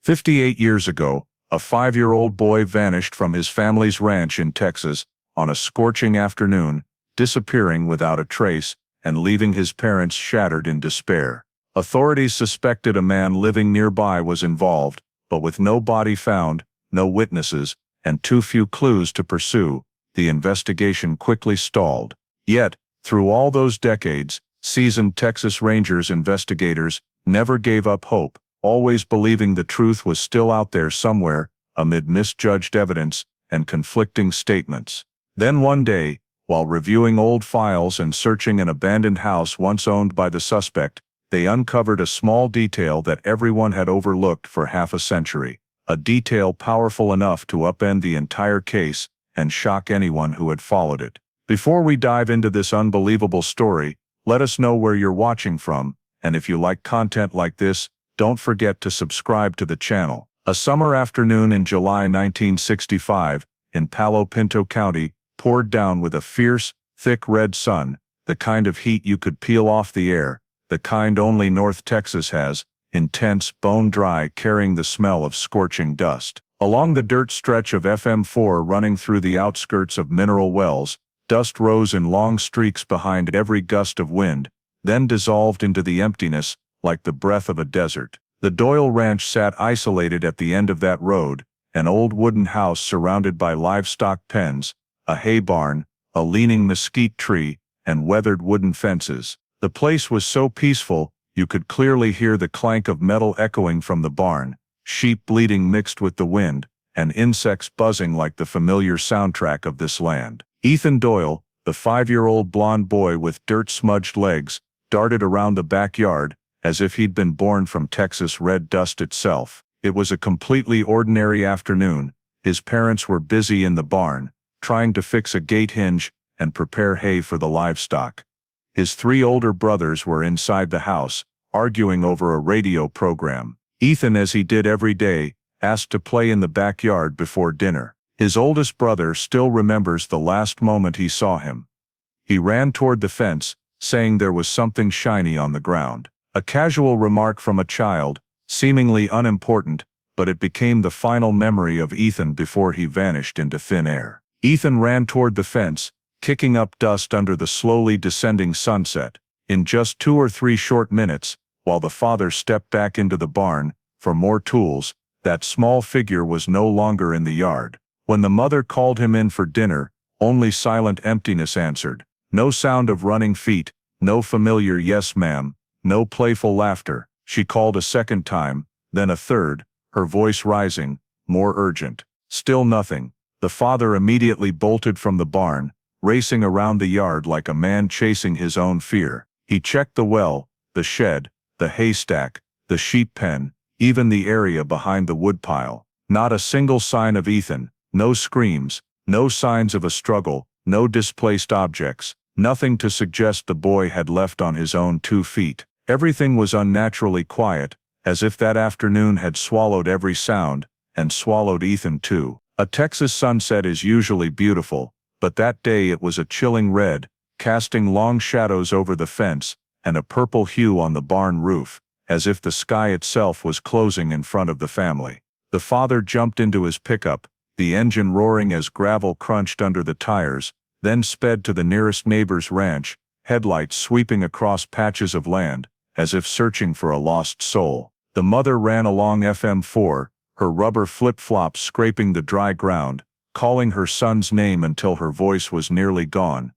58 years ago, a 5-year-old boy vanished from his family's ranch in Texas on a scorching afternoon, disappearing without a trace and leaving his parents shattered in despair. Authorities suspected a man living nearby was involved, but with no body found, no witnesses, and too few clues to pursue, the investigation quickly stalled. Yet, through all those decades, seasoned Texas Rangers investigators never gave up hope, always believing the truth was still out there somewhere, amid misjudged evidence and conflicting statements. Then one day, while reviewing old files and searching an abandoned house once owned by the suspect, they uncovered a small detail that everyone had overlooked for half a century, a detail powerful enough to upend the entire case and shock anyone who had followed it. Before we dive into this unbelievable story, let us know where you're watching from, and if you like content like this, don't forget to subscribe to the channel. A summer afternoon in July 1965, in Palo Pinto County, poured down with a fierce, thick red sun, the kind of heat you could peel off the air, the kind only North Texas has, intense, bone-dry, carrying the smell of scorching dust. Along the dirt stretch of FM4 running through the outskirts of Mineral Wells, dust rose in long streaks behind every gust of wind, then dissolved into the emptiness, like the breath of a desert. The Doyle Ranch sat isolated at the end of that road, an old wooden house surrounded by livestock pens, a hay barn, a leaning mesquite tree, and weathered wooden fences. The place was so peaceful, you could clearly hear the clank of metal echoing from the barn, sheep bleating mixed with the wind, and insects buzzing like the familiar soundtrack of this land. Ethan Doyle, the 5-year-old blond boy with dirt-smudged legs, darted around the backyard, as if he'd been born from Texas red dust itself. It was a completely ordinary afternoon. His parents were busy in the barn, trying to fix a gate hinge and prepare hay for the livestock. His 3 older brothers were inside the house, arguing over a radio program. Ethan, as he did every day, asked to play in the backyard before dinner. His oldest brother still remembers the last moment he saw him. He ran toward the fence, saying there was something shiny on the ground. A casual remark from a child, seemingly unimportant, but it became the final memory of Ethan before he vanished into thin air. Ethan ran toward the fence, kicking up dust under the slowly descending sunset. In just 2 or 3 short minutes, while the father stepped back into the barn for more tools, that small figure was no longer in the yard. When the mother called him in for dinner, only silent emptiness answered. No sound of running feet, no familiar "yes, ma'am," no playful laughter. She called a second time, then a third, her voice rising, more urgent. Still nothing. The father immediately bolted from the barn, racing around the yard like a man chasing his own fear. He checked the well, the shed, the haystack, the sheep pen, even the area behind the woodpile. Not a single sign of Ethan, no screams, no signs of a struggle, no displaced objects, nothing to suggest the boy had left on his own 2 feet. Everything was unnaturally quiet, as if that afternoon had swallowed every sound, and swallowed Ethan too. A Texas sunset is usually beautiful, but that day it was a chilling red, casting long shadows over the fence, and a purple hue on the barn roof, as if the sky itself was closing in front of the family. The father jumped into his pickup, the engine roaring as gravel crunched under the tires, then sped to the nearest neighbor's ranch, headlights sweeping across patches of land, as if searching for a lost soul. The mother ran along FM4, her rubber flip-flops scraping the dry ground, calling her son's name until her voice was nearly gone.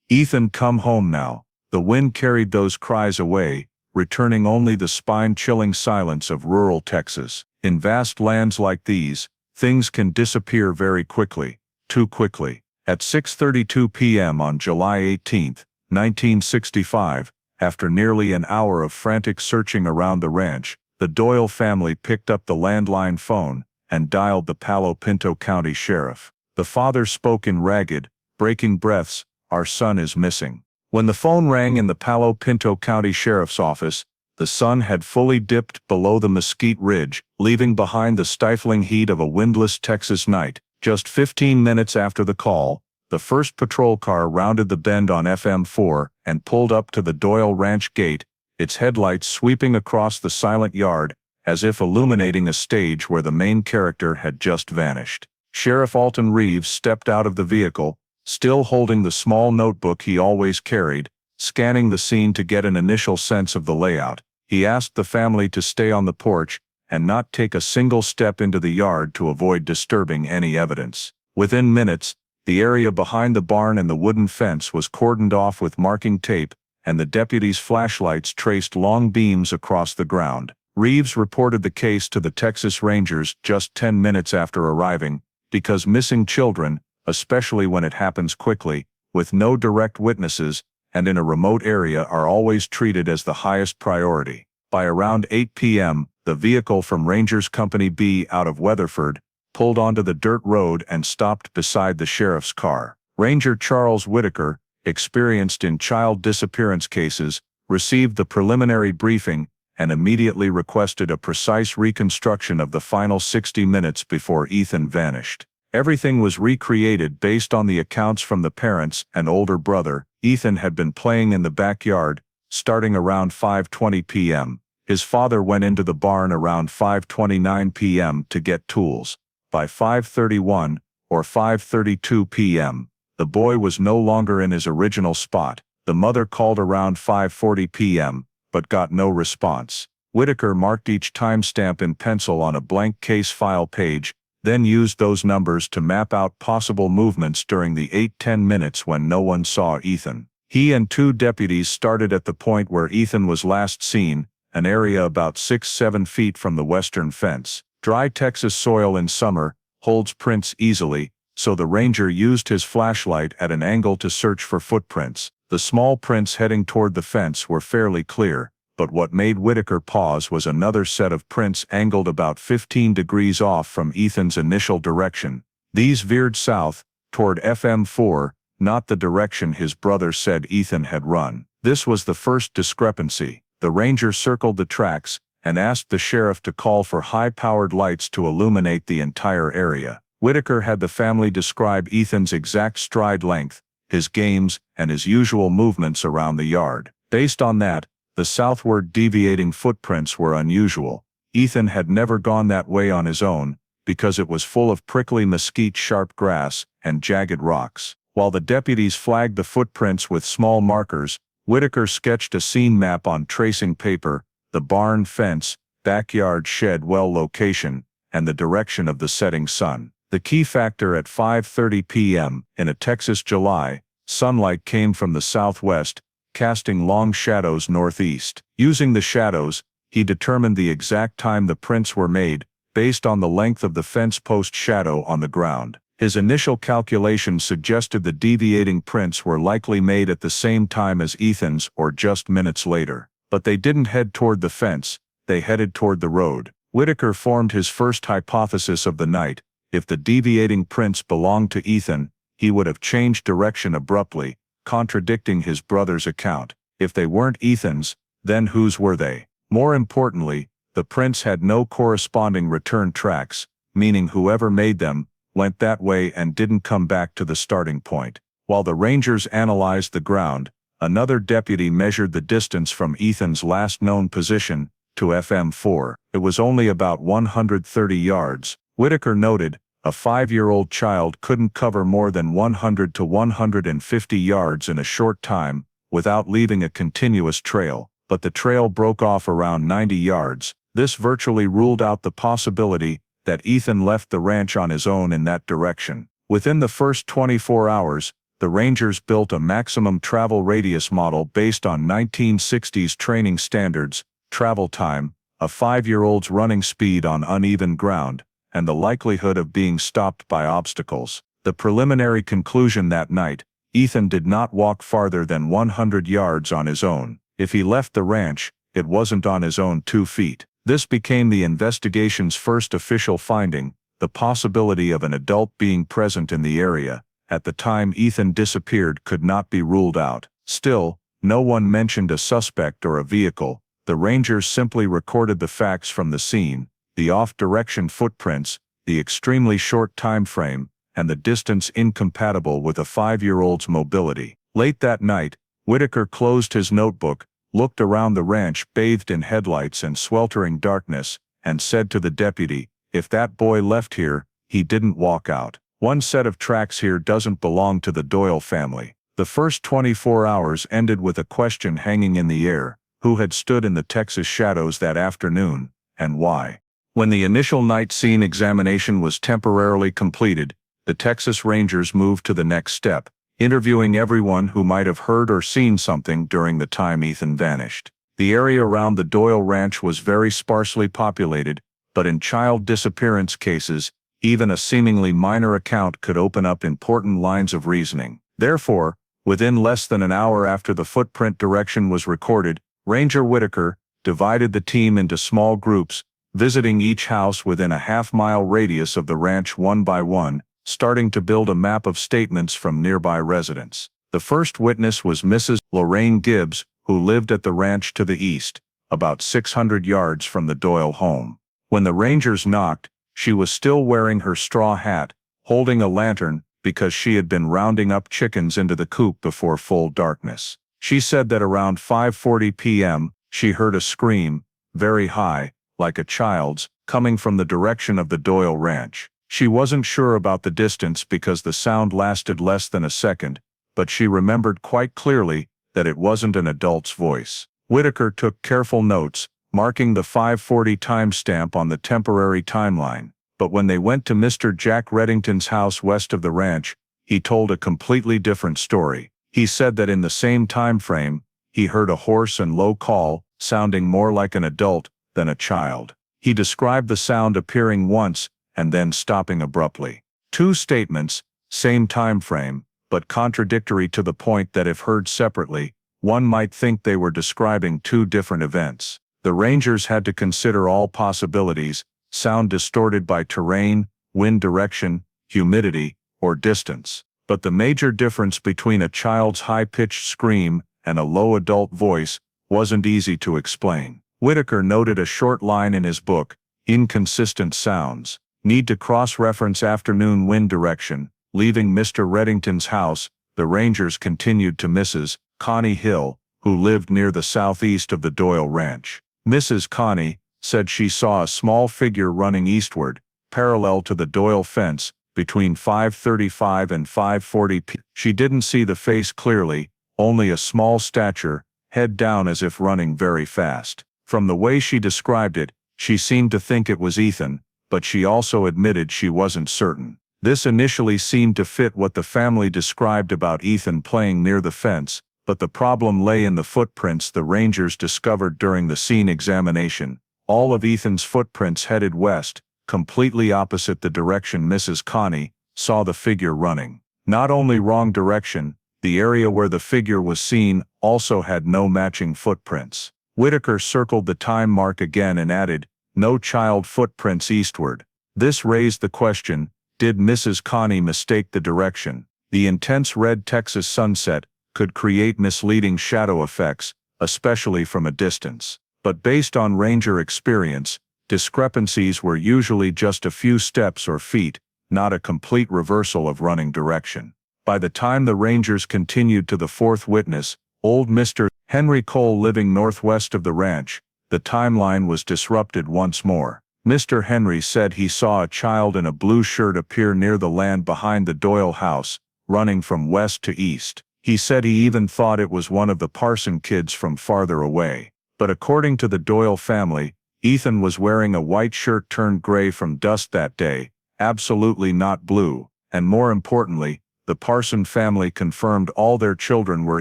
"Ethan, come home now." The wind carried those cries away, returning only the spine-chilling silence of rural Texas. In vast lands like these, things can disappear very quickly, too quickly. At 6:32 p.m. on July 18, 1965, after nearly an hour of frantic searching around the ranch, the Doyle family picked up the landline phone and dialed the Palo Pinto County Sheriff. The father spoke in ragged, breaking breaths, "Our son is missing." When the phone rang in the Palo Pinto County Sheriff's office, the sun had fully dipped below the Mesquite Ridge, leaving behind the stifling heat of a windless Texas night. Just 15 minutes after the call, the first patrol car rounded the bend on FM4 and pulled up to the Doyle Ranch gate, its headlights sweeping across the silent yard as if illuminating a stage where the main character had just vanished. Sheriff Alton Reeves stepped out of the vehicle, still holding the small notebook he always carried, scanning the scene to get an initial sense of the layout. He asked the family to stay on the porch and not take a single step into the yard to avoid disturbing any evidence. Within minutes, the area behind the barn and the wooden fence was cordoned off with marking tape, and the deputies' flashlights traced long beams across the ground. Reeves reported the case to the Texas Rangers just 10 minutes after arriving, because missing children, especially when it happens quickly, with no direct witnesses, and in a remote area, are always treated as the highest priority. By around 8 p.m., the vehicle from Rangers Company B out of Weatherford pulled onto the dirt road and stopped beside the sheriff's car. Ranger Charles Whitaker, experienced in child disappearance cases, received the preliminary briefing and immediately requested a precise reconstruction of the final 60 minutes before Ethan vanished. Everything was recreated based on the accounts from the parents and older brother. Ethan had been playing in the backyard, starting around 5:20 p.m. His father went into the barn around 5:29 p.m. to get tools. By 5:31 or 5:32 p.m., the boy was no longer in his original spot. The mother called around 5:40 p.m., but got no response. Whitaker marked each timestamp in pencil on a blank case file page, then used those numbers to map out possible movements during the 8-10 minutes when no one saw Ethan. He and two deputies started at the point where Ethan was last seen, an area about 6-7 feet from the western fence. Dry Texas soil in summer holds prints easily, so the ranger used his flashlight at an angle to search for footprints. The small prints heading toward the fence were fairly clear, but what made Whitaker pause was another set of prints angled about 15 degrees off from Ethan's initial direction. These veered south, toward FM4, not the direction his brother said Ethan had run. This was the first discrepancy. The ranger circled the tracks and asked the sheriff to call for high-powered lights to illuminate the entire area. Whitaker had the family describe Ethan's exact stride length, his games, and his usual movements around the yard. Based on that, the southward deviating footprints were unusual. Ethan had never gone that way on his own, because it was full of prickly mesquite-sharp grass and jagged rocks. While the deputies flagged the footprints with small markers, Whitaker sketched a scene map on tracing paper, the barn fence, backyard shed well location, and the direction of the setting sun. The key factor at 5:30 p.m. in a Texas July, sunlight came from the southwest, casting long shadows northeast. Using the shadows, he determined the exact time the prints were made, based on the length of the fence post shadow on the ground. His initial calculations suggested the deviating prints were likely made at the same time as Ethan's or just minutes later. But they didn't head toward the fence, they headed toward the road. Whitaker formed his first hypothesis of the night. If the deviating prints belonged to Ethan, he would have changed direction abruptly, contradicting his brother's account. If they weren't Ethan's, then whose were they? More importantly, the prints had no corresponding return tracks, meaning whoever made them went that way and didn't come back to the starting point. While the rangers analyzed the ground, another deputy measured the distance from Ethan's last known position to FM4. It was only about 130 yards. Whitaker noted, a 5-year-old child couldn't cover more than 100 to 150 yards in a short time without leaving a continuous trail, but the trail broke off around 90 yards. This virtually ruled out the possibility that Ethan left the ranch on his own in that direction. Within the first 24 hours, the Rangers built a maximum travel radius model based on 1960s training standards, travel time, a 5-year-old's running speed on uneven ground, and the likelihood of being stopped by obstacles. The preliminary conclusion that night, Ethan did not walk farther than 100 yards on his own. If he left the ranch, it wasn't on his own 2 feet. This became the investigation's first official finding, the possibility of an adult being present in the area at the time Ethan disappeared could not be ruled out. Still, no one mentioned a suspect or a vehicle. The Rangers simply recorded the facts from the scene, the off-direction footprints, the extremely short time frame, and the distance incompatible with a 5-year-old's mobility. Late that night, Whitaker closed his notebook, looked around the ranch bathed in headlights and sweltering darkness, and said to the deputy, "If that boy left here, he didn't walk out. One set of tracks here doesn't belong to the Doyle family." The first 24 hours ended with a question hanging in the air: who had stood in the Texas shadows that afternoon, and why? When the initial night scene examination was temporarily completed, the Texas Rangers moved to the next step, interviewing everyone who might have heard or seen something during the time Ethan vanished. The area around the Doyle ranch was very sparsely populated, but in child disappearance cases, even a seemingly minor account could open up important lines of reasoning. Therefore, within less than an hour after the footprint direction was recorded, Ranger Whitaker divided the team into small groups, visiting each house within a half-mile radius of the ranch one by one, starting to build a map of statements from nearby residents. The first witness was Mrs. Lorraine Gibbs, who lived at the ranch to the east, about 600 yards from the Doyle home. When the Rangers knocked, she was still wearing her straw hat, holding a lantern, because she had been rounding up chickens into the coop before full darkness. She said that around 5:40 p.m., she heard a scream, very high, like a child's, coming from the direction of the Doyle ranch. She wasn't sure about the distance because the sound lasted less than a second, but she remembered quite clearly that it wasn't an adult's voice. Whitaker took careful notes, marking the 5:40 timestamp on the temporary timeline, but when they went to Mr. Jack Reddington's house west of the ranch, he told a completely different story. He said that in the same time frame, he heard a hoarse and low call, sounding more like an adult than a child. He described the sound appearing once and then stopping abruptly. Two statements, same time frame, but contradictory to the point that if heard separately, one might think they were describing two different events. The Rangers had to consider all possibilities: sound distorted by terrain, wind direction, humidity, or distance. But the major difference between a child's high-pitched scream and a low adult voice wasn't easy to explain. Whitaker noted a short line in his book, "Inconsistent Sounds. Need to cross-reference afternoon wind direction." Leaving Mr. Reddington's house, the Rangers continued to Mrs. Connie Hill, who lived near the southeast of the Doyle ranch. Mrs. Connie said she saw a small figure running eastward, parallel to the Doyle fence, between 5:35 and 5:40 p.m. She didn't see the face clearly, only a small stature, head down as if running very fast. From the way she described it, she seemed to think it was Ethan, but she also admitted she wasn't certain. This initially seemed to fit what the family described about Ethan playing near the fence, but the problem lay in the footprints the Rangers discovered during the scene examination. All of Ethan's footprints headed west, completely opposite the direction Mrs. Connie saw the figure running. Not only wrong direction, the area where the figure was seen also had no matching footprints. Whitaker circled the time mark again and added, "No child footprints eastward." This raised the question, did Mrs. Connie mistake the direction? The intense red Texas sunset could create misleading shadow effects, especially from a distance. But based on Ranger experience, discrepancies were usually just a few steps or feet, not a complete reversal of running direction. By the time the Rangers continued to the fourth witness, old Mr. Henry Cole living northwest of the ranch, the timeline was disrupted once more. Mr. Henry said he saw a child in a blue shirt appear near the land behind the Doyle house, running from west to east. He said he even thought it was one of the Parson kids from farther away. But according to the Doyle family, Ethan was wearing a white shirt turned gray from dust that day, absolutely not blue, and more importantly, the Parson family confirmed all their children were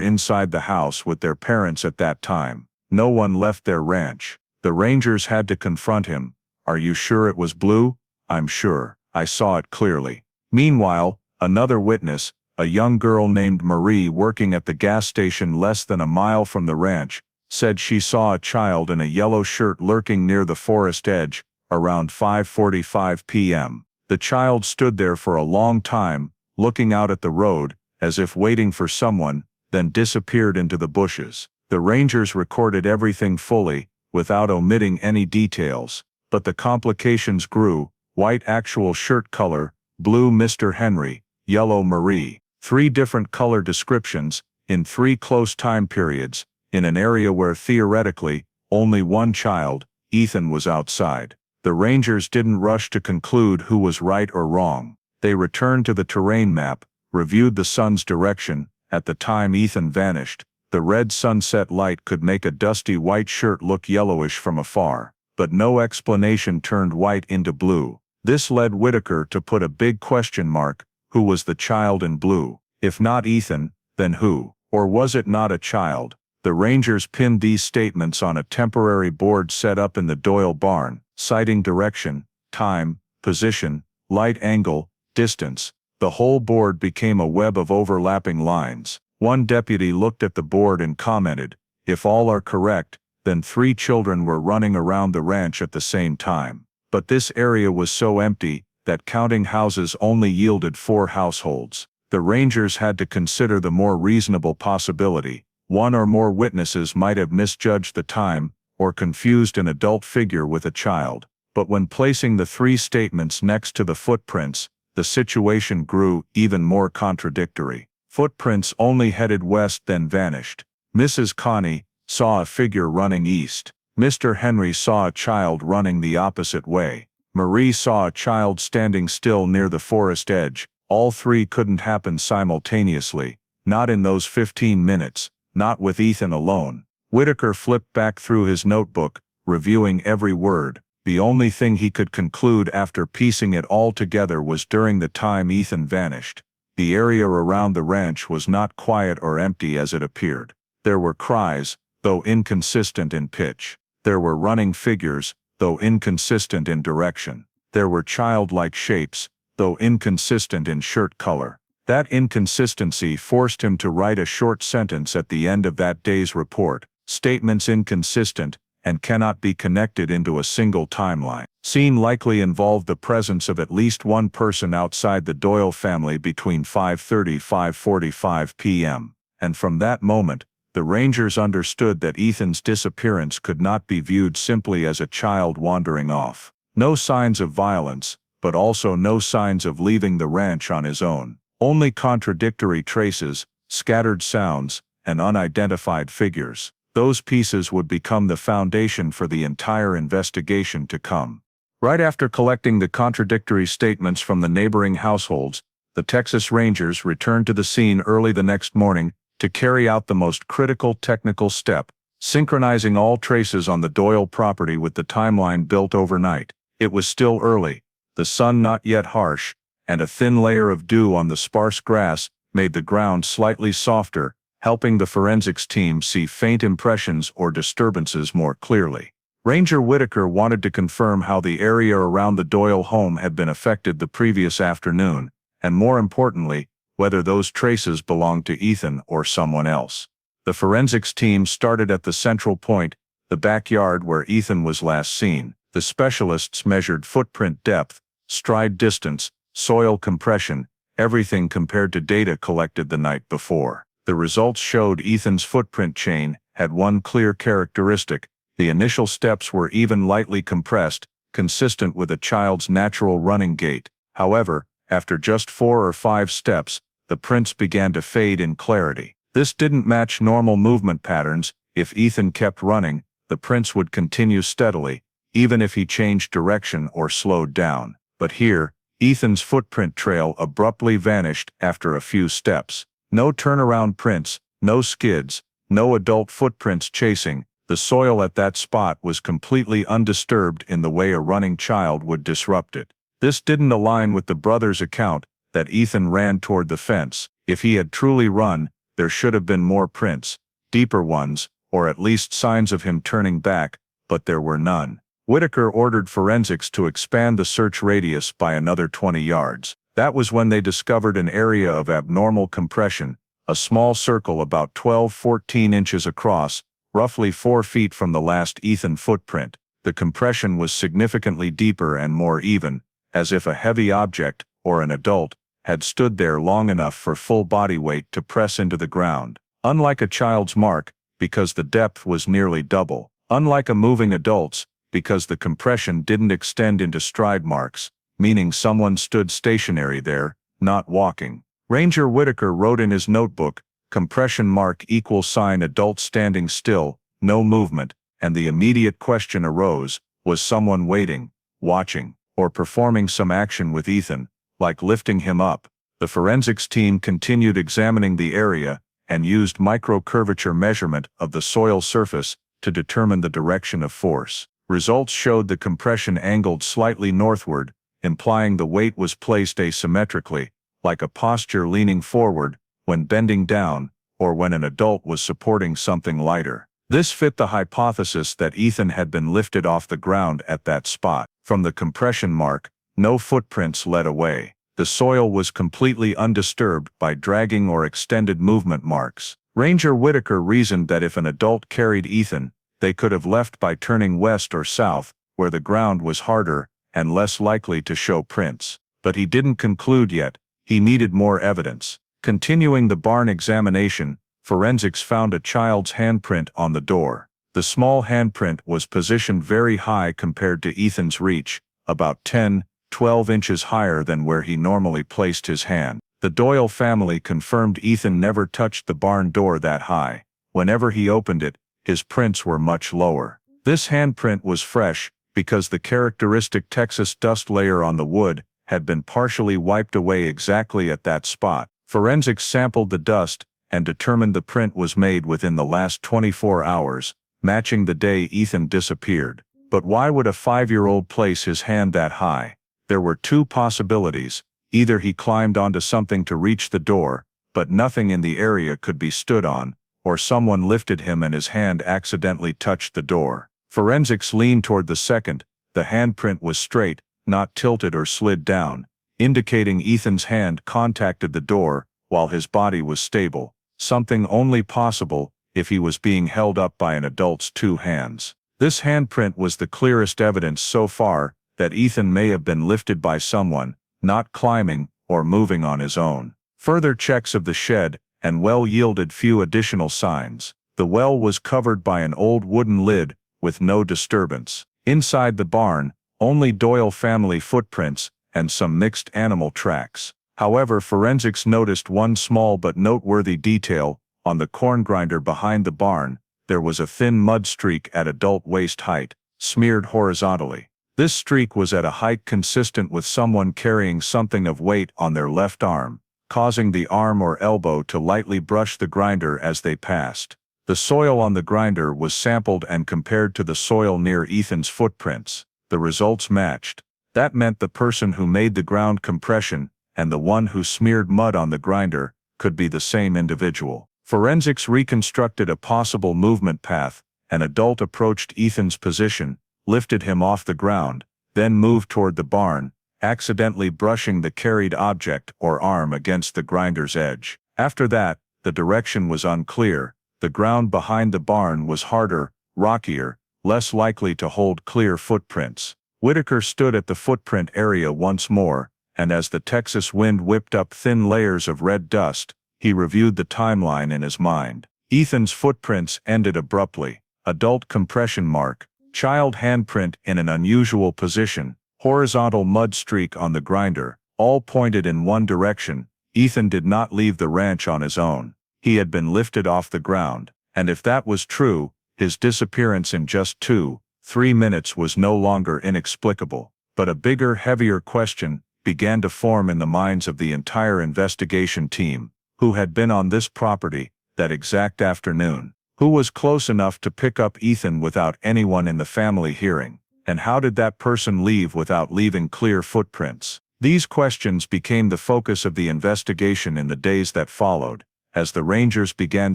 inside the house with their parents at that time. No one left their ranch. The Rangers had to confront him. "Are you sure it was blue?" "I'm sure. I saw it clearly." Meanwhile, another witness, a young girl named Marie working at the gas station less than a mile from the ranch, said she saw a child in a yellow shirt lurking near the forest edge, around 5:45 p.m. The child stood there for a long time, looking out at the road, as if waiting for someone, then disappeared into the bushes. The Rangers recorded everything fully, without omitting any details. But the complications grew: white actual shirt color, blue Mr. Henry, yellow Marie. 3 different color descriptions, in 3 close time periods, in an area where theoretically, only one child, Ethan, was outside. The Rangers didn't rush to conclude who was right or wrong. They returned to the terrain map, reviewed the sun's direction. At the time Ethan vanished, the red sunset light could make a dusty white shirt look yellowish from afar, but no explanation turned white into blue. This led Whitaker to put a big question mark: who was the child in blue? If not Ethan, then who? Or was it not a child? The Rangers pinned these statements on a temporary board set up in the Doyle barn, citing direction, time, position, light angle, distance. The whole board became a web of overlapping lines. One deputy looked at the board and commented, "If all are correct, then 3 children were running around the ranch at the same time." But this area was so empty that counting houses only yielded 4 households. The Rangers had to consider the more reasonable possibility: one or more witnesses might have misjudged the time, or confused an adult figure with a child. But when placing the 3 statements next to the footprints, the situation grew even more contradictory. Footprints only headed west then vanished. Mrs. Connie saw a figure running east. Mr. Henry saw a child running the opposite way. Marie saw a child standing still near the forest edge. All 3 couldn't happen simultaneously, not in those 15 minutes, not with Ethan alone. Whitaker flipped back through his notebook, reviewing every word. The only thing he could conclude after piecing it all together was during the time Ethan vanished, the area around the ranch was not quiet or empty as it appeared. There were cries, though inconsistent in pitch. There were running figures, though inconsistent in direction. There were childlike shapes, though inconsistent in shirt color. That inconsistency forced him to write a short sentence at the end of that day's report: statements inconsistent and cannot be connected into a single timeline. Scene likely involved the presence of at least one person outside the Doyle family between 5:30–5:45 p.m. And from that moment, the Rangers understood that Ethan's disappearance could not be viewed simply as a child wandering off. No signs of violence, but also no signs of leaving the ranch on his own. Only contradictory traces, scattered sounds, and unidentified figures. Those pieces would become the foundation for the entire investigation to come. Right after collecting the contradictory statements from the neighboring households, the Texas Rangers returned to the scene early the next morning to carry out the most critical technical step: synchronizing all traces on the Doyle property with the timeline built overnight. It was still early, the sun not yet harsh, and a thin layer of dew on the sparse grass made the ground slightly softer, helping the forensics team see faint impressions or disturbances more clearly. Ranger Whitaker wanted to confirm how the area around the Doyle home had been affected the previous afternoon, and more importantly, whether those traces belonged to Ethan or someone else. The forensics team started at the central point, the backyard where Ethan was last seen. The specialists measured footprint depth, stride distance, soil compression, everything compared to data collected the night before. The results showed Ethan's footprint chain had one clear characteristic: the initial steps were even lightly compressed, consistent with a child's natural running gait. However, after just 4 or 5 steps, the prints began to fade in clarity. This didn't match normal movement patterns. If Ethan kept running, the prints would continue steadily, even if he changed direction or slowed down. But here, Ethan's footprint trail abruptly vanished after a few steps. No turnaround prints, no skids, no adult footprints chasing. The soil at that spot was completely undisturbed in the way a running child would disrupt it. This didn't align with the brothers' account that Ethan ran toward the fence. If he had truly run, there should have been more prints, deeper ones, or at least signs of him turning back, but there were none. Whitaker ordered forensics to expand the search radius by another 20 yards. That was when they discovered an area of abnormal compression, a small circle about 12–14 inches across, roughly 4 feet from the last Ethan footprint. The compression was significantly deeper and more even, as if a heavy object, or an adult, had stood there long enough for full body weight to press into the ground. Unlike a child's mark, because the depth was nearly double. Unlike a moving adult's, because the compression didn't extend into stride marks, meaning someone stood stationary there, not walking. Ranger Whitaker wrote in his notebook, "Compression mark =sign adult standing still, no movement," and the immediate question arose: was someone waiting? watching, or performing some action with Ethan, like lifting him up. The forensics team continued examining the area and used microcurvature measurement of the soil surface to determine the direction of force. Results showed the compression angled slightly northward, implying the weight was placed asymmetrically, like a posture leaning forward when bending down, or when an adult was supporting something lighter. This fit the hypothesis that Ethan had been lifted off the ground at that spot. From the compression mark, no footprints led away. The soil was completely undisturbed by dragging or extended movement marks. Ranger Whitaker reasoned that if an adult carried Ethan, they could have left by turning west or south, where the ground was harder and less likely to show prints. But he didn't conclude yet. He needed more evidence. Continuing the barn examination, forensics found a child's handprint on the door. The small handprint was positioned very high compared to Ethan's reach, about 10–12 inches higher than where he normally placed his hand. The Doyle family confirmed Ethan never touched the barn door that high. Whenever he opened it, his prints were much lower. This handprint was fresh because the characteristic Texas dust layer on the wood had been partially wiped away exactly at that spot. Forensics sampled the dust and determined the print was made within the last 24 hours, matching the day Ethan disappeared. But why would a 5-year-old place his hand that high? There were two possibilities. Either he climbed onto something to reach the door, but nothing in the area could be stood on, or someone lifted him and his hand accidentally touched the door. Forensics leaned toward the second. The handprint was straight, not tilted or slid down, indicating Ethan's hand contacted the door while his body was stable, something only possible if he was being held up by an adult's two hands. This handprint was the clearest evidence so far that Ethan may have been lifted by someone, not climbing or moving on his own. Further checks of the shed and well yielded few additional signs. The well was covered by an old wooden lid with no disturbance. Inside the barn, only Doyle family footprints and some mixed animal tracks. However, forensics noticed one small but noteworthy detail. On the corn grinder behind the barn, there was a thin mud streak at adult waist height, smeared horizontally. This streak was at a height consistent with someone carrying something of weight on their left arm, causing the arm or elbow to lightly brush the grinder as they passed. The soil on the grinder was sampled and compared to the soil near Ethan's footprints. The results matched. That meant the person who made the ground compression and the one who smeared mud on the grinder could be the same individual. Forensics reconstructed a possible movement path. An adult approached Ethan's position, lifted him off the ground, then moved toward the barn, accidentally brushing the carried object or arm against the grinder's edge. After that, the direction was unclear. The ground behind the barn was harder, rockier, less likely to hold clear footprints. Whitaker stood at the footprint area once more, and as the Texas wind whipped up thin layers of red dust, he reviewed the timeline in his mind. Ethan's footprints ended abruptly. Adult compression mark, child handprint in an unusual position, horizontal mud streak on the grinder, all pointed in one direction. Ethan did not leave the ranch on his own. He had been lifted off the ground, and if that was true, his disappearance in just 2–3 minutes was no longer inexplicable. But a bigger, heavier question began to form in the minds of the entire investigation team. Who had been on this property that exact afternoon? Who was close enough to pick up Ethan without anyone in the family hearing? And how did that person leave without leaving clear footprints? These questions became the focus of the investigation in the days that followed, as the Rangers began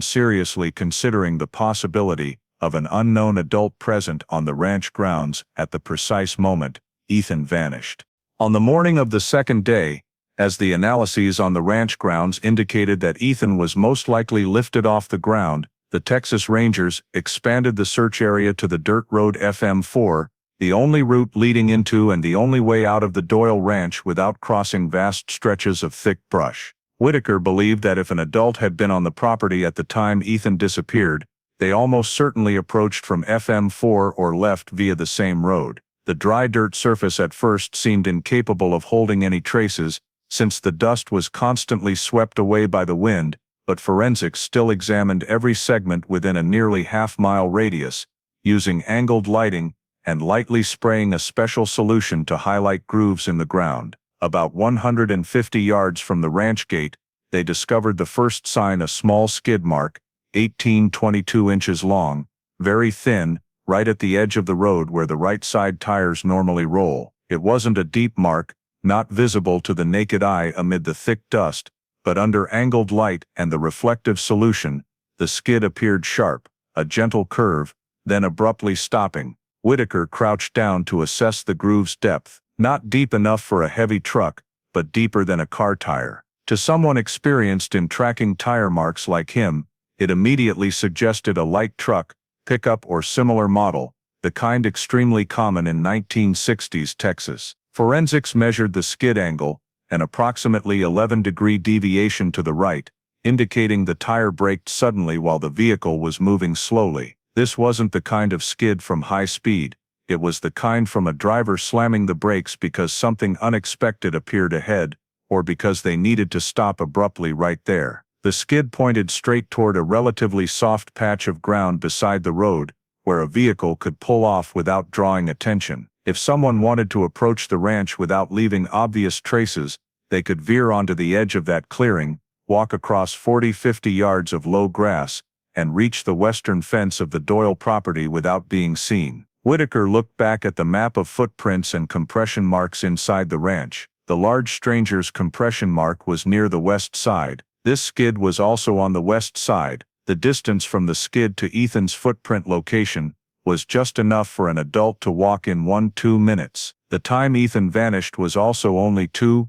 seriously considering the possibility of an unknown adult present on the ranch grounds at the precise moment Ethan vanished. On the morning of the second day, as the analyses on the ranch grounds indicated that Ethan was most likely lifted off the ground, the Texas Rangers expanded the search area to the dirt road FM4, the only route leading into and the only way out of the Doyle Ranch without crossing vast stretches of thick brush. Whitaker believed that if an adult had been on the property at the time Ethan disappeared, they almost certainly approached from FM4 or left via the same road. The dry dirt surface at first seemed incapable of holding any traces, since the dust was constantly swept away by the wind, but forensics still examined every segment within a nearly half-mile radius, using angled lighting and lightly spraying a special solution to highlight grooves in the ground. About 150 yards from the ranch gate, they discovered the first sign, a small skid mark, 18-22 inches long, very thin, right at the edge of the road where the right side tires normally roll. It wasn't a deep mark, not visible to the naked eye amid the thick dust, but under angled light and the reflective solution, the skid appeared sharp, a gentle curve, then abruptly stopping. Whitaker crouched down to assess the groove's depth. Not deep enough for a heavy truck, but deeper than a car tire. To someone experienced in tracking tire marks like him, it immediately suggested a light truck, pickup or similar model, the kind extremely common in 1960s Texas. Forensics measured the skid angle, an approximately 11-degree deviation to the right, indicating the tire braked suddenly while the vehicle was moving slowly. This wasn't the kind of skid from high speed. It was the kind from a driver slamming the brakes because something unexpected appeared ahead, or because they needed to stop abruptly right there. The skid pointed straight toward a relatively soft patch of ground beside the road, where a vehicle could pull off without drawing attention. If someone wanted to approach the ranch without leaving obvious traces, they could veer onto the edge of that clearing, walk across 40-50 yards of low grass, and reach the western fence of the Doyle property without being seen. Whitaker looked back at the map of footprints and compression marks inside the ranch. The large stranger's compression mark was near the west side. This skid was also on the west side. The distance from the skid to Ethan's footprint location was just enough for an adult to walk in 1-2 minutes. The time Ethan vanished was also only 2-3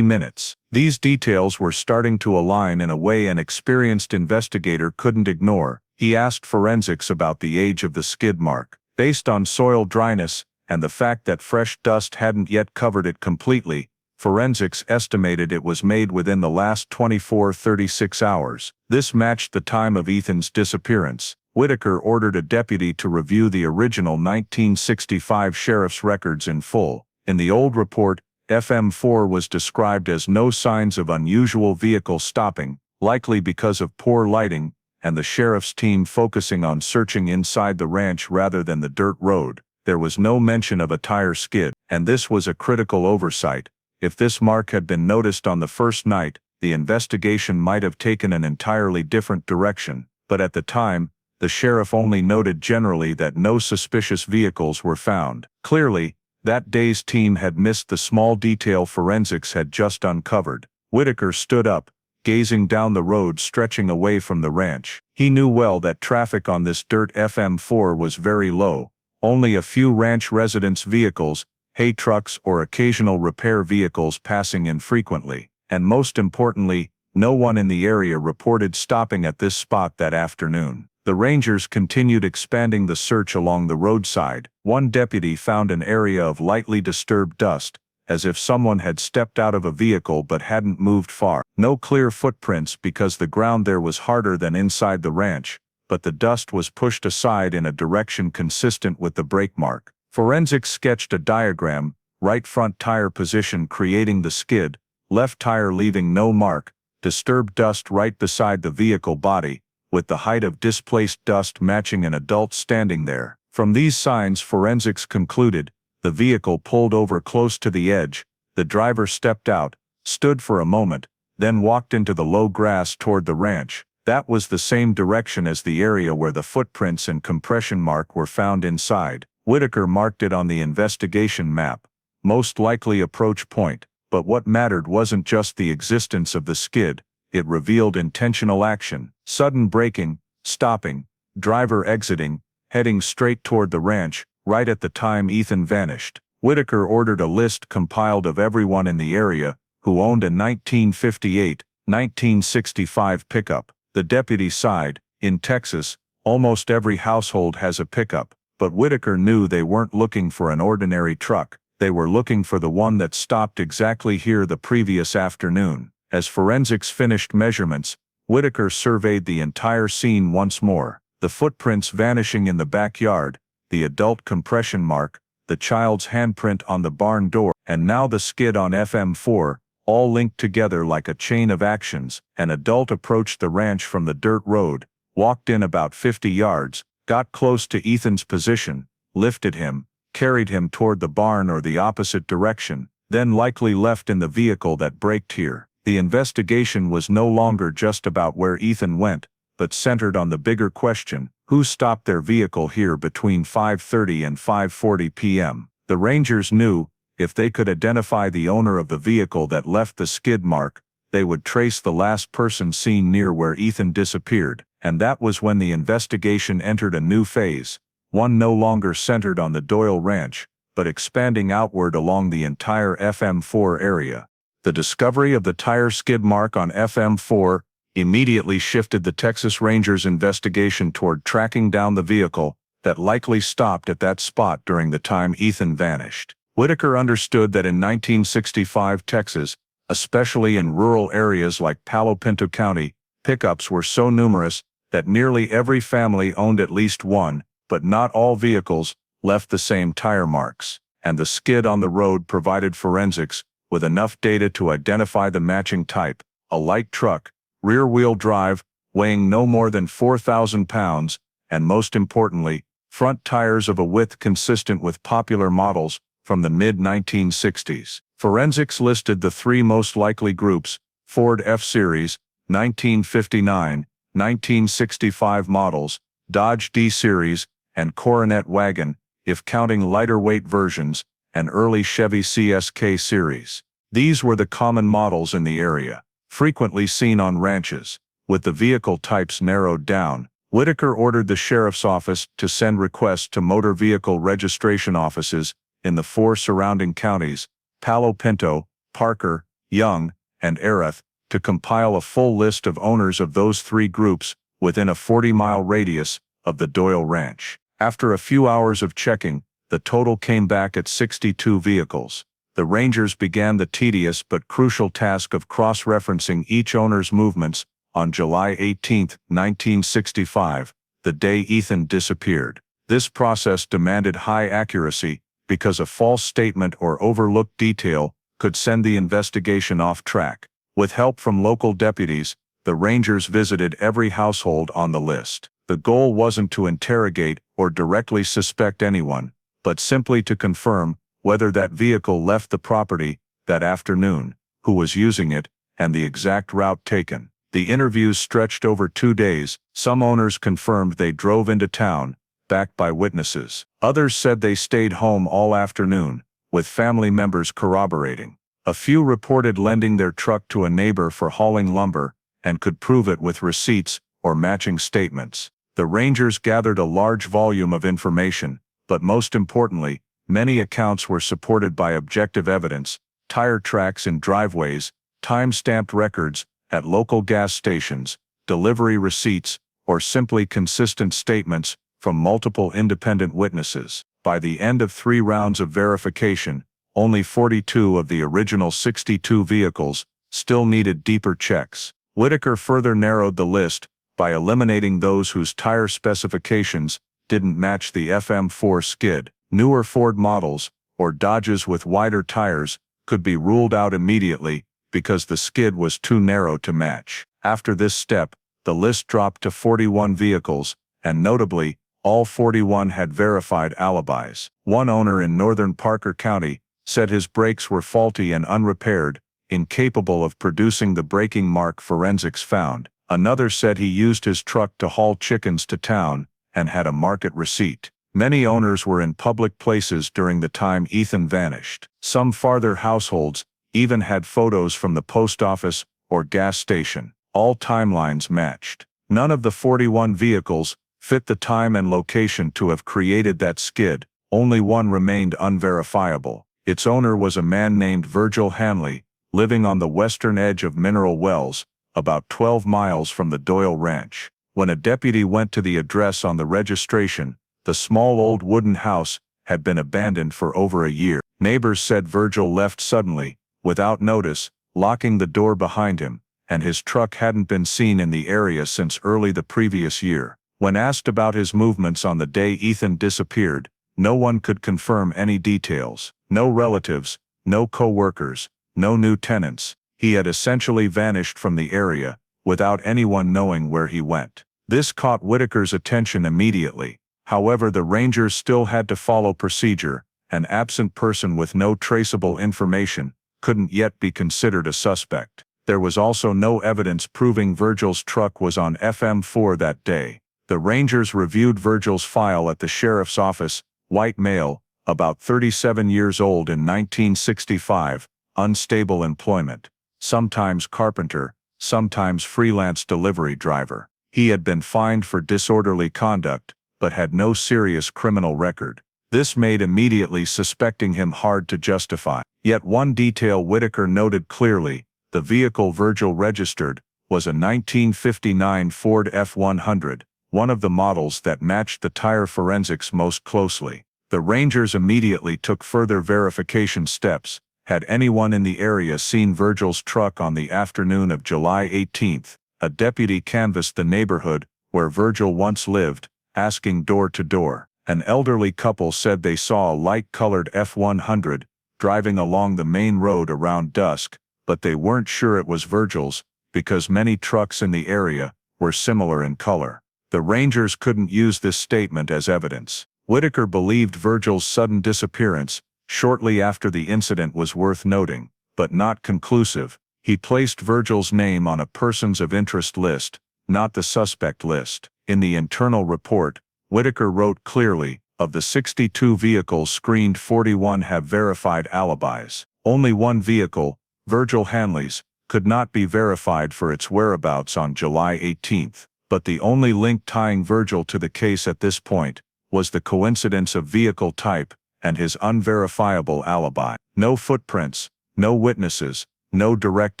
minutes. These details were starting to align in a way an experienced investigator couldn't ignore. He asked forensics about the age of the skid mark. Based on soil dryness and the fact that fresh dust hadn't yet covered it completely, forensics estimated it was made within the last 24-36 hours. This matched the time of Ethan's disappearance. Whitaker ordered a deputy to review the original 1965 sheriff's records in full. In the old report, FM4 was described as no signs of unusual vehicle stopping, likely because of poor lighting, and the sheriff's team focusing on searching inside the ranch rather than the dirt road. There was no mention of a tire skid, and this was a critical oversight. If this mark had been noticed on the first night, the investigation might have taken an entirely different direction, but at the time, the sheriff only noted generally that no suspicious vehicles were found. Clearly, that day's team had missed the small detail forensics had just uncovered. Whitaker stood up, gazing down the road stretching away from the ranch. He knew well that traffic on this dirt FM4 was very low. Only a few ranch residents' vehicles, hay trucks or occasional repair vehicles passing infrequently. And most importantly, no one in the area reported stopping at this spot that afternoon. The Rangers continued expanding the search along the roadside. One deputy found an area of lightly disturbed dust, as if someone had stepped out of a vehicle but hadn't moved far. No clear footprints because the ground there was harder than inside the ranch, but the dust was pushed aside in a direction consistent with the brake mark. Forensics sketched a diagram, right front tire position creating the skid, left tire leaving no mark, disturbed dust right beside the vehicle body, with the height of displaced dust matching an adult standing there. From these signs, forensics concluded, the vehicle pulled over close to the edge, the driver stepped out, stood for a moment, then walked into the low grass toward the ranch. That was the same direction as the area where the footprints and compression mark were found inside. Whitaker marked it on the investigation map, most likely approach point. But what mattered wasn't just the existence of the skid. It revealed intentional action, sudden braking, stopping, driver exiting, heading straight toward the ranch, right at the time Ethan vanished. Whitaker ordered a list compiled of everyone in the area who owned a 1958, 1965 pickup. The deputy sighed. In Texas, almost every household has a pickup, but Whitaker knew they weren't looking for an ordinary truck. They were looking for the one that stopped exactly here the previous afternoon. As forensics finished measurements, Whitaker surveyed the entire scene once more. The footprints vanishing in the backyard, the adult compression mark, the child's handprint on the barn door, and now the skid on FM4, all linked together like a chain of actions. An adult approached the ranch from the dirt road, walked in about 50 yards, got close to Ethan's position, lifted him, carried him toward the barn or the opposite direction, then likely left in the vehicle that braked here. The investigation was no longer just about where Ethan went, but centered on the bigger question: who stopped their vehicle here between 5:30 and 5:40 p.m.? The Rangers knew, if they could identify the owner of the vehicle that left the skid mark, they would trace the last person seen near where Ethan disappeared, and that was when the investigation entered a new phase, one no longer centered on the Doyle Ranch, but expanding outward along the entire FM4 area. The discovery of the tire skid mark on FM4 immediately shifted the Texas Rangers' investigation toward tracking down the vehicle that likely stopped at that spot during the time Ethan vanished. Whitaker understood that in 1965 Texas, especially in rural areas like Palo Pinto County, pickups were so numerous that nearly every family owned at least one, but not all vehicles left the same tire marks, and the skid on the road provided forensics with enough data to identify the matching type: a light truck, rear-wheel drive, weighing no more than 4,000 pounds, and most importantly, front tires of a width consistent with popular models from the mid-1960s. Forensics listed the three most likely groups: Ford F-Series, 1959, 1965 models, Dodge D-Series, and Coronet wagon, if counting lighter-weight versions, and early Chevy CSK series. These were the common models in the area, frequently seen on ranches. With the vehicle types narrowed down, Whitaker ordered the sheriff's office to send requests to motor vehicle registration offices in the four surrounding counties, Palo Pinto, Parker, Young, and Erath, to compile a full list of owners of those three groups within a 40-mile radius of the Doyle Ranch. After a few hours of checking, the total came back at 62 vehicles. The Rangers began the tedious but crucial task of cross-referencing each owner's movements on July 18, 1965, the day Ethan disappeared. This process demanded high accuracy because a false statement or overlooked detail could send the investigation off track. With help from local deputies, the Rangers visited every household on the list. The goal wasn't to interrogate or directly suspect anyone, but simply to confirm whether that vehicle left the property that afternoon, who was using it, and the exact route taken. The interviews stretched over 2 days. Some owners confirmed they drove into town, backed by witnesses. Others said they stayed home all afternoon, with family members corroborating. A few reported lending their truck to a neighbor for hauling lumber, and could prove it with receipts or matching statements. The Rangers gathered a large volume of information, but most importantly, many accounts were supported by objective evidence: tire tracks in driveways, time-stamped records at local gas stations, delivery receipts, or simply consistent statements from multiple independent witnesses. By the end of 3 rounds of verification, only 42 of the original 62 vehicles still needed deeper checks. Whitaker further narrowed the list by eliminating those whose tire specifications didn't match the FM4 skid. Newer Ford models, or Dodges with wider tires, could be ruled out immediately because the skid was too narrow to match. After this step, the list dropped to 41 vehicles, and notably, all 41 had verified alibis. One owner in northern Parker County said his brakes were faulty and unrepaired, incapable of producing the braking mark forensics found. Another said he used his truck to haul chickens to town and had a market receipt. Many owners were in public places during the time Ethan vanished. Some farther households even had photos from the post office or gas station. All timelines matched. None of the 41 vehicles fit the time and location to have created that skid. Only one remained unverifiable. Its owner was a man named Virgil Hanley, living on the western edge of Mineral Wells, about 12 miles from the Doyle Ranch. When a deputy went to the address on the registration, the small old wooden house had been abandoned for over a year. Neighbors said Virgil left suddenly, without notice, locking the door behind him, and his truck hadn't been seen in the area since early the previous year. When asked about his movements on the day Ethan disappeared, no one could confirm any details. No relatives, no co-workers, no new tenants. He had essentially vanished from the area, without anyone knowing where he went. This caught Whitaker's attention immediately. However, the Rangers still had to follow procedure. An absent person with no traceable information couldn't yet be considered a suspect. There was also no evidence proving Virgil's truck was on FM4 that day. The Rangers reviewed Virgil's file at the sheriff's office, white male, about 37 years old in 1965, unstable employment, sometimes carpenter, sometimes freelance delivery driver. He had been fined for disorderly conduct, but had no serious criminal record. This made immediately suspecting him hard to justify. Yet one detail Whitaker noted clearly: the vehicle Virgil registered was a 1959 Ford F-100, one of the models that matched the tire forensics most closely. The Rangers immediately took further verification steps. Had anyone in the area seen Virgil's truck on the afternoon of July 18th? A deputy canvassed the neighborhood where Virgil once lived, asking door to door. An elderly couple said they saw a light-colored F-100 driving along the main road around dusk, but they weren't sure it was Virgil's, because many trucks in the area were similar in color. The Rangers couldn't use this statement as evidence. Whitaker believed Virgil's sudden disappearance shortly after the incident was worth noting, but not conclusive. He placed Virgil's name on a persons of interest list, not the suspect list. In the internal report, Whitaker wrote clearly, of the 62 vehicles screened, 41 have verified alibis. Only one vehicle, Virgil Hanley's, could not be verified for its whereabouts on July 18th. But the only link tying Virgil to the case at this point was the coincidence of vehicle type and his unverifiable alibi. No footprints, no witnesses, no direct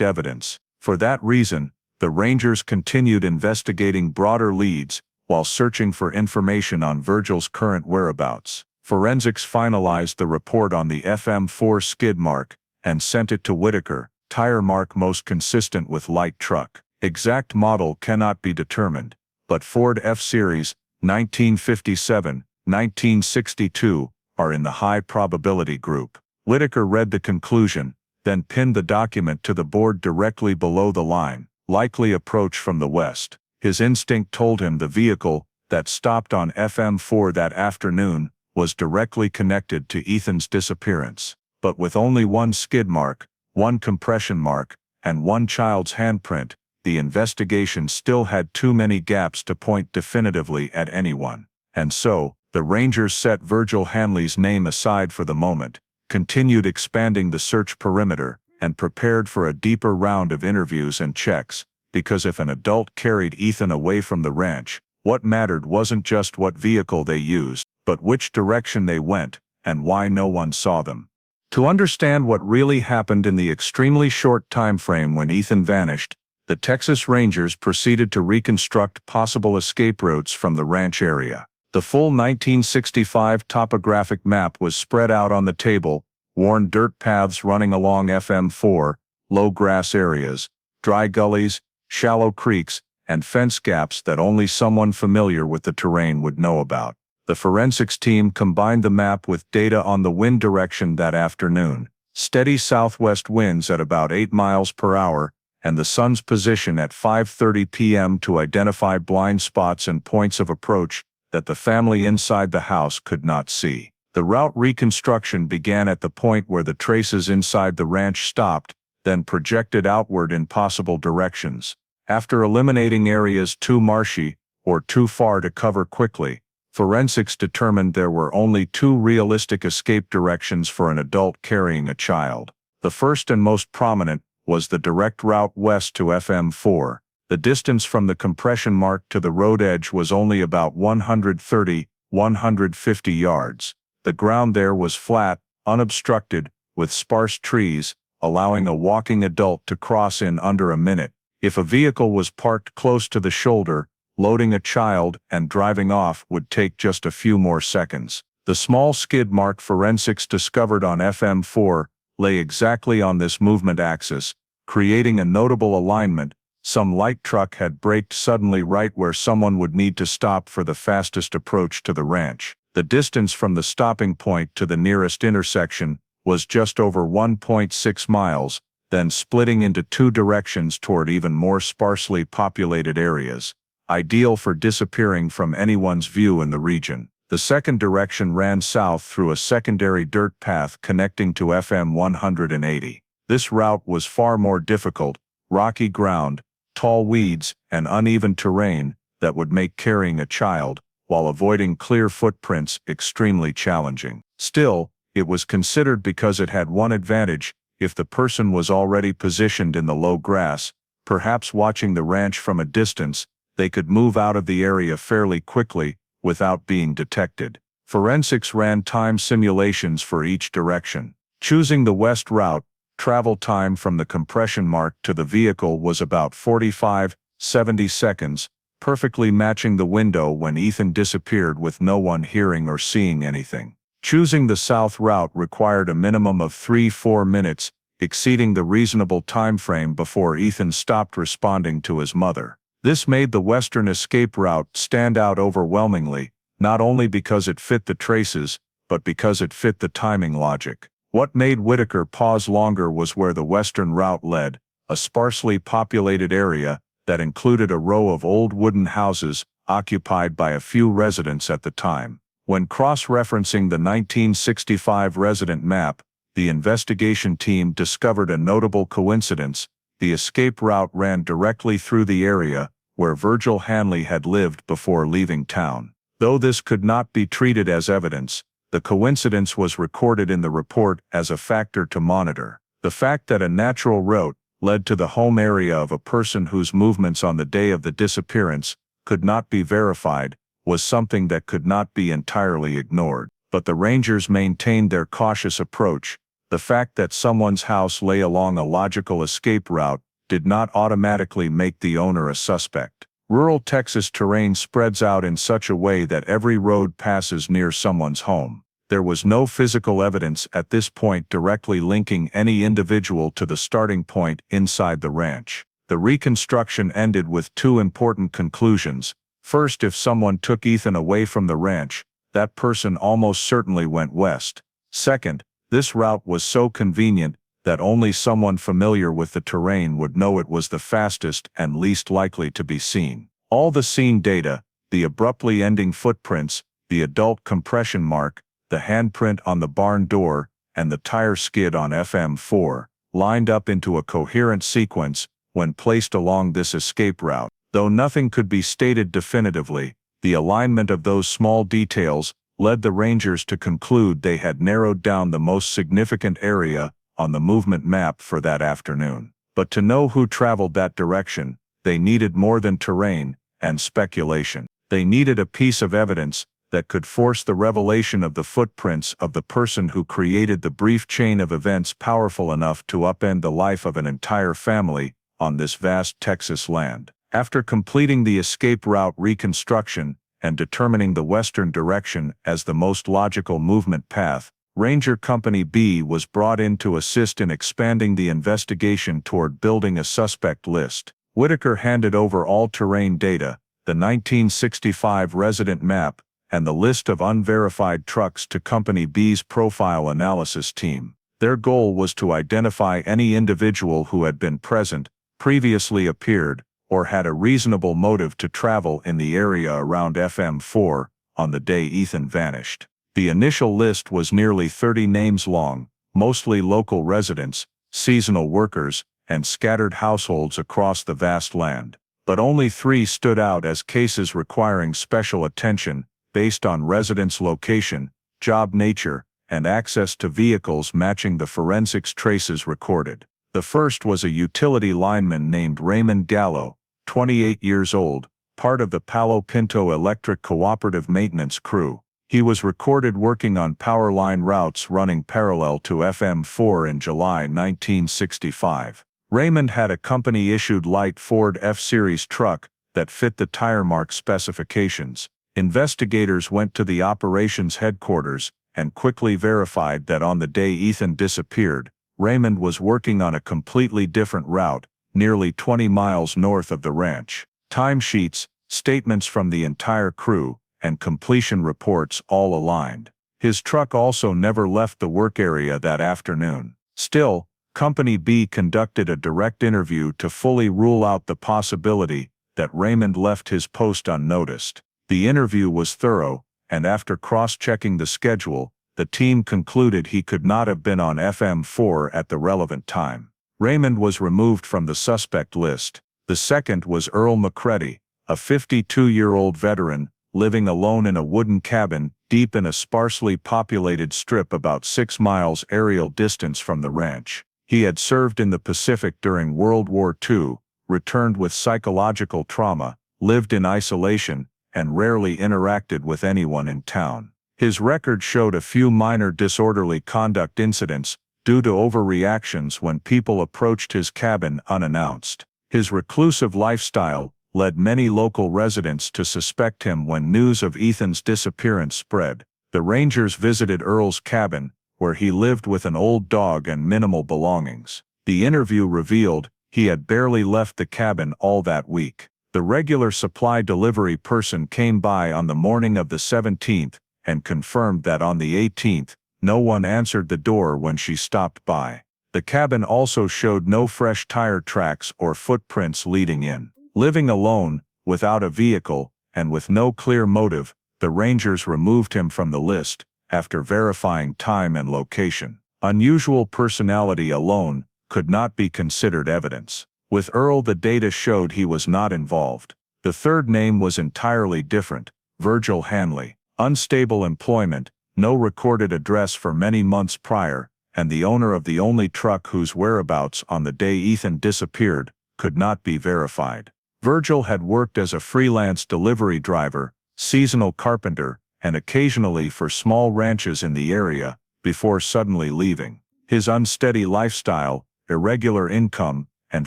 evidence. For that reason, the Rangers continued investigating broader leads while searching for information on Virgil's current whereabouts. Forensics finalized the report on the FM4 skid mark and sent it to Whitaker. Tire mark most consistent with light truck. Exact model cannot be determined, but Ford F-Series, 1957, 1962, are in the high probability group. Whitaker read the conclusion, then pinned the document to the board directly below the line, likely approach from the west. His instinct told him the vehicle that stopped on FM4 that afternoon was directly connected to Ethan's disappearance. But with only one skid mark, one compression mark, and one child's handprint, the investigation still had too many gaps to point definitively at anyone. And so, the Rangers set Virgil Hanley's name aside for the moment, continued expanding the search perimeter, and prepared for a deeper round of interviews and checks, because if an adult carried Ethan away from the ranch, what mattered wasn't just what vehicle they used, but which direction they went, and why no one saw them. To understand what really happened in the extremely short time frame when Ethan vanished, the Texas Rangers proceeded to reconstruct possible escape routes from the ranch area. The full 1965 topographic map was spread out on the table: worn dirt paths running along FM4, low grass areas, dry gullies, shallow creeks, and fence gaps that only someone familiar with the terrain would know about. The forensics team combined the map with data on the wind direction that afternoon: steady southwest winds at about 8 miles per hour, and the sun's position at 5:30 p.m. to identify blind spots and points of approach that the family inside the house could not see. The route reconstruction began at the point where the traces inside the ranch stopped, then projected outward in possible directions. After eliminating areas too marshy or too far to cover quickly, forensics determined there were only 2 realistic escape directions for an adult carrying a child. The first and most prominent was the direct route west to FM4. The distance from the compression mark to the road edge was only about 130–150 yards. The ground there was flat, unobstructed, with sparse trees, allowing a walking adult to cross in under a minute. If a vehicle was parked close to the shoulder, loading a child and driving off would take just a few more seconds. The small skid mark forensics discovered on FM4 lay exactly on this movement axis, creating a notable alignment. Some light truck had braked suddenly right where someone would need to stop for the fastest approach to the ranch. The distance from the stopping point to the nearest intersection was just over 1.6 miles, then splitting into 2 directions toward even more sparsely populated areas, ideal for disappearing from anyone's view in the region. The second direction ran south through a secondary dirt path connecting to FM 180. This route was far more difficult: rocky ground, tall weeds, and uneven terrain that would make carrying a child, while avoiding clear footprints, extremely challenging. Still, it was considered because it had one advantage: if the person was already positioned in the low grass, perhaps watching the ranch from a distance, they could move out of the area fairly quickly without being detected. Forensics ran time simulations for each direction. Choosing the west route, travel time from the compression mark to the vehicle was about 45-70 seconds, perfectly matching the window when Ethan disappeared with no one hearing or seeing anything. Choosing the south route required a minimum of 3-4 minutes, exceeding the reasonable time frame before Ethan stopped responding to his mother. This made the western escape route stand out overwhelmingly, not only because it fit the traces, but because it fit the timing logic. What made Whitaker pause longer was where the western route led, a sparsely populated area that included a row of old wooden houses occupied by a few residents at the time. When cross-referencing the 1965 resident map, the investigation team discovered a notable coincidence: the escape route ran directly through the area where Virgil Hanley had lived before leaving town. Though this could not be treated as evidence, the coincidence was recorded in the report as a factor to monitor. The fact that a natural route led to the home area of a person whose movements on the day of the disappearance could not be verified was something that could not be entirely ignored. But the Rangers maintained their cautious approach. The fact that someone's house lay along a logical escape route did not automatically make the owner a suspect. Rural Texas terrain spreads out in such a way that every road passes near someone's home. There was no physical evidence at this point directly linking any individual to the starting point inside the ranch. The reconstruction ended with two important conclusions. First, if someone took Ethan away from the ranch, that person almost certainly went west. Second, this route was so convenient that only someone familiar with the terrain would know it was the fastest and least likely to be seen. All the scene data, the abruptly ending footprints, the adult compression mark, the handprint on the barn door, and the tire skid on FM4, lined up into a coherent sequence when placed along this escape route. Though nothing could be stated definitively, the alignment of those small details led the Rangers to conclude they had narrowed down the most significant area on the movement map for that afternoon. But to know who traveled that direction, they needed more than terrain and speculation. They needed a piece of evidence that could force the revelation of the footprints of the person who created the brief chain of events powerful enough to upend the life of an entire family on this vast Texas land. After completing the escape route reconstruction and determining the western direction as the most logical movement path, Ranger Company B was brought in to assist in expanding the investigation toward building a suspect list. Whitaker handed over all terrain data, the 1965 resident map, and the list of unverified trucks to Company B's profile analysis team. Their goal was to identify any individual who had been present, previously appeared, or had a reasonable motive to travel in the area around FM4 on the day Ethan vanished. The initial list was nearly 30 names long, mostly local residents, seasonal workers, and scattered households across the vast land. But only 3 stood out as cases requiring special attention based on residents' location, job nature, and access to vehicles matching the forensics traces recorded. The first was a utility lineman named Raymond Gallo, 28 years old, part of the Palo Pinto Electric Cooperative Maintenance crew. He was recorded working on power line routes running parallel to FM4 in July 1965. Raymond had a company-issued light Ford F-Series truck that fit the tire mark specifications. Investigators went to the operations headquarters and quickly verified that on the day Ethan disappeared, Raymond was working on a completely different route, nearly 20 miles north of the ranch. Timesheets, statements from the entire crew, and completion reports all aligned. His truck also never left the work area that afternoon. Still, Company B conducted a direct interview to fully rule out the possibility that Raymond left his post unnoticed. The interview was thorough, and after cross-checking the schedule, the team concluded he could not have been on FM4 at the relevant time. Raymond was removed from the suspect list. The second was Earl McCready, a 52-year-old veteran, living alone in a wooden cabin deep in a sparsely populated strip about 6 miles aerial distance from the ranch. He had served in the Pacific during World War II, returned with psychological trauma, lived in isolation, and rarely interacted with anyone in town. His record showed a few minor disorderly conduct incidents due to overreactions when people approached his cabin unannounced. His reclusive lifestyle led many local residents to suspect him when news of Ethan's disappearance spread. The Rangers visited Earl's cabin, where he lived with an old dog and minimal belongings. The interview revealed he had barely left the cabin all that week. The regular supply delivery person came by on the morning of the 17th and confirmed that on the 18th, no one answered the door when she stopped by. The cabin also showed no fresh tire tracks or footprints leading in. Living alone, without a vehicle, and with no clear motive, the Rangers removed him from the list after verifying time and location. Unusual personality alone could not be considered evidence. With Earl, the data showed he was not involved. The third name was entirely different: Virgil Hanley. Unstable employment, no recorded address for many months prior, and the owner of the only truck whose whereabouts on the day Ethan disappeared could not be verified. Virgil had worked as a freelance delivery driver, seasonal carpenter, and occasionally for small ranches in the area, before suddenly leaving. His unsteady lifestyle, irregular income, and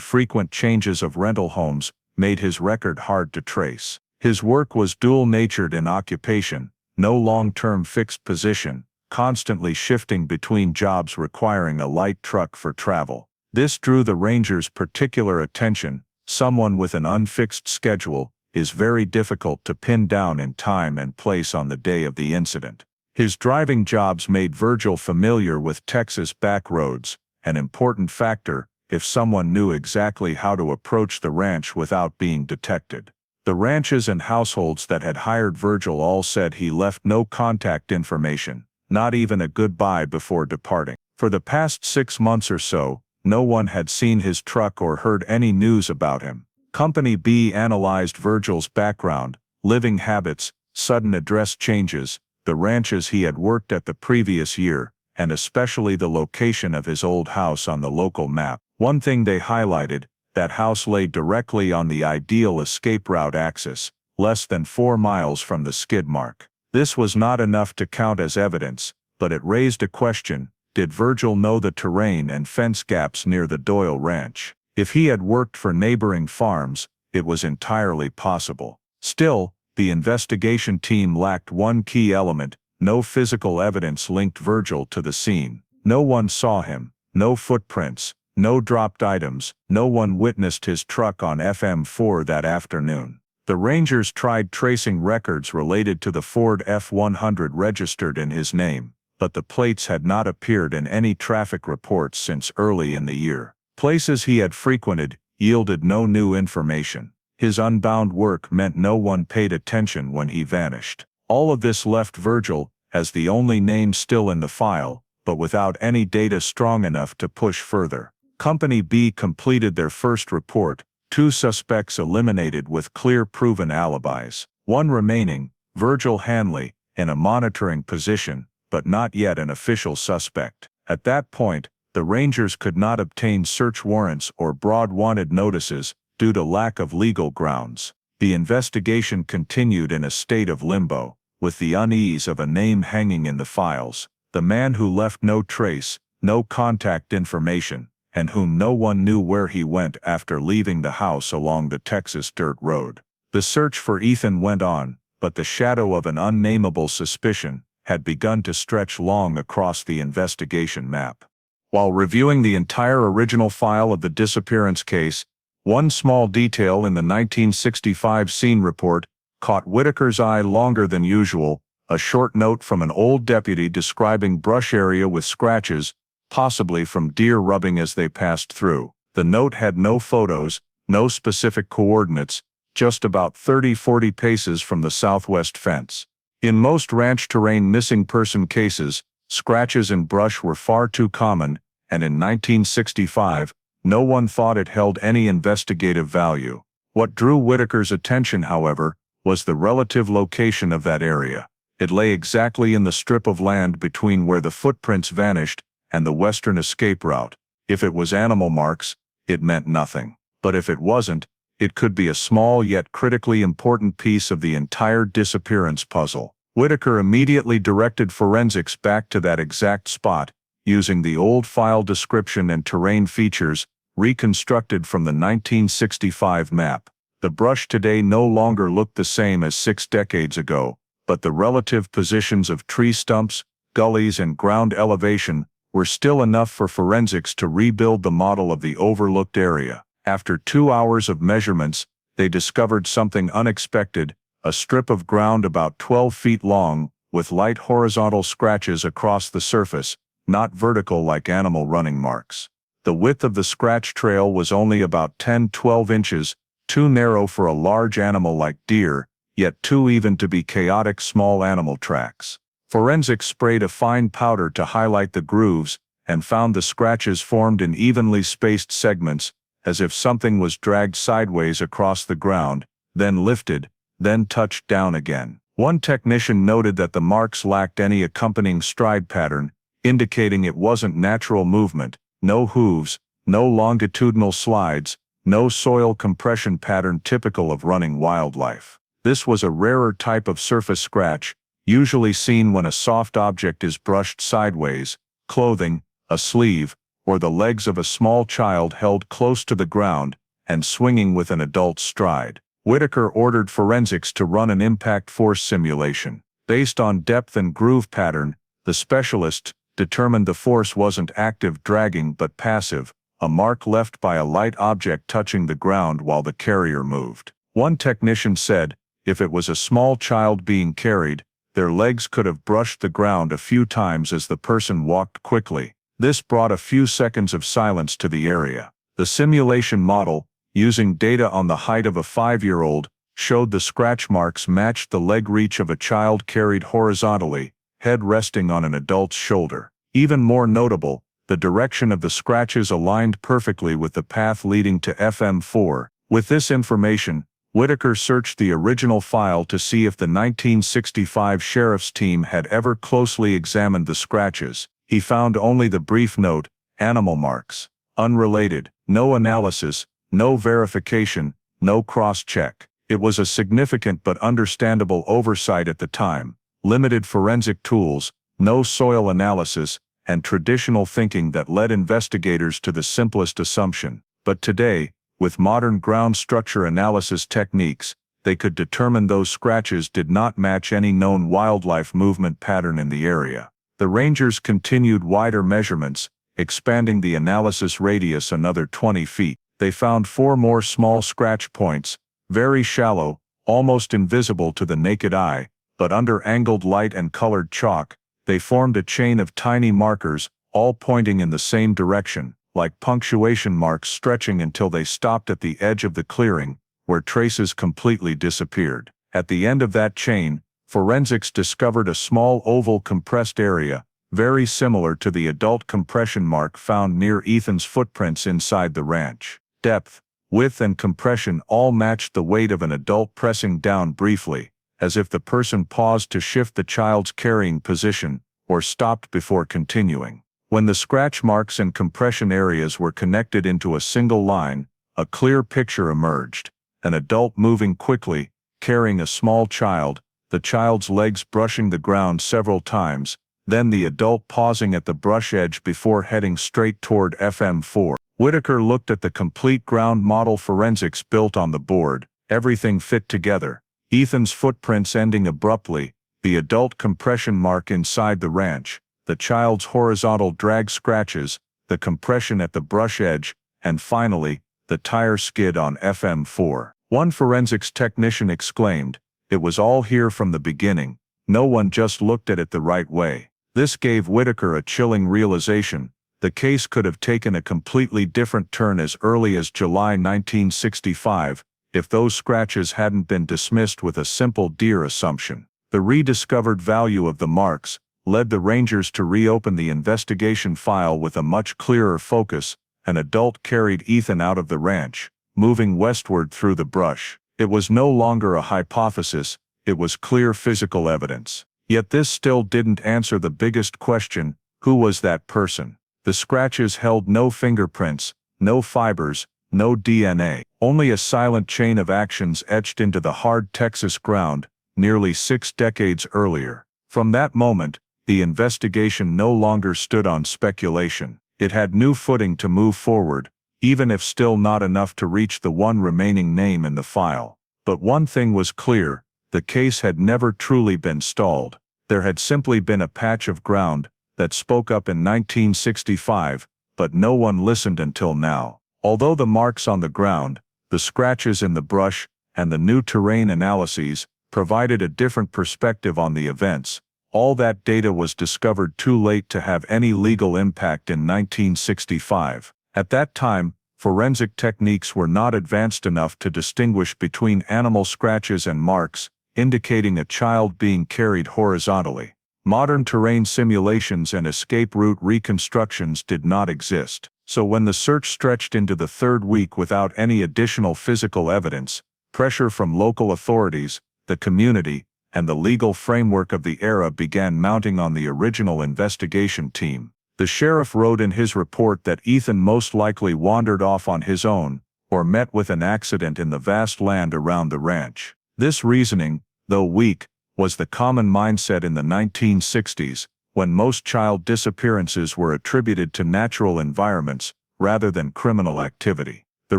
frequent changes of rental homes made his record hard to trace. His work was dual-natured in occupation, no long-term fixed position, constantly shifting between jobs requiring a light truck for travel. This drew the Rangers' particular attention. Someone with an unfixed schedule is very difficult to pin down in time and place on the day of the incident. His driving jobs made Virgil familiar with Texas back roads, an important factor if someone knew exactly how to approach the ranch without being detected. The ranches and households that had hired Virgil all said he left no contact information, not even a goodbye before departing. For the past 6 months or so, no one had seen his truck or heard any news about him. Company B analyzed Virgil's background, living habits, sudden address changes, the ranches he had worked at the previous year, and especially the location of his old house on the local map. One thing they highlighted: that house lay directly on the ideal escape route axis, less than 4 miles from the skid mark. This was not enough to count as evidence, but it raised a question: did Virgil know the terrain and fence gaps near the Doyle ranch? If he had worked for neighboring farms, it was entirely possible. Still, the investigation team lacked one key element: no physical evidence linked Virgil to the scene. No one saw him, no footprints, no dropped items, no one witnessed his truck on FM4 that afternoon. The Rangers tried tracing records related to the Ford F-100 registered in his name, but the plates had not appeared in any traffic reports since early in the year. Places he had frequented yielded no new information. His unbound work meant no one paid attention when he vanished. All of this left Virgil as the only name still in the file, but without any data strong enough to push further. Company B completed their first report, 2 suspects eliminated with clear proven alibis. One remaining, Virgil Hanley, in a monitoring position, but not yet an official suspect. At that point, the Rangers could not obtain search warrants or broad wanted notices due to lack of legal grounds. The investigation continued in a state of limbo, with the unease of a name hanging in the files: the man who left no trace, no contact information, and whom no one knew where he went after leaving the house along the Texas dirt road. The search for Ethan went on, but the shadow of an unnameable suspicion had begun to stretch long across the investigation map. While reviewing the entire original file of the disappearance case, one small detail in the 1965 scene report caught Whitaker's eye longer than usual: a short note from an old deputy describing brush area with scratches, possibly from deer rubbing as they passed through. The note had no photos, no specific coordinates, just about 30-40 paces from the southwest fence. In most ranch terrain missing person cases, scratches in brush were far too common, and in 1965, no one thought it held any investigative value. What drew Whitaker's attention, however, was the relative location of that area. It lay exactly in the strip of land between where the footprints vanished and the western escape route. If it was animal marks, it meant nothing. But if it wasn't, it could be a small yet critically important piece of the entire disappearance puzzle. Whitaker immediately directed forensics back to that exact spot, using the old file description and terrain features reconstructed from the 1965 map. The brush today no longer looked the same as 6 decades ago, but the relative positions of tree stumps, gullies, and ground elevation were still enough for forensics to rebuild the model of the overlooked area. After 2 hours of measurements, they discovered something unexpected: a strip of ground about 12 feet long, with light horizontal scratches across the surface, not vertical like animal running marks. The width of the scratch trail was only about 10–12 inches, too narrow for a large animal like deer, yet too even to be chaotic small animal tracks. Forensics sprayed a fine powder to highlight the grooves, and found the scratches formed in evenly spaced segments, as if something was dragged sideways across the ground, then lifted, then touched down again. One technician noted that the marks lacked any accompanying stride pattern, indicating it wasn't natural movement. No hooves, no longitudinal slides, no soil compression pattern typical of running wildlife. This was a rarer type of surface scratch, usually seen when a soft object is brushed sideways: clothing, a sleeve, or the legs of a small child held close to the ground and swinging with an adult's stride. Whitaker ordered forensics to run an impact force simulation. Based on depth and groove pattern, the specialists determined the force wasn't active dragging but passive, a mark left by a light object touching the ground while the carrier moved. One technician said, if it was a small child being carried, their legs could have brushed the ground a few times as the person walked quickly. This brought a few seconds of silence to the area. The simulation model, using data on the height of a 5-year-old, showed the scratch marks matched the leg reach of a child carried horizontally, head resting on an adult's shoulder. Even more notable, the direction of the scratches aligned perfectly with the path leading to FM4. With this information, Whitaker searched the original file to see if the 1965 sheriff's team had ever closely examined the scratches. He found only the brief note, "Animal marks. Unrelated." No analysis, no verification, no cross-check. It was a significant but understandable oversight at the time. Limited forensic tools, no soil analysis, and traditional thinking that led investigators to the simplest assumption. But today, with modern ground structure analysis techniques, they could determine those scratches did not match any known wildlife movement pattern in the area. The rangers continued wider measurements, expanding the analysis radius another 20 feet. They found 4 more small scratch points, very shallow, almost invisible to the naked eye, but under angled light and colored chalk, they formed a chain of tiny markers, all pointing in the same direction, like punctuation marks stretching until they stopped at the edge of the clearing, where traces completely disappeared. At the end of that chain, forensics discovered a small oval compressed area, very similar to the adult compression mark found near Ethan's footprints inside the ranch. Depth, width, and compression all matched the weight of an adult pressing down briefly, as if the person paused to shift the child's carrying position, or stopped before continuing. When the scratch marks and compression areas were connected into a single line, a clear picture emerged: an adult moving quickly, carrying a small child, the child's legs brushing the ground several times, then the adult pausing at the brush edge before heading straight toward FM4. Whitaker looked at the complete ground model forensics built on the board. Everything fit together. Ethan's footprints ending abruptly, the adult compression mark inside the ranch, the child's horizontal drag scratches, the compression at the brush edge, and finally, the tire skid on FM4. One forensics technician exclaimed, "It was all here from the beginning. No one just looked at it the right way." This gave Whitaker a chilling realization: the case could have taken a completely different turn as early as July 1965, if those scratches hadn't been dismissed with a simple deer assumption. The rediscovered value of the marks led the Rangers to reopen the investigation file with a much clearer focus. An adult carried Ethan out of the ranch, moving westward through the brush. It was no longer a hypothesis, it was clear physical evidence. Yet this still didn't answer the biggest question: who was that person? The scratches held no fingerprints, no fibers, no DNA, only a silent chain of actions etched into the hard Texas ground, nearly 6 decades earlier. From that moment, the investigation no longer stood on speculation. It had new footing to move forward, even if still not enough to reach the one remaining name in the file. But one thing was clear: the case had never truly been stalled. There had simply been a patch of ground that spoke up in 1965, but no one listened until now. Although the marks on the ground, the scratches in the brush, and the new terrain analyses provided a different perspective on the events, all that data was discovered too late to have any legal impact in 1965. At that time, forensic techniques were not advanced enough to distinguish between animal scratches and marks, indicating a child being carried horizontally. Modern terrain simulations and escape route reconstructions did not exist. So when the search stretched into the 3rd week without any additional physical evidence, pressure from local authorities, the community, and the legal framework of the era began mounting on the original investigation team. The sheriff wrote in his report that Ethan most likely wandered off on his own, or met with an accident in the vast land around the ranch. This reasoning, though weak, was the common mindset in the 1960s, when most child disappearances were attributed to natural environments rather than criminal activity. The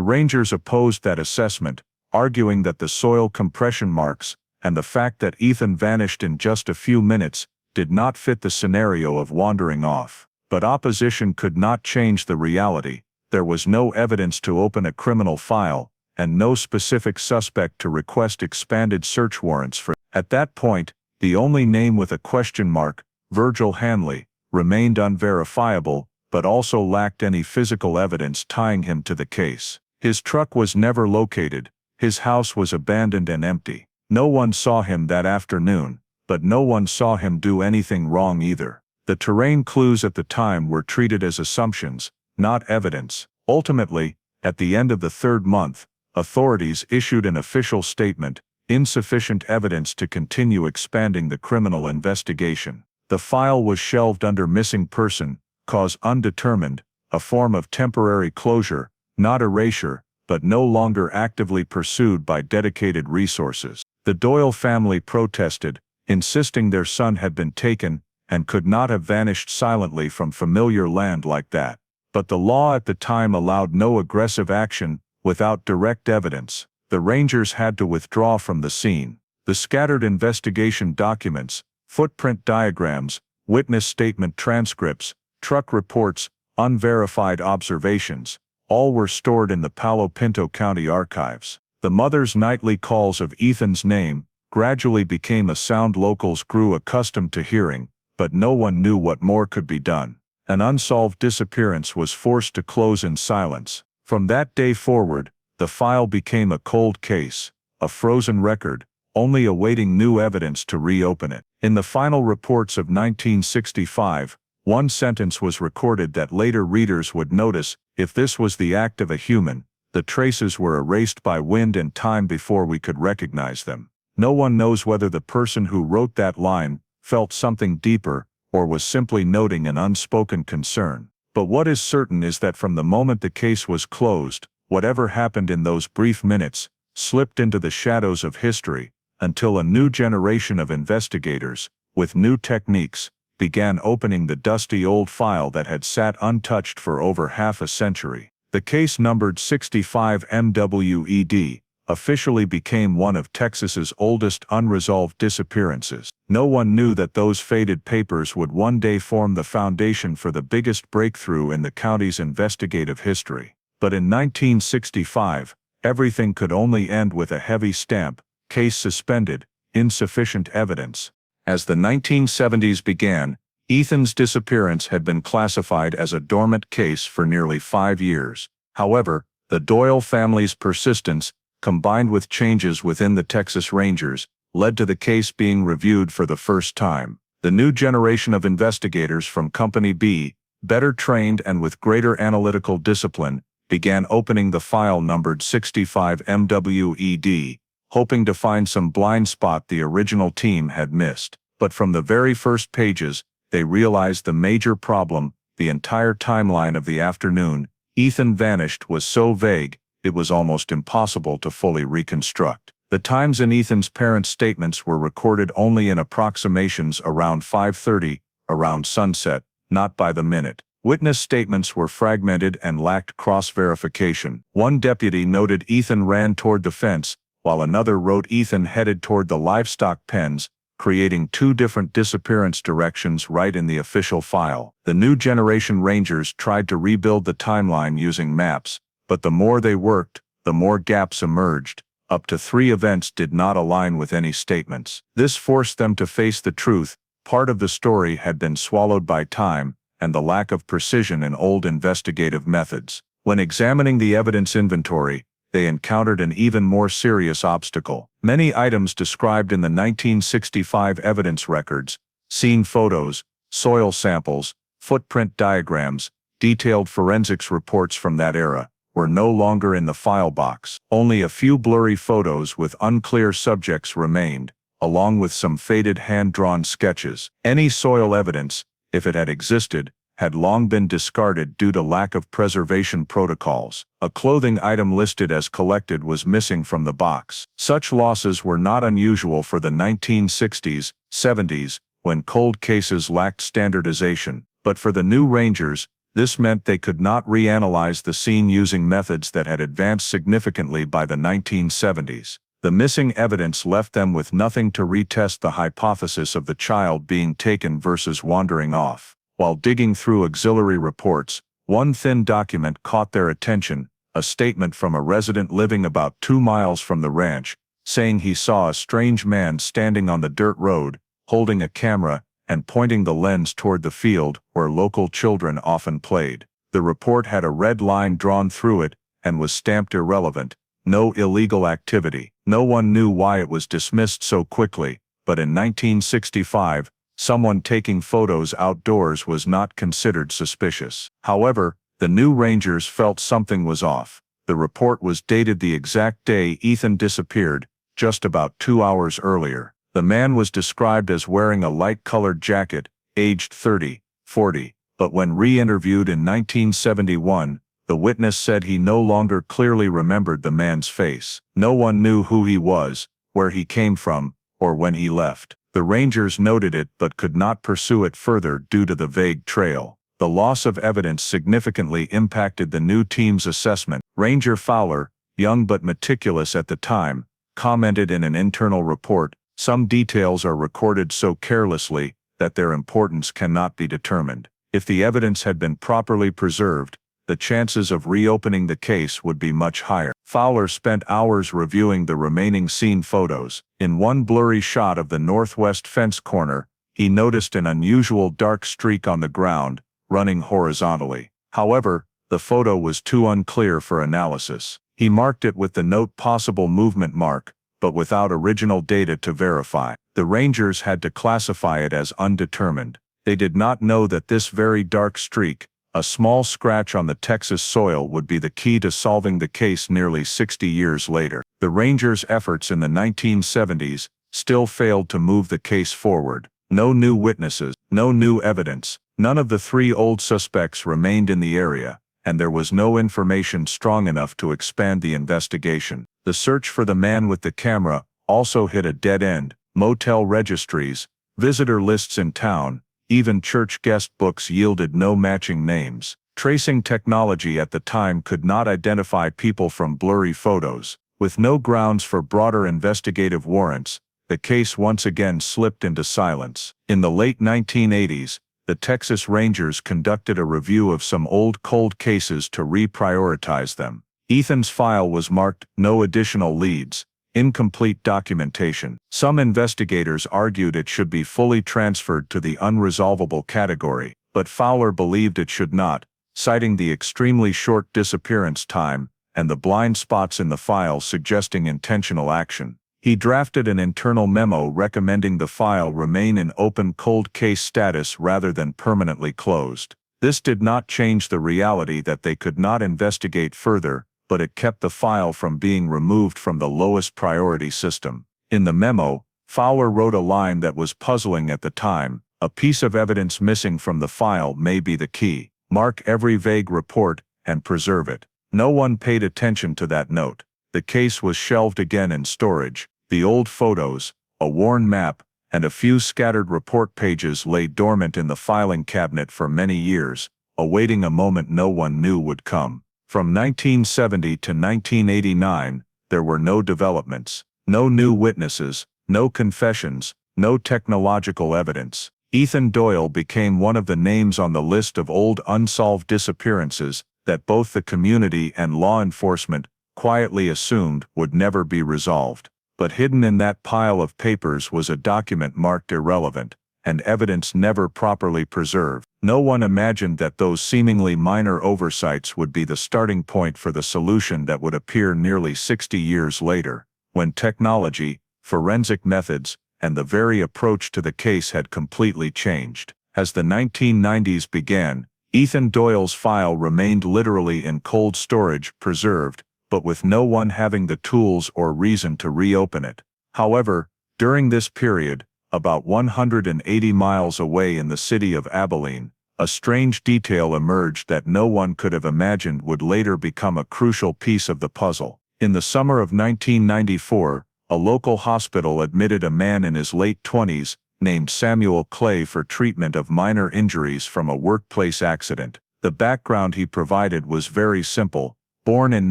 Rangers opposed that assessment, arguing that the soil compression marks and the fact that Ethan vanished in just a few minutes did not fit the scenario of wandering off. But opposition could not change the reality: there was no evidence to open a criminal file, and no specific suspect to request expanded search warrants for. At that point, the only name with a question mark, Virgil Hanley, remained unverifiable, but also lacked any physical evidence tying him to the case. His truck was never located, his house was abandoned and empty. No one saw him that afternoon, but no one saw him do anything wrong either. The terrain clues at the time were treated as assumptions, not evidence. Ultimately, at the end of the 3rd month, authorities issued an official statement: insufficient evidence to continue expanding the criminal investigation. The file was shelved under missing person, cause undetermined, a form of temporary closure, not erasure, but no longer actively pursued by dedicated resources. The Doyle family protested, insisting their son had been taken and could not have vanished silently from familiar land like that. But the law at the time allowed no aggressive action without direct evidence. The Rangers had to withdraw from the scene. The scattered investigation documents, footprint diagrams, witness statement transcripts, truck reports, unverified observations, all were stored in the Palo Pinto County archives. The mother's nightly calls of Ethan's name gradually became a sound locals grew accustomed to hearing, but no one knew what more could be done. An unsolved disappearance was forced to close in silence. From that day forward, the file became a cold case, a frozen record, only awaiting new evidence to reopen it. In the final reports of 1965, one sentence was recorded that later readers would notice: if this was the act of a human, the traces were erased by wind and time before we could recognize them. No one knows whether the person who wrote that line felt something deeper, or was simply noting an unspoken concern. But what is certain is that from the moment the case was closed, whatever happened in those brief minutes slipped into the shadows of history, until a new generation of investigators, with new techniques, began opening the dusty old file that had sat untouched for over half a century. The case numbered 65 MWED, officially became one of Texas's oldest unresolved disappearances. No one knew that those faded papers would one day form the foundation for the biggest breakthrough in the county's investigative history. But in 1965, everything could only end with a heavy stamp: case suspended, insufficient evidence. As the 1970s began, Ethan's disappearance had been classified as a dormant case for nearly 5 years. However, the Doyle family's persistence, combined with changes within the Texas Rangers, led to the case being reviewed for the first time. The new generation of investigators from Company B, better trained and with greater analytical discipline, began opening the file numbered 65 MWED, hoping to find some blind spot the original team had missed. But from the very first pages, they realized the major problem: the entire timeline of the afternoon Ethan vanished was so vague, it was almost impossible to fully reconstruct. The times in Ethan's parents' statements were recorded only in approximations around 5:30, around sunset, not by the minute. Witness statements were fragmented and lacked cross-verification. One deputy noted Ethan ran toward the fence, while another wrote Ethan headed toward the livestock pens, creating two different disappearance directions right in the official file. The new generation Rangers tried to rebuild the timeline using maps, but the more they worked, the more gaps emerged. Up to 3 events did not align with any statements. This forced them to face the truth: part of the story had been swallowed by time and the lack of precision in old investigative methods. When examining the evidence inventory, they encountered an even more serious obstacle. Many items described in the 1965 evidence records, scene photos, soil samples, footprint diagrams, detailed forensics reports from that era, were no longer in the file box. Only a few blurry photos with unclear subjects remained, along with some faded hand-drawn sketches. Any soil evidence, if it had existed, had long been discarded due to lack of preservation protocols. A clothing item listed as collected was missing from the box. Such losses were not unusual for the 1960s, 70s, when cold cases lacked standardization. But for the new Rangers, this meant they could not reanalyze the scene using methods that had advanced significantly by the 1970s. The missing evidence left them with nothing to retest the hypothesis of the child being taken versus wandering off. While digging through auxiliary reports, one thin document caught their attention: a statement from a resident living about 2 miles from the ranch, saying he saw a strange man standing on the dirt road, holding a camera and pointing the lens toward the field where local children often played. The report had a red line drawn through it and was stamped irrelevant: no illegal activity. No one knew why it was dismissed so quickly, but in 1965, someone taking photos outdoors was not considered suspicious. However, the new Rangers felt something was off. The report was dated the exact day Ethan disappeared, just about 2 hours earlier. The man was described as wearing a light-colored jacket, aged 30, 40, but when re-interviewed in 1971, the witness said he no longer clearly remembered the man's face. No one knew who he was, where he came from, or when he left. The Rangers noted it but could not pursue it further due to the vague trail. The loss of evidence significantly impacted the new team's assessment. Ranger Fowler, young but meticulous at the time, commented in an internal report, "Some details are recorded so carelessly that their importance cannot be determined. If the evidence had been properly preserved, the chances of reopening the case would be much higher." Fowler spent hours reviewing the remaining scene photos. In one blurry shot of the northwest fence corner, he noticed an unusual dark streak on the ground, running horizontally. However, the photo was too unclear for analysis. He marked it with the note "possible movement mark," but without original data to verify. The Rangers had to classify it as undetermined. They did not know that this very dark streak, a small scratch on the Texas soil, would be the key to solving the case nearly 60 years later. The Rangers' efforts in the 1970s still failed to move the case forward. No new witnesses, no new evidence. None of the 3 old suspects remained in the area, and there was no information strong enough to expand the investigation. The search for the man with the camera also hit a dead end. Motel registries, visitor lists in town, even church guest books yielded no matching names. Tracing technology at the time could not identify people from blurry photos. With no grounds for broader investigative warrants, the case once again slipped into silence. In the late 1980s, the Texas Rangers conducted a review of some old cold cases to reprioritize them. Ethan's file was marked "no additional leads," incomplete documentation. Some investigators argued it should be fully transferred to the unresolvable category, but Fowler believed it should not, citing the extremely short disappearance time and the blind spots in the file suggesting intentional action. He drafted an internal memo recommending the file remain in open cold case status rather than permanently closed. This did not change the reality that they could not investigate further, but it kept the file from being removed from the lowest priority system. In the memo, Fowler wrote a line that was puzzling at the time: "A piece of evidence missing from the file may be the key. Mark every vague report and preserve it." No one paid attention to that note. The case was shelved again in storage. The old photos, a worn map, and a few scattered report pages lay dormant in the filing cabinet for many years, awaiting a moment no one knew would come. From 1970 to 1989, there were no developments, no new witnesses, no confessions, no technological evidence. Ethan Doyle became one of the names on the list of old unsolved disappearances that both the community and law enforcement quietly assumed would never be resolved. But hidden in that pile of papers was a document marked irrelevant, and evidence never properly preserved. No one imagined that those seemingly minor oversights would be the starting point for the solution that would appear nearly 60 years later, when technology, forensic methods, and the very approach to the case had completely changed. As the 1990s began, Ethan Doyle's file remained literally in cold storage, preserved, but with no one having the tools or reason to reopen it. However, during this period, about 180 miles away in the city of Abilene, a strange detail emerged that no one could have imagined would later become a crucial piece of the puzzle. In the summer of 1994, a local hospital admitted a man in his late 20s, named Samuel Clay, for treatment of minor injuries from a workplace accident. The background he provided was very simple. Born in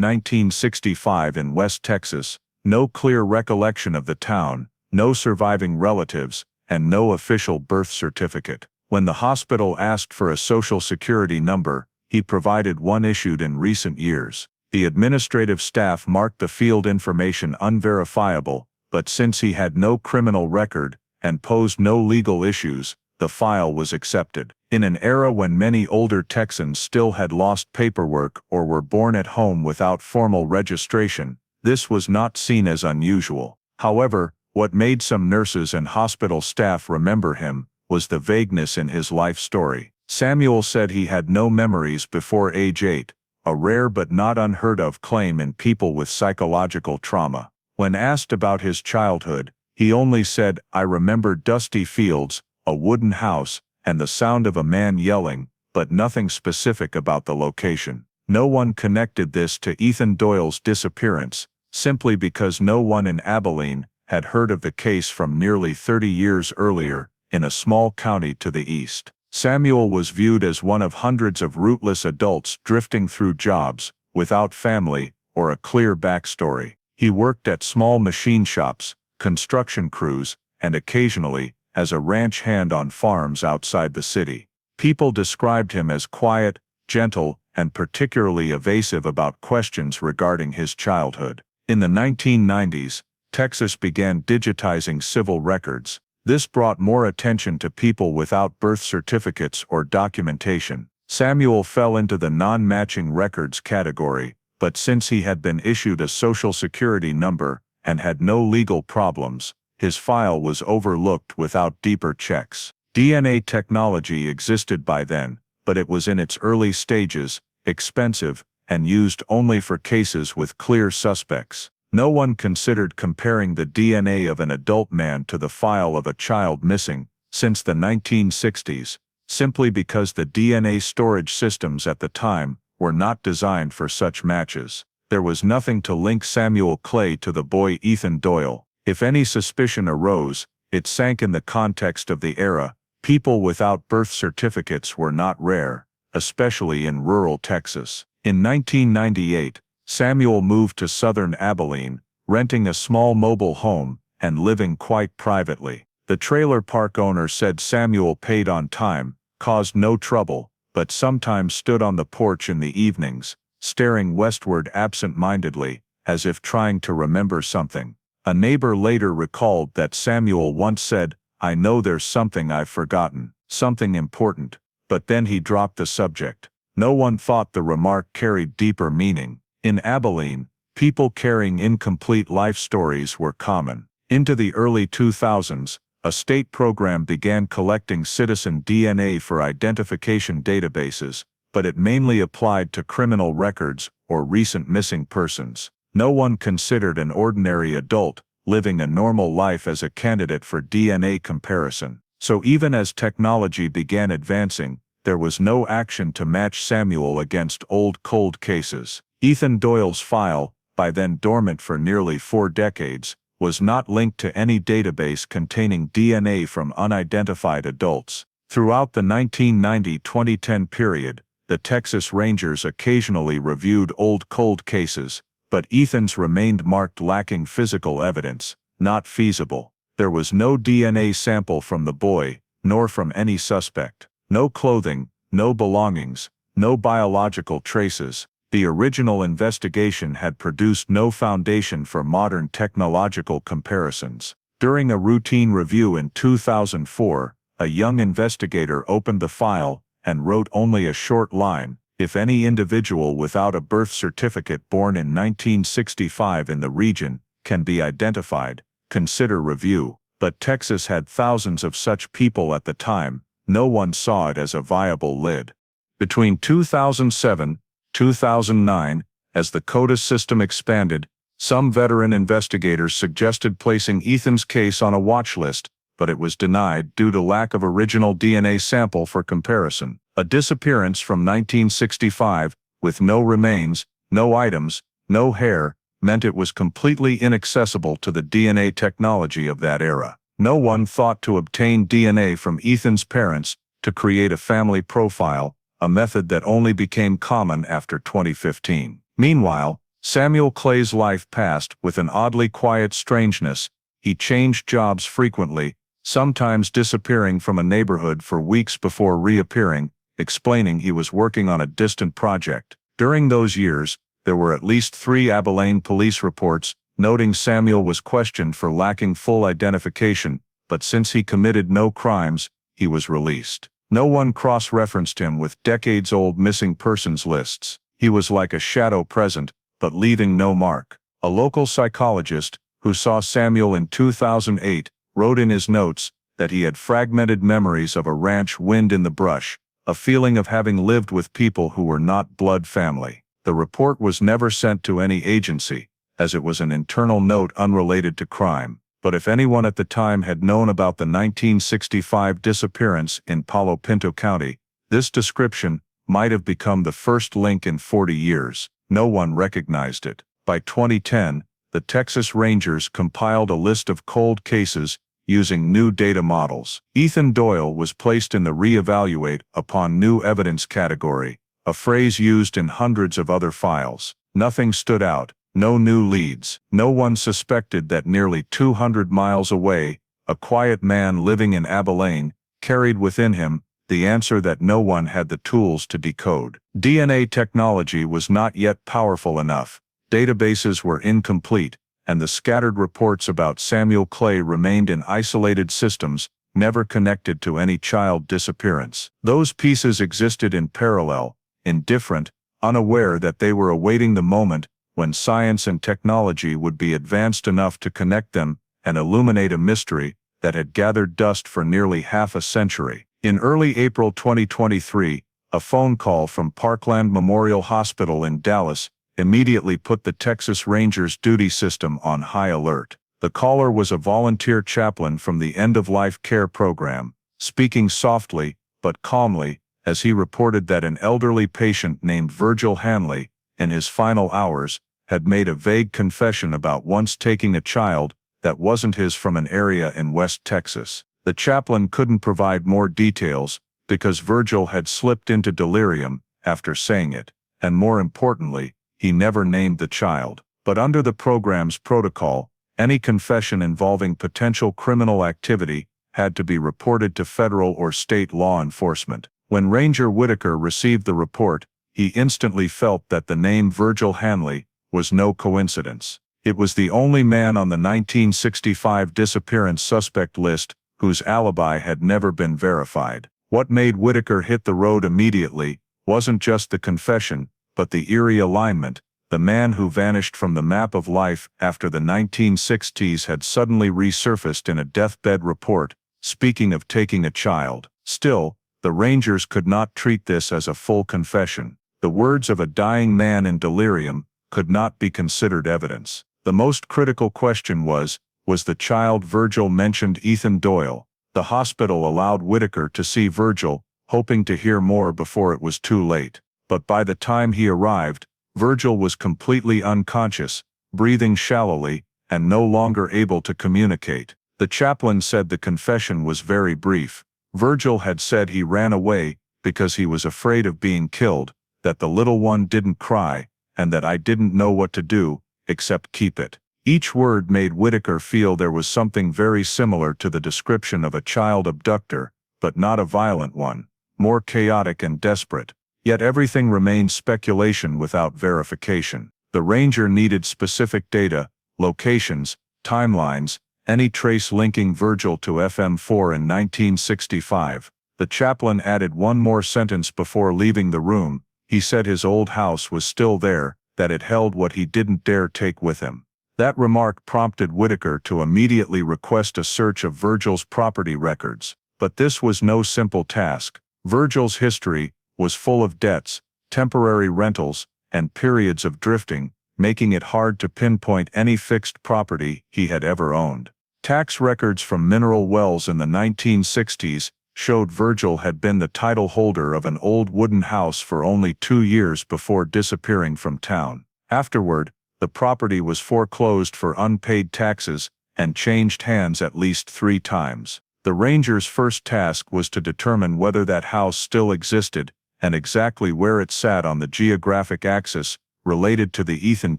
1965 in West Texas, no clear recollection of the town, no surviving relatives, and no official birth certificate. When the hospital asked for a social security number, he provided one issued in recent years. The administrative staff marked the field information unverifiable, but since he had no criminal record and posed no legal issues, the file was accepted. In an era when many older Texans still had lost paperwork or were born at home without formal registration, this was not seen as unusual. However, what made some nurses and hospital staff remember him was the vagueness in his life story. Samuel said he had no memories before age 8, a rare but not unheard of claim in people with psychological trauma. When asked about his childhood, he only said, "I remember dusty fields, a wooden house, and the sound of a man yelling," but nothing specific about the location. No one connected this to Ethan Doyle's disappearance, simply because no one in Abilene had heard of the case from nearly 30 years earlier, in a small county to the east. Samuel was viewed as one of hundreds of rootless adults drifting through jobs, without family, or a clear backstory. He worked at small machine shops, construction crews, and occasionally, as a ranch hand on farms outside the city. People described him as quiet, gentle, and particularly evasive about questions regarding his childhood. In the 1990s, Texas began digitizing civil records. This brought more attention to people without birth certificates or documentation. Samuel fell into the non-matching records category, but since he had been issued a social security number and had no legal problems, his file was overlooked without deeper checks. DNA technology existed by then, but it was in its early stages, expensive, and used only for cases with clear suspects. No one considered comparing the DNA of an adult man to the file of a child missing since the 1960s, simply because the DNA storage systems at the time were not designed for such matches. There was nothing to link Samuel Clay to the boy Ethan Doyle. If any suspicion arose, it sank in the context of the era. People without birth certificates were not rare, especially in rural Texas. In 1998, Samuel moved to southern Abilene, renting a small mobile home and living quite privately. The trailer park owner said Samuel paid on time, caused no trouble, but sometimes stood on the porch in the evenings, staring westward absent-mindedly, as if trying to remember something. A neighbor later recalled that Samuel once said, "I know there's something I've forgotten, something important," but then he dropped the subject. No one thought the remark carried deeper meaning. In Abilene, people carrying incomplete life stories were common. Into the early 2000s, a state program began collecting citizen DNA for identification databases, but it mainly applied to criminal records or recent missing persons. No one considered an ordinary adult living a normal life as a candidate for DNA comparison. So even as technology began advancing, there was no action to match Samuel against old cold cases. Ethan Doyle's file, by then dormant for nearly 4 decades, was not linked to any database containing DNA from unidentified adults. Throughout the 1990-2010 period, the Texas Rangers occasionally reviewed old cold cases, but Ethan's remained marked lacking physical evidence, not feasible. There was no DNA sample from the boy, nor from any suspect. No clothing, no belongings, no biological traces. The original investigation had produced no foundation for modern technological comparisons. During a routine review in 2004, a young investigator opened the file and wrote only a short line: "If any individual without a birth certificate born in 1965 in the region can be identified, consider review." But Texas had thousands of such people at the time. No one saw it as a viable lid. Between 2007-2009, as the CODIS system expanded, some veteran investigators suggested placing Ethan's case on a watch list, but it was denied due to lack of original DNA sample for comparison. A disappearance from 1965, with no remains, no items, no hair, meant it was completely inaccessible to the DNA technology of that era. No one thought to obtain DNA from Ethan's parents to create a family profile, a method that only became common after 2015. Meanwhile, Samuel Clay's life passed with an oddly quiet strangeness. He changed jobs frequently, sometimes disappearing from a neighborhood for weeks before reappearing, explaining he was working on a distant project. During those years, there were at least 3 Abilene police reports noting Samuel was questioned for lacking full identification, but since he committed no crimes, he was released. No one cross-referenced him with decades-old missing persons lists. He was like a shadow present, but leaving no mark. A local psychologist, who saw Samuel in 2008, wrote in his notes that he had fragmented memories of a ranch wind in the brush, a feeling of having lived with people who were not blood family. The report was never sent to any agency, as it was an internal note unrelated to crime. But if anyone at the time had known about the 1965 disappearance in Palo Pinto County, this description might have become the first link in 40 years. No one recognized it. By 2010, the Texas Rangers compiled a list of cold cases using new data models. Ethan Doyle was placed in the reevaluate upon new evidence category, a phrase used in hundreds of other files. Nothing stood out. No new leads. No one suspected that nearly 200 miles away, a quiet man living in Abilene carried within him the answer that no one had the tools to decode. DNA technology was not yet powerful enough. Databases were incomplete, and the scattered reports about Samuel Clay remained in isolated systems, never connected to any child disappearance. Those pieces existed in parallel, indifferent, unaware that they were awaiting the moment when science and technology would be advanced enough to connect them and illuminate a mystery that had gathered dust for nearly half a century. In early April 2023, a phone call from Parkland Memorial Hospital in Dallas immediately put the Texas Rangers duty system on high alert. The caller was a volunteer chaplain from the end-of-life care program, speaking softly but calmly as he reported that an elderly patient named Virgil Hanley, in his final hours, had made a vague confession about once taking a child that wasn't his from an area in West Texas. The chaplain couldn't provide more details because Virgil had slipped into delirium after saying it, and more importantly, he never named the child. But under the program's protocol, any confession involving potential criminal activity had to be reported to federal or state law enforcement. When Ranger Whitaker received the report, he instantly felt that the name Virgil Hanley was no coincidence. It was the only man on the 1965 disappearance suspect list whose alibi had never been verified. What made Whitaker hit the road immediately wasn't just the confession, but the eerie alignment. The man who vanished from the map of life after the 1960s had suddenly resurfaced in a deathbed report, speaking of taking a child. Still, the Rangers could not treat this as a full confession. The words of a dying man in delirium could not be considered evidence. The most critical question was the child Virgil mentioned Ethan Doyle? The hospital allowed Whitaker to see Virgil, hoping to hear more before it was too late. But by the time he arrived, Virgil was completely unconscious, breathing shallowly, and no longer able to communicate. The chaplain said the confession was very brief. Virgil had said he ran away because he was afraid of being killed, that the little one didn't cry, and that I didn't know what to do, except keep it. Each word made Whitaker feel there was something very similar to the description of a child abductor, but not a violent one, more chaotic and desperate. Yet everything remained speculation without verification. The ranger needed specific data, locations, timelines, any trace linking Virgil to FM4 in 1965. The chaplain added one more sentence before leaving the room. He said his old house was still there, that it held what he didn't dare take with him. That remark prompted Whitaker to immediately request a search of Virgil's property records. But this was no simple task. Virgil's history was full of debts, temporary rentals, and periods of drifting, making it hard to pinpoint any fixed property he had ever owned. Tax records from mineral wells in the 1960s showed Virgil had been the title holder of an old wooden house for only 2 years before disappearing from town. Afterward, the property was foreclosed for unpaid taxes and changed hands at least 3 times. The ranger's first task was to determine whether that house still existed and exactly where it sat on the geographic axis related to the Ethan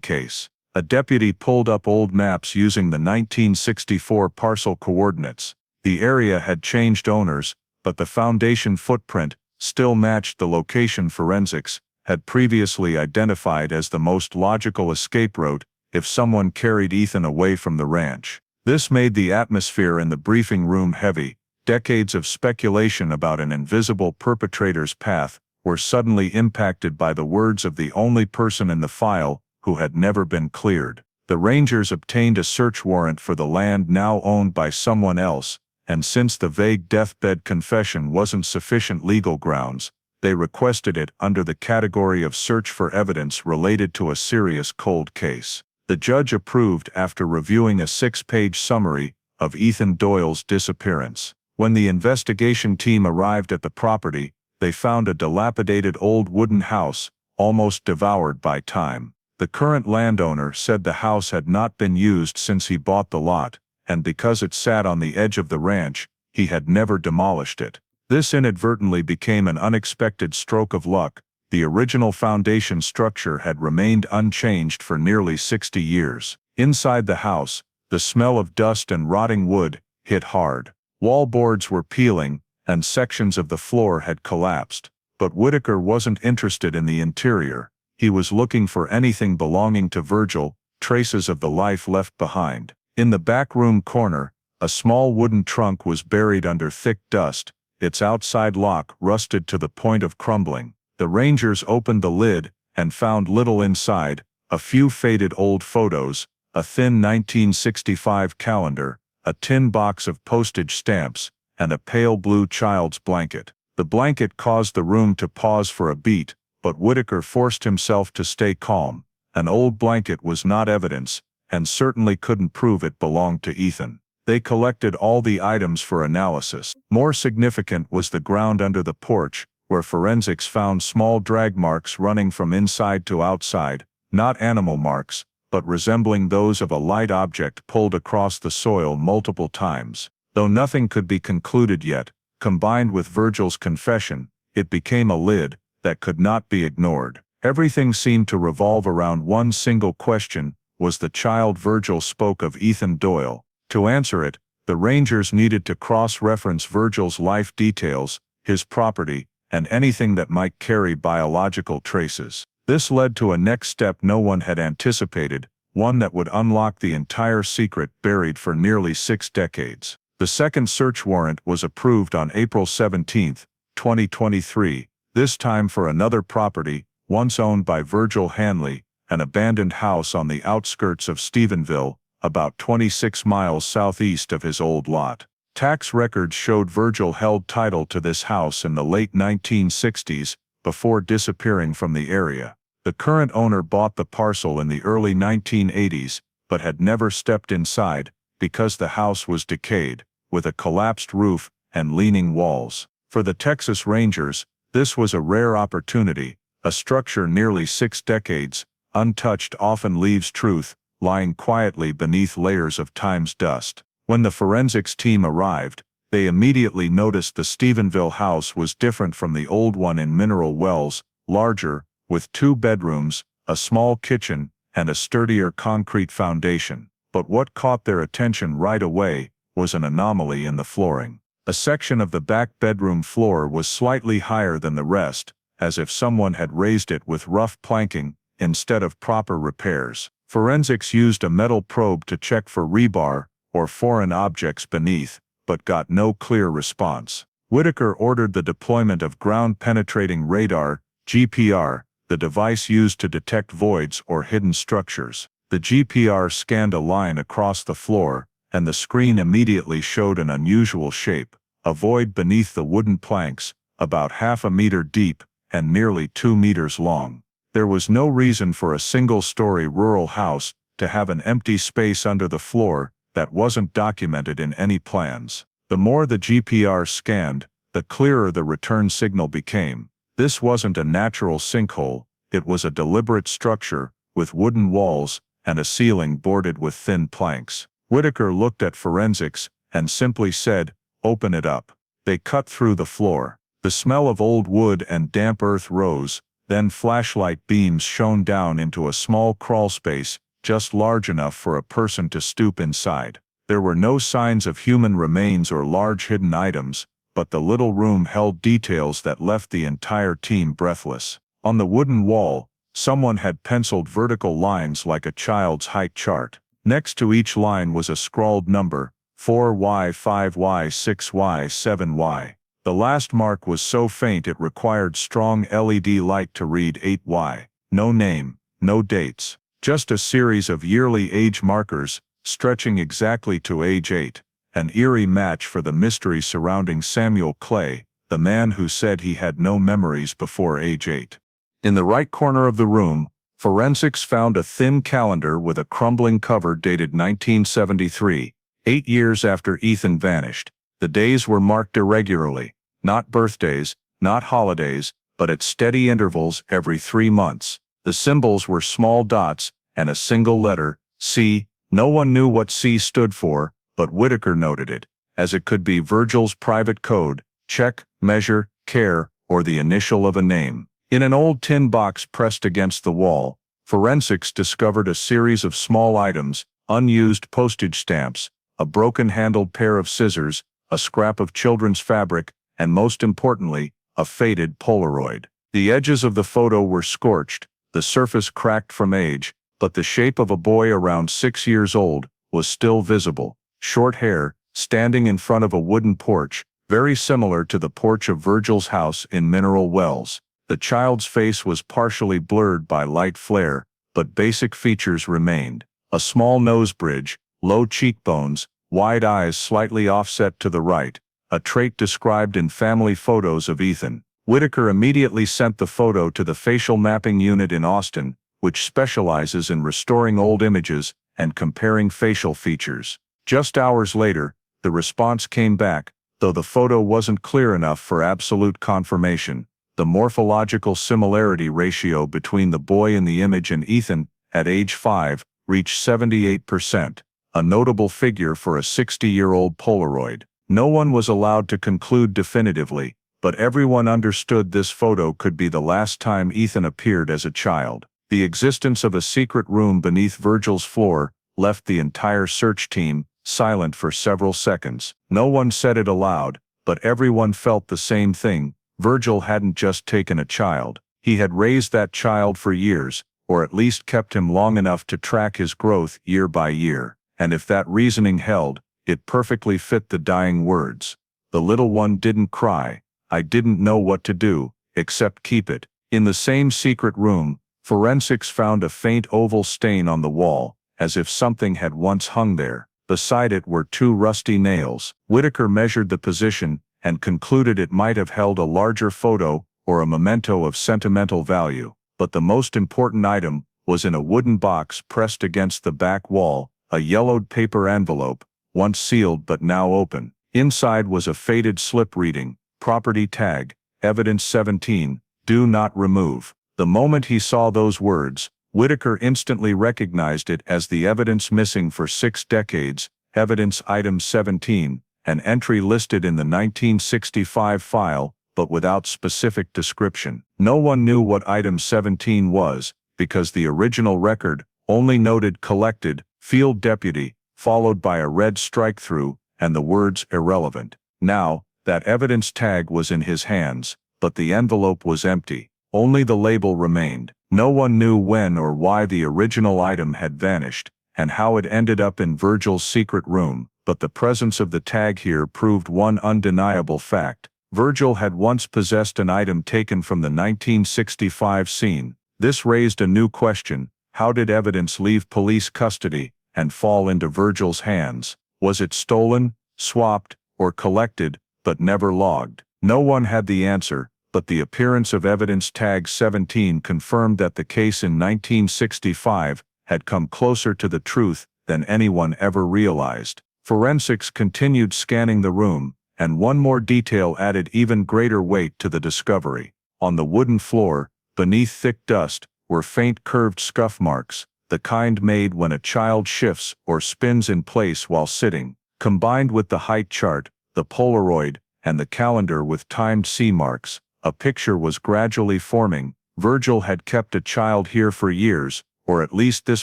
case. A deputy pulled up old maps using the 1964 parcel coordinates. The area had changed owners, but the foundation footprint still matched the location forensics had previously identified as the most logical escape route if someone carried Ethan away from the ranch. This made the atmosphere in the briefing room heavy. Decades of speculation about an invisible perpetrator's path were suddenly impacted by the words of the only person in the file who had never been cleared. The Rangers obtained a search warrant for the land now owned by someone else, and since the vague deathbed confession wasn't sufficient legal grounds, they requested it under the category of search for evidence related to a serious cold case. The judge approved after reviewing a 6-page summary of Ethan Doyle's disappearance. When the investigation team arrived at the property, they found a dilapidated old wooden house, almost devoured by time. The current landowner said the house had not been used since he bought the lot, and because it sat on the edge of the ranch, he had never demolished it. This inadvertently became an unexpected stroke of luck. The original foundation structure had remained unchanged for nearly 60 years. Inside the house, the smell of dust and rotting wood hit hard. Wallboards were peeling, and sections of the floor had collapsed. But Whitaker wasn't interested in the interior. He was looking for anything belonging to Virgil, traces of the life left behind. In the back room corner, a small wooden trunk was buried under thick dust, its outside lock rusted to the point of crumbling. The Rangers opened the lid and found little inside: a few faded old photos, a thin 1965 calendar, a tin box of postage stamps, and a pale blue child's blanket. The blanket caused the room to pause for a beat, but Whitaker forced himself to stay calm. An old blanket was not evidence, and certainly couldn't prove it belonged to Ethan. They collected all the items for analysis. More significant was the ground under the porch, where forensics found small drag marks running from inside to outside, not animal marks, but resembling those of a light object pulled across the soil multiple times. Though nothing could be concluded yet, combined with Virgil's confession, it became a lid that could not be ignored. Everything seemed to revolve around one single question: was the child Virgil spoke of Ethan Doyle? To answer it, the Rangers needed to cross-reference Virgil's life details, his property, and anything that might carry biological traces. This led to a next step no one had anticipated, one that would unlock the entire secret buried for nearly 6 decades. The second search warrant was approved on April 17, 2023, this time for another property, once owned by Virgil Hanley, an abandoned house on the outskirts of Stephenville, about 26 miles southeast of his old lot. Tax records showed Virgil held title to this house in the late 1960s, before disappearing from the area. The current owner bought the parcel in the early 1980s, but had never stepped inside, because the house was decayed, with a collapsed roof and leaning walls. For the Texas Rangers, this was a rare opportunity. A structure nearly 6 decades, untouched, often leaves truth lying quietly beneath layers of time's dust. When the forensics team arrived, they immediately noticed the Stephenville house was different from the old one in Mineral Wells, larger, with 2 bedrooms, a small kitchen, and a sturdier concrete foundation. But what caught their attention right away was an anomaly in the flooring. A section of the back bedroom floor was slightly higher than the rest, as if someone had raised it with rough planking instead of proper repairs. Forensics used a metal probe to check for rebar or foreign objects beneath, but got no clear response. Whitaker ordered the deployment of ground-penetrating radar, GPR, the device used to detect voids or hidden structures. The GPR scanned a line across the floor, and the screen immediately showed an unusual shape, a void beneath the wooden planks, about half a meter deep and nearly 2 meters long. There was no reason for a single-story rural house to have an empty space under the floor that wasn't documented in any plans. The more the GPR scanned, the clearer the return signal became. This wasn't a natural sinkhole, it was a deliberate structure, with wooden walls and a ceiling boarded with thin planks. Whitaker looked at forensics and simply said, "Open it up." They cut through the floor. The smell of old wood and damp earth rose, then flashlight beams shone down into a small crawl space, just large enough for a person to stoop inside. There were no signs of human remains or large hidden items, but the little room held details that left the entire team breathless. On the wooden wall, someone had penciled vertical lines like a child's height chart. Next to each line was a scrawled number, 4Y, 5Y, 6Y, 7Y. The last mark was so faint it required strong LED light to read 8Y. No name, no dates, just a series of yearly age markers, stretching exactly to age 8, an eerie match for the mystery surrounding Samuel Clay, the man who said he had no memories before age 8. In the right corner of the room, forensics found a thin calendar with a crumbling cover dated 1973, 8 years after Ethan vanished. The days were marked irregularly, not birthdays, not holidays, but at steady intervals every 3 months. The symbols were small dots and a single letter, C. No one knew what C stood for, but Whitaker noted it, as it could be Virgil's private code, check, measure, care, or the initial of a name. In an old tin box pressed against the wall, forensics discovered a series of small items, unused postage stamps, a broken-handled pair of scissors, a scrap of children's fabric, and most importantly, a faded Polaroid. The edges of the photo were scorched, the surface cracked from age, but the shape of a boy around 6 years old was still visible. Short hair, standing in front of a wooden porch, very similar to the porch of Virgil's house in Mineral Wells. The child's face was partially blurred by light flare, but basic features remained. A small nose bridge, low cheekbones, wide eyes slightly offset to the right, a trait described in family photos of Ethan. Whitaker immediately sent the photo to the facial mapping unit in Austin, which specializes in restoring old images and comparing facial features. Just hours later, the response came back, though the photo wasn't clear enough for absolute confirmation. The morphological similarity ratio between the boy in the image and Ethan, at age 5, reached 78%, a notable figure for a 60-year-old Polaroid. No one was allowed to conclude definitively, but everyone understood this photo could be the last time Ethan appeared as a child. The existence of a secret room beneath Virgil's floor left the entire search team silent for several seconds. No one said it aloud, but everyone felt the same thing. Virgil hadn't just taken a child. He had raised that child for years, or at least kept him long enough to track his growth year by year. And if that reasoning held, it perfectly fit the dying words. The little one didn't cry. I didn't know what to do, except keep it. In the same secret room, Forensics found a faint oval stain on the wall, as if something had once hung there. Beside it were two rusty nails. Whitaker measured the position and concluded it might have held a larger photo or a memento of sentimental value. But the most important item was in a wooden box pressed against the back wall, a yellowed paper envelope, once sealed but now open. Inside was a faded slip reading, "Property tag, evidence 17, do not remove." The moment he saw those words, Whitaker instantly recognized it as the evidence missing for 6 decades, evidence item 17, an entry listed in the 1965 file, but without specific description. No one knew what item 17 was, because the original record only noted collected, field deputy, followed by a red strike-through, and the words irrelevant. Now, that evidence tag was in his hands, but the envelope was empty. Only the label remained. No one knew when or why the original item had vanished, and how it ended up in Virgil's secret room, but the presence of the tag here proved one undeniable fact. Virgil had once possessed an item taken from the 1965 scene. This raised a new question: how did evidence leave police custody and fall into Virgil's hands? Was it stolen, swapped, or collected, but never logged? No one had the answer, but the appearance of evidence tag 17 confirmed that the case in 1965 had come closer to the truth than anyone ever realized. Forensics continued scanning the room, and one more detail added even greater weight to the discovery. On the wooden floor, beneath thick dust, were faint curved scuff marks, the kind made when a child shifts or spins in place while sitting. Combined with the height chart, the Polaroid, and the calendar with timed C marks, a picture was gradually forming. Virgil had kept a child here for years, or at least this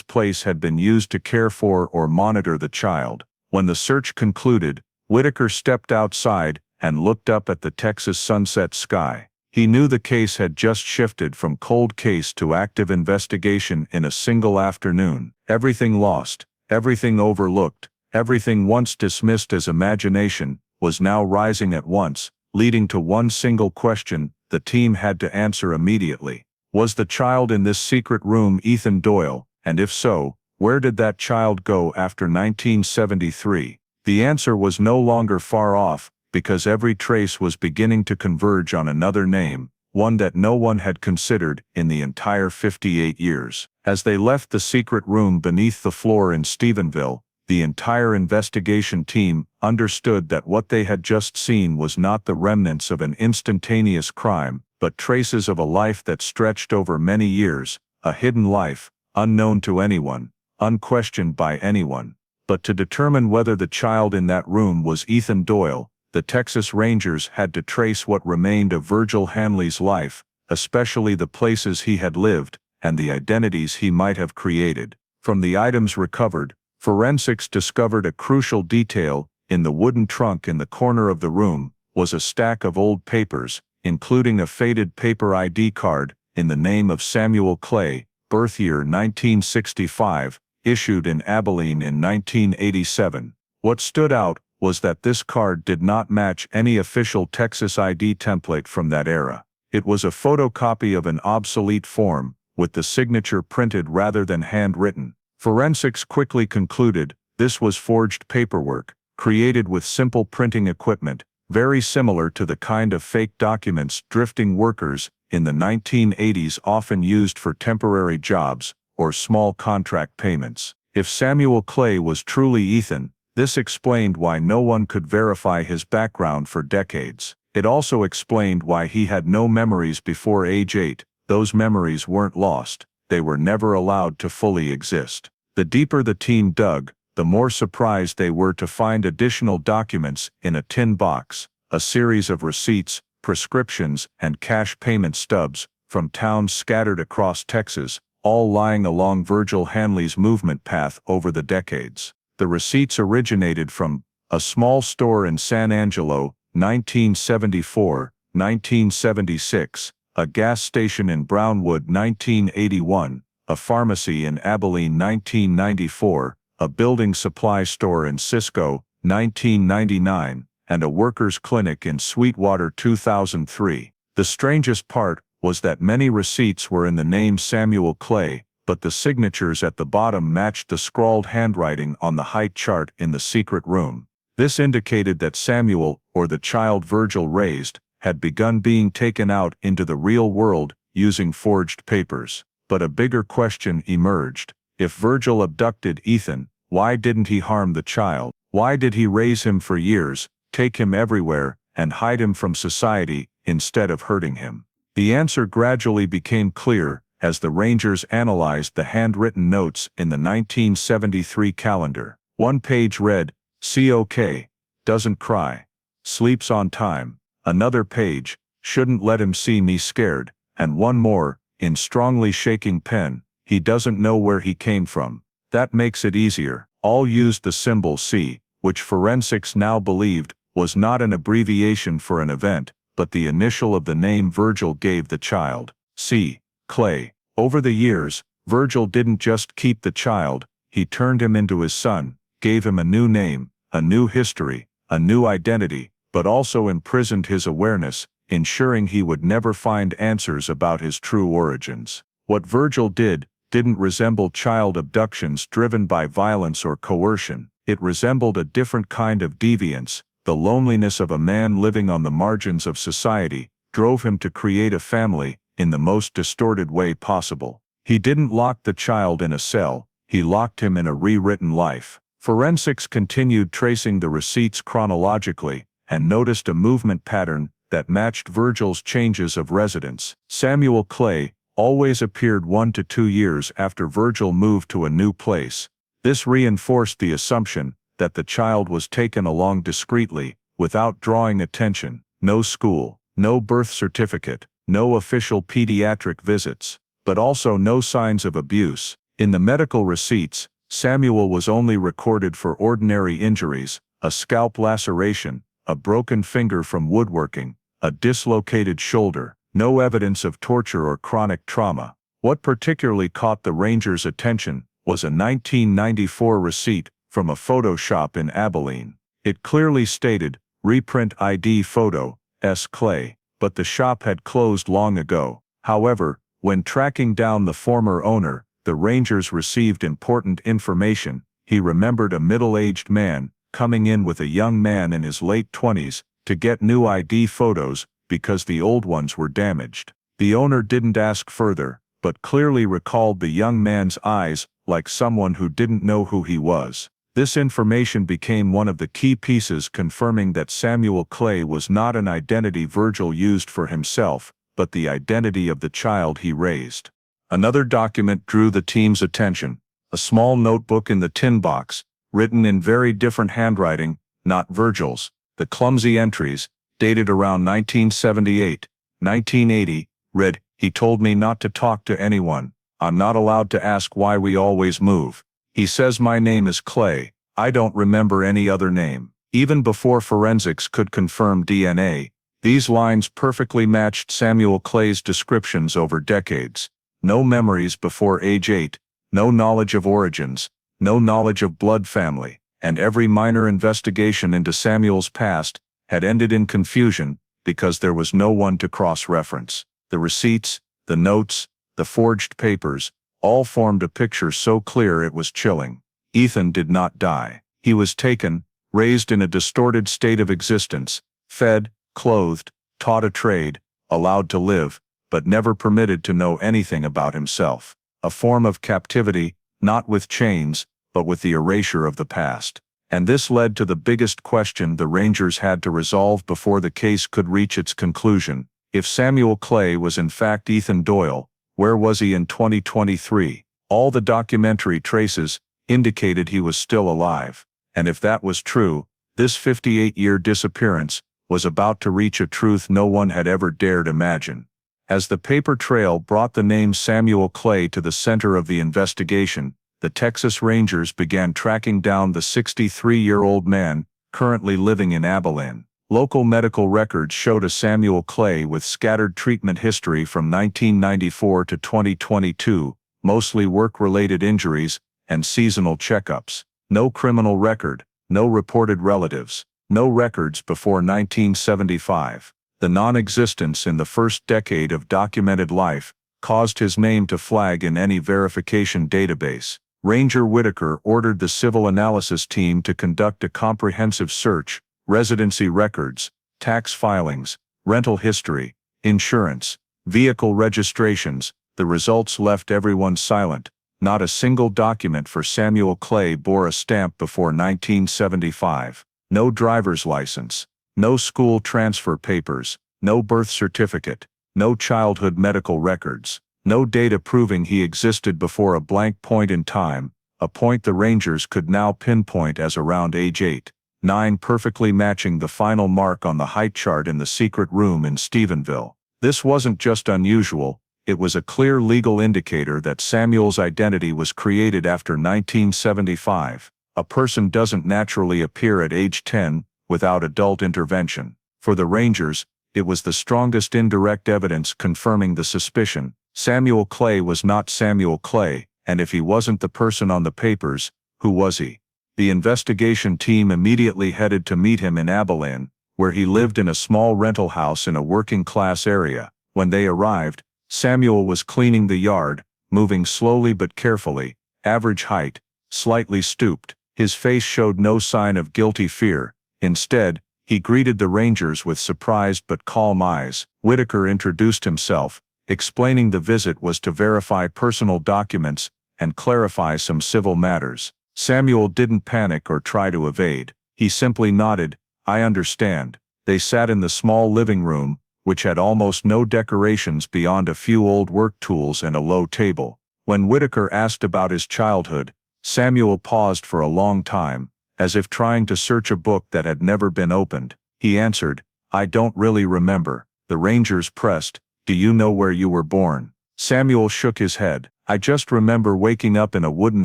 place had been used to care for or monitor the child. When the search concluded, Whitaker stepped outside and looked up at the Texas sunset sky. He knew the case had just shifted from cold case to active investigation in a single afternoon. Everything lost, everything overlooked, everything once dismissed as imagination, was now rising at once, leading to one single question the team had to answer immediately. Was the child in this secret room Ethan Doyle, and if so, where did that child go after 1973? The answer was no longer far off, because every trace was beginning to converge on another name, one that no one had considered in the entire 58 years. As they left the secret room beneath the floor in Stephenville, the entire investigation team understood that what they had just seen was not the remnants of an instantaneous crime, but traces of a life that stretched over many years, a hidden life, unknown to anyone, unquestioned by anyone. But to determine whether the child in that room was Ethan Doyle, the Texas Rangers had to trace what remained of Virgil Hanley's life, especially the places he had lived, and the identities he might have created. From the items recovered, forensics discovered a crucial detail. In the wooden trunk in the corner of the room was a stack of old papers, including a faded paper ID card in the name of Samuel Clay, birth year 1965, issued in Abilene in 1987. What stood out was that this card did not match any official Texas ID template from that era. It was a photocopy of an obsolete form, with the signature printed rather than handwritten. Forensics quickly concluded this was forged paperwork, created with simple printing equipment, very similar to the kind of fake documents drifting workers in the 1980s often used for temporary jobs or small contract payments. If Samuel Clay was truly Ethan, this explained why no one could verify his background for decades. It also explained why he had no memories before age 8. Those memories weren't lost, they were never allowed to fully exist. The deeper the team dug, the more surprised they were to find additional documents in a tin box, a series of receipts, prescriptions, and cash payment stubs from towns scattered across Texas, all lying along Virgil Hanley's movement path over the decades. The receipts originated from a small store in San Angelo, 1974, 1976, a gas station in Brownwood, 1981, a pharmacy in Abilene, 1994, a building supply store in Cisco, 1999, and a workers' clinic in Sweetwater, 2003. The strangest part was that many receipts were in the name Samuel Clay, but the signatures at the bottom matched the scrawled handwriting on the height chart in the secret room. This indicated that Samuel, or the child Virgil raised, had begun being taken out into the real world using forged papers. But a bigger question emerged. If Virgil abducted Ethan, why didn't he harm the child? Why did he raise him for years, take him everywhere, and hide him from society instead of hurting him? The answer gradually became clear as the Rangers analyzed the handwritten notes in the 1973 calendar. One page read, "COK, doesn't cry, sleeps on time." Another page, "Shouldn't let him see me scared," and one more, in strongly shaking pen, "He doesn't know where he came from." That makes it easier. All used the symbol C, which forensics now believed was not an abbreviation for an event, but the initial of the name Virgil gave the child, C. Clay. Over the years, Virgil didn't just keep the child, he turned him into his son, gave him a new name, a new history, a new identity, but also imprisoned his awareness, ensuring he would never find answers about his true origins. What Virgil didn't resemble child abductions driven by violence or coercion. It resembled a different kind of deviance. The loneliness of a man living on the margins of society drove him to create a family in the most distorted way possible. He didn't lock the child in a cell, he locked him in a rewritten life. Forensics continued tracing the receipts chronologically, and noticed a movement pattern that matched Virgil's changes of residence. Samuel Clay always appeared 1 to 2 years after Virgil moved to a new place. This reinforced the assumption that the child was taken along discreetly, without drawing attention. No school, no birth certificate, no official pediatric visits, but also no signs of abuse. In the medical receipts, Samuel was only recorded for ordinary injuries, a scalp laceration, a broken finger from woodworking, a dislocated shoulder, no evidence of torture or chronic trauma. What particularly caught the Rangers' attention was a 1994 receipt from a photo shop in Abilene. It clearly stated, "Reprint ID photo, S. Clay," but the shop had closed long ago. However, when tracking down the former owner, the Rangers received important information. He remembered a middle-aged man coming in with a young man in his late 20s to get new ID photos because the old ones were damaged. The owner didn't ask further, but clearly recalled the young man's eyes like someone who didn't know who he was. This information became one of the key pieces confirming that Samuel Clay was not an identity Virgil used for himself, but the identity of the child he raised. Another document drew the team's attention, a small notebook in the tin box, written in very different handwriting, not Virgil's. The clumsy entries, dated around 1978, 1980, read, "He told me not to talk to anyone. I'm not allowed to ask why we always move. He says my name is Clay. I don't remember any other name." Even before forensics could confirm DNA, these lines perfectly matched Samuel Clay's descriptions over decades. No memories before age 8, no knowledge of origins, no knowledge of blood family, and every minor investigation into Samuel's past had ended in confusion because there was no one to cross-reference. The receipts, the notes, the forged papers, all formed a picture so clear it was chilling. Ethan did not die. He was taken, raised in a distorted state of existence, fed, clothed, taught a trade, allowed to live, but never permitted to know anything about himself. A form of captivity, not with chains, but with the erasure of the past. And this led to the biggest question the Rangers had to resolve before the case could reach its conclusion. If Samuel Clay was in fact Ethan Doyle, where was he in 2023? All the documentary traces indicated he was still alive. And if that was true, this 58-year disappearance was about to reach a truth no one had ever dared imagine. As the paper trail brought the name Samuel Clay to the center of the investigation, the Texas Rangers began tracking down the 63-year-old man currently living in Abilene. Local medical records showed a Samuel Clay with scattered treatment history from 1994 to 2022, mostly work-related injuries and seasonal checkups. No criminal record, no reported relatives, no records before 1975. The non-existence in the first decade of documented life caused his name to flag in any verification database. Ranger Whitaker ordered the civil analysis team to conduct a comprehensive search, residency records, tax filings, rental history, insurance, vehicle registrations. The results left everyone silent. Not a single document for Samuel Clay bore a stamp before 1975. No driver's license, no school transfer papers, no birth certificate, no childhood medical records, no data proving he existed before a blank point in time, a point the Rangers could now pinpoint as around age 8, 9, perfectly matching the final mark on the height chart in the secret room in Stephenville. This wasn't just unusual, it was a clear legal indicator that Samuel's identity was created after 1975. A person doesn't naturally appear at age 10 without adult intervention. For the Rangers, it was the strongest indirect evidence confirming the suspicion. Samuel Clay was not Samuel Clay, and if he wasn't the person on the papers, who was he? The investigation team immediately headed to meet him in Abilene, where he lived in a small rental house in a working-class area. When they arrived, Samuel was cleaning the yard, moving slowly but carefully, average height, slightly stooped. His face showed no sign of guilty fear. Instead, he greeted the Rangers with surprised but calm eyes. Whitaker introduced himself, explaining the visit was to verify personal documents and clarify some civil matters. Samuel didn't panic or try to evade. He simply nodded, "I understand." They sat in the small living room, which had almost no decorations beyond a few old work tools and a low table. When Whitaker asked about his childhood, Samuel paused for a long time, as if trying to search a book that had never been opened. He answered, "I don't really remember." The Rangers pressed, "Do you know where you were born?" Samuel shook his head. "I just remember waking up in a wooden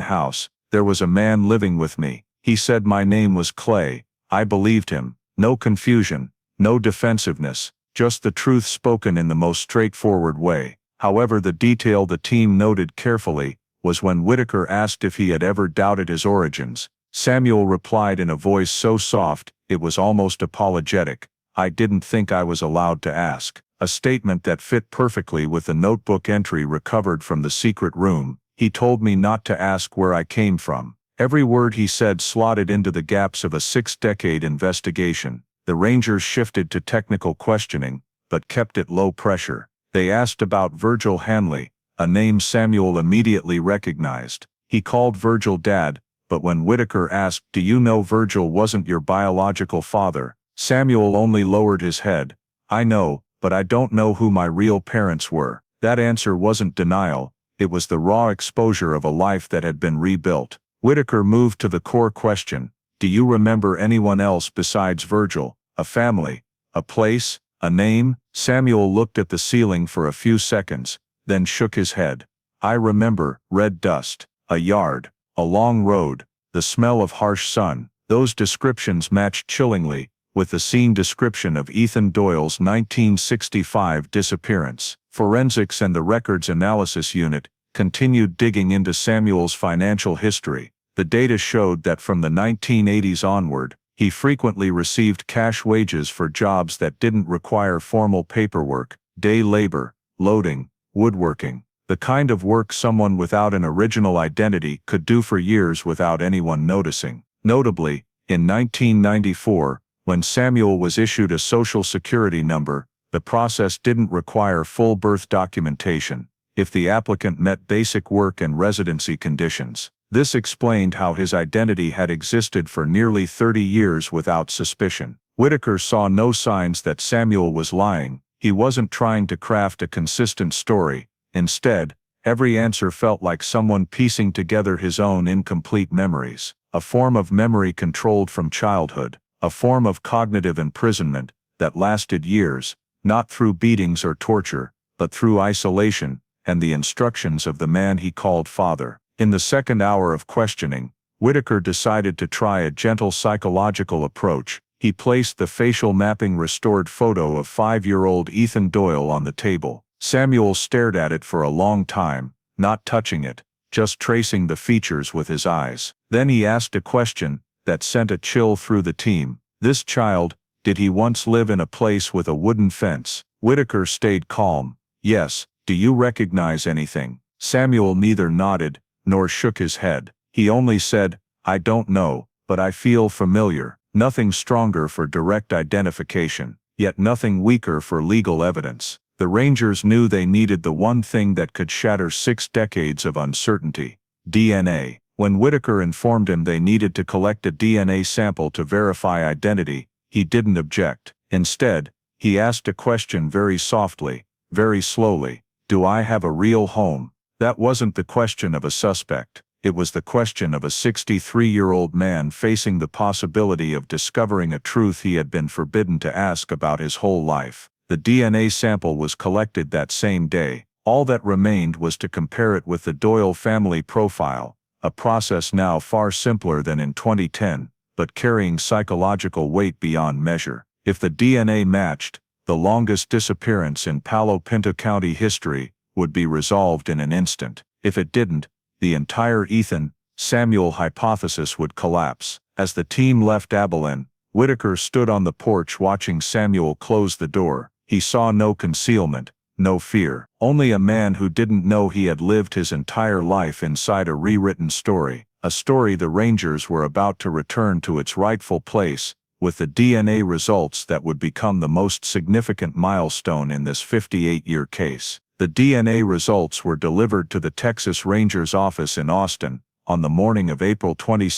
house. There was a man living with me. He said my name was Clay. I believed him. No confusion, no defensiveness, just the truth spoken in the most straightforward way." However, the detail the team noted carefully was when Whitaker asked if he had ever doubted his origins. Samuel replied in a voice so soft, it was almost apologetic, "I didn't think I was allowed to ask." A statement that fit perfectly with the notebook entry recovered from the secret room. "He told me not to ask where I came from." Every word he said slotted into the gaps of a 6-decade investigation. The Rangers shifted to technical questioning, but kept it low pressure. They asked about Virgil Hanley, a name Samuel immediately recognized. He called Virgil Dad, but when Whitaker asked, "Do you know Virgil wasn't your biological father?" Samuel only lowered his head. "I know, but I don't know who my real parents were." That answer wasn't denial, it was the raw exposure of a life that had been rebuilt. Whitaker moved to the core question, "Do you remember anyone else besides Virgil? A family? A place? A name?" Samuel looked at the ceiling for a few seconds, then shook his head. "I remember red dust, a yard, a long road, the smell of harsh sun." Those descriptions matched chillingly with the scene description of Ethan Doyle's 1965 disappearance. Forensics and the Records Analysis Unit continued digging into Samuel's financial history. The data showed that from the 1980s onward, he frequently received cash wages for jobs that didn't require formal paperwork: day labor, loading, woodworking, the kind of work someone without an original identity could do for years without anyone noticing. Notably, in 1994, when Samuel was issued a Social Security number, the process didn't require full birth documentation if the applicant met basic work and residency conditions. This explained how his identity had existed for nearly 30 years without suspicion. Whitaker saw no signs that Samuel was lying. He wasn't trying to craft a consistent story. Instead, every answer felt like someone piecing together his own incomplete memories. A form of memory controlled from childhood, a form of cognitive imprisonment that lasted years, not through beatings or torture, but through isolation and the instructions of the man he called father. In the second hour of questioning, Whitaker decided to try a gentle psychological approach. He placed the facial mapping restored photo of 5-year-old Ethan Doyle on the table. Samuel stared at it for a long time, not touching it, just tracing the features with his eyes. Then he asked a question that sent a chill through the team. "This child, Did he once live in a place with a wooden fence? Whitaker stayed calm. Yes. Do you recognize anything? Samuel neither nodded nor shook his head. He only said, I don't know, but I feel familiar. Nothing stronger for direct identification, yet nothing weaker for legal evidence. The Rangers knew they needed the one thing that could shatter 6 decades of uncertainty: DNA. When Whitaker informed him they needed to collect a DNA sample to verify identity, he didn't object. Instead, he asked a question very softly, very slowly. Do I have a real home? That wasn't the question of a suspect. It was the question of a 63-year-old man facing the possibility of discovering a truth he had been forbidden to ask about his whole life. The DNA sample was collected that same day. All that remained was to compare it with the Doyle family profile, a process now far simpler than in 2010, but carrying psychological weight beyond measure. If the DNA matched, the longest disappearance in Palo Pinto County history would be resolved in an instant. If it didn't, the entire Ethan Samuel hypothesis would collapse. As the team left Abilene, Whitaker stood on the porch watching Samuel close the door. He saw no concealment, no fear, only a man who didn't know he had lived his entire life inside a rewritten story, a story the Rangers were about to return to its rightful place, with the DNA results that would become the most significant milestone in this 58-year case. The DNA results were delivered to the Texas Rangers office in Austin on the morning of April 22,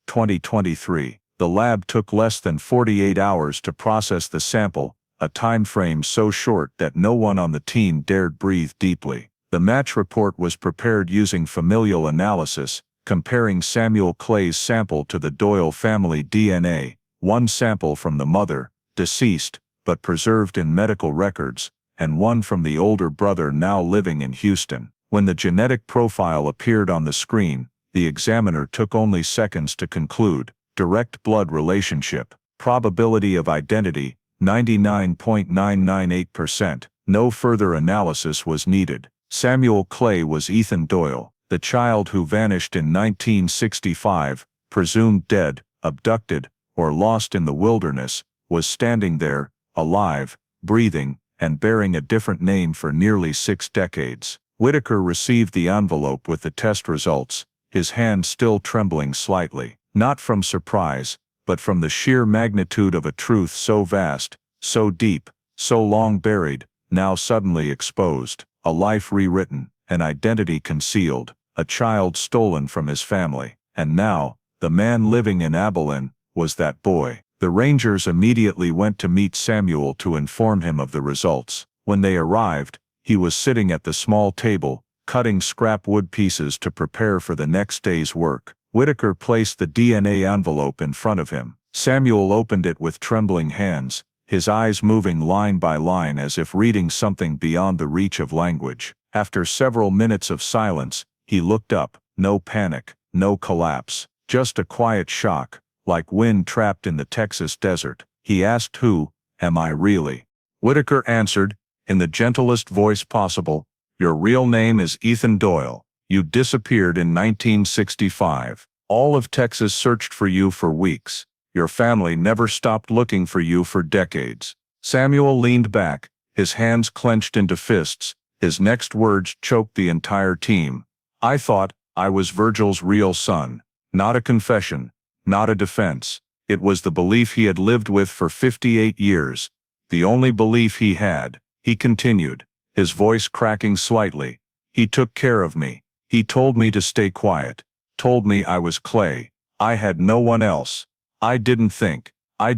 2023. The lab took less than 48 hours to process the sample, a time frame so short that no one on the team dared breathe deeply. The match report was prepared using familial analysis, comparing Samuel Clay's sample to the Doyle family DNA, one sample from the mother, deceased, but preserved in medical records, and one from the older brother now living in Houston. When the genetic profile appeared on the screen, the examiner took only seconds to conclude: direct blood relationship, probability of identity, 99.998%. No further analysis was needed. Samuel Clay was Ethan Doyle, the child who vanished in 1965, presumed dead, abducted, or lost in the wilderness, was standing there, alive, breathing, and bearing a different name for nearly 6 decades. Whitaker received the envelope with the test results, his hand still trembling slightly, not from surprise, but from the sheer magnitude of a truth so vast, so deep, so long buried, now suddenly exposed. A life rewritten, an identity concealed, a child stolen from his family. And now, the man living in Abilene was that boy. The Rangers immediately went to meet Samuel to inform him of the results. When they arrived, he was sitting at the small table, cutting scrap wood pieces to prepare for the next day's work. Whitaker placed the DNA envelope in front of him. Samuel opened it with trembling hands, his eyes moving line by line as if reading something beyond the reach of language. After several minutes of silence, he looked up. No panic, no collapse, just a quiet shock, like wind trapped in the Texas desert. He asked, "Who am I really?" Whitaker answered, in the gentlest voice possible, "Your real name is Ethan Doyle. You disappeared in 1965. All of Texas searched for you for weeks. Your family never stopped looking for you for decades." Samuel leaned back, his hands clenched into fists. His next words choked the entire team. "I thought I was Virgil's real son." Not a confession, not a defense. It was the belief he had lived with for 58 years. The only belief he had. He continued, his voice cracking slightly. "He took care of me. He told me to stay quiet. Told me I was Clay. I had no one else. I didn't think I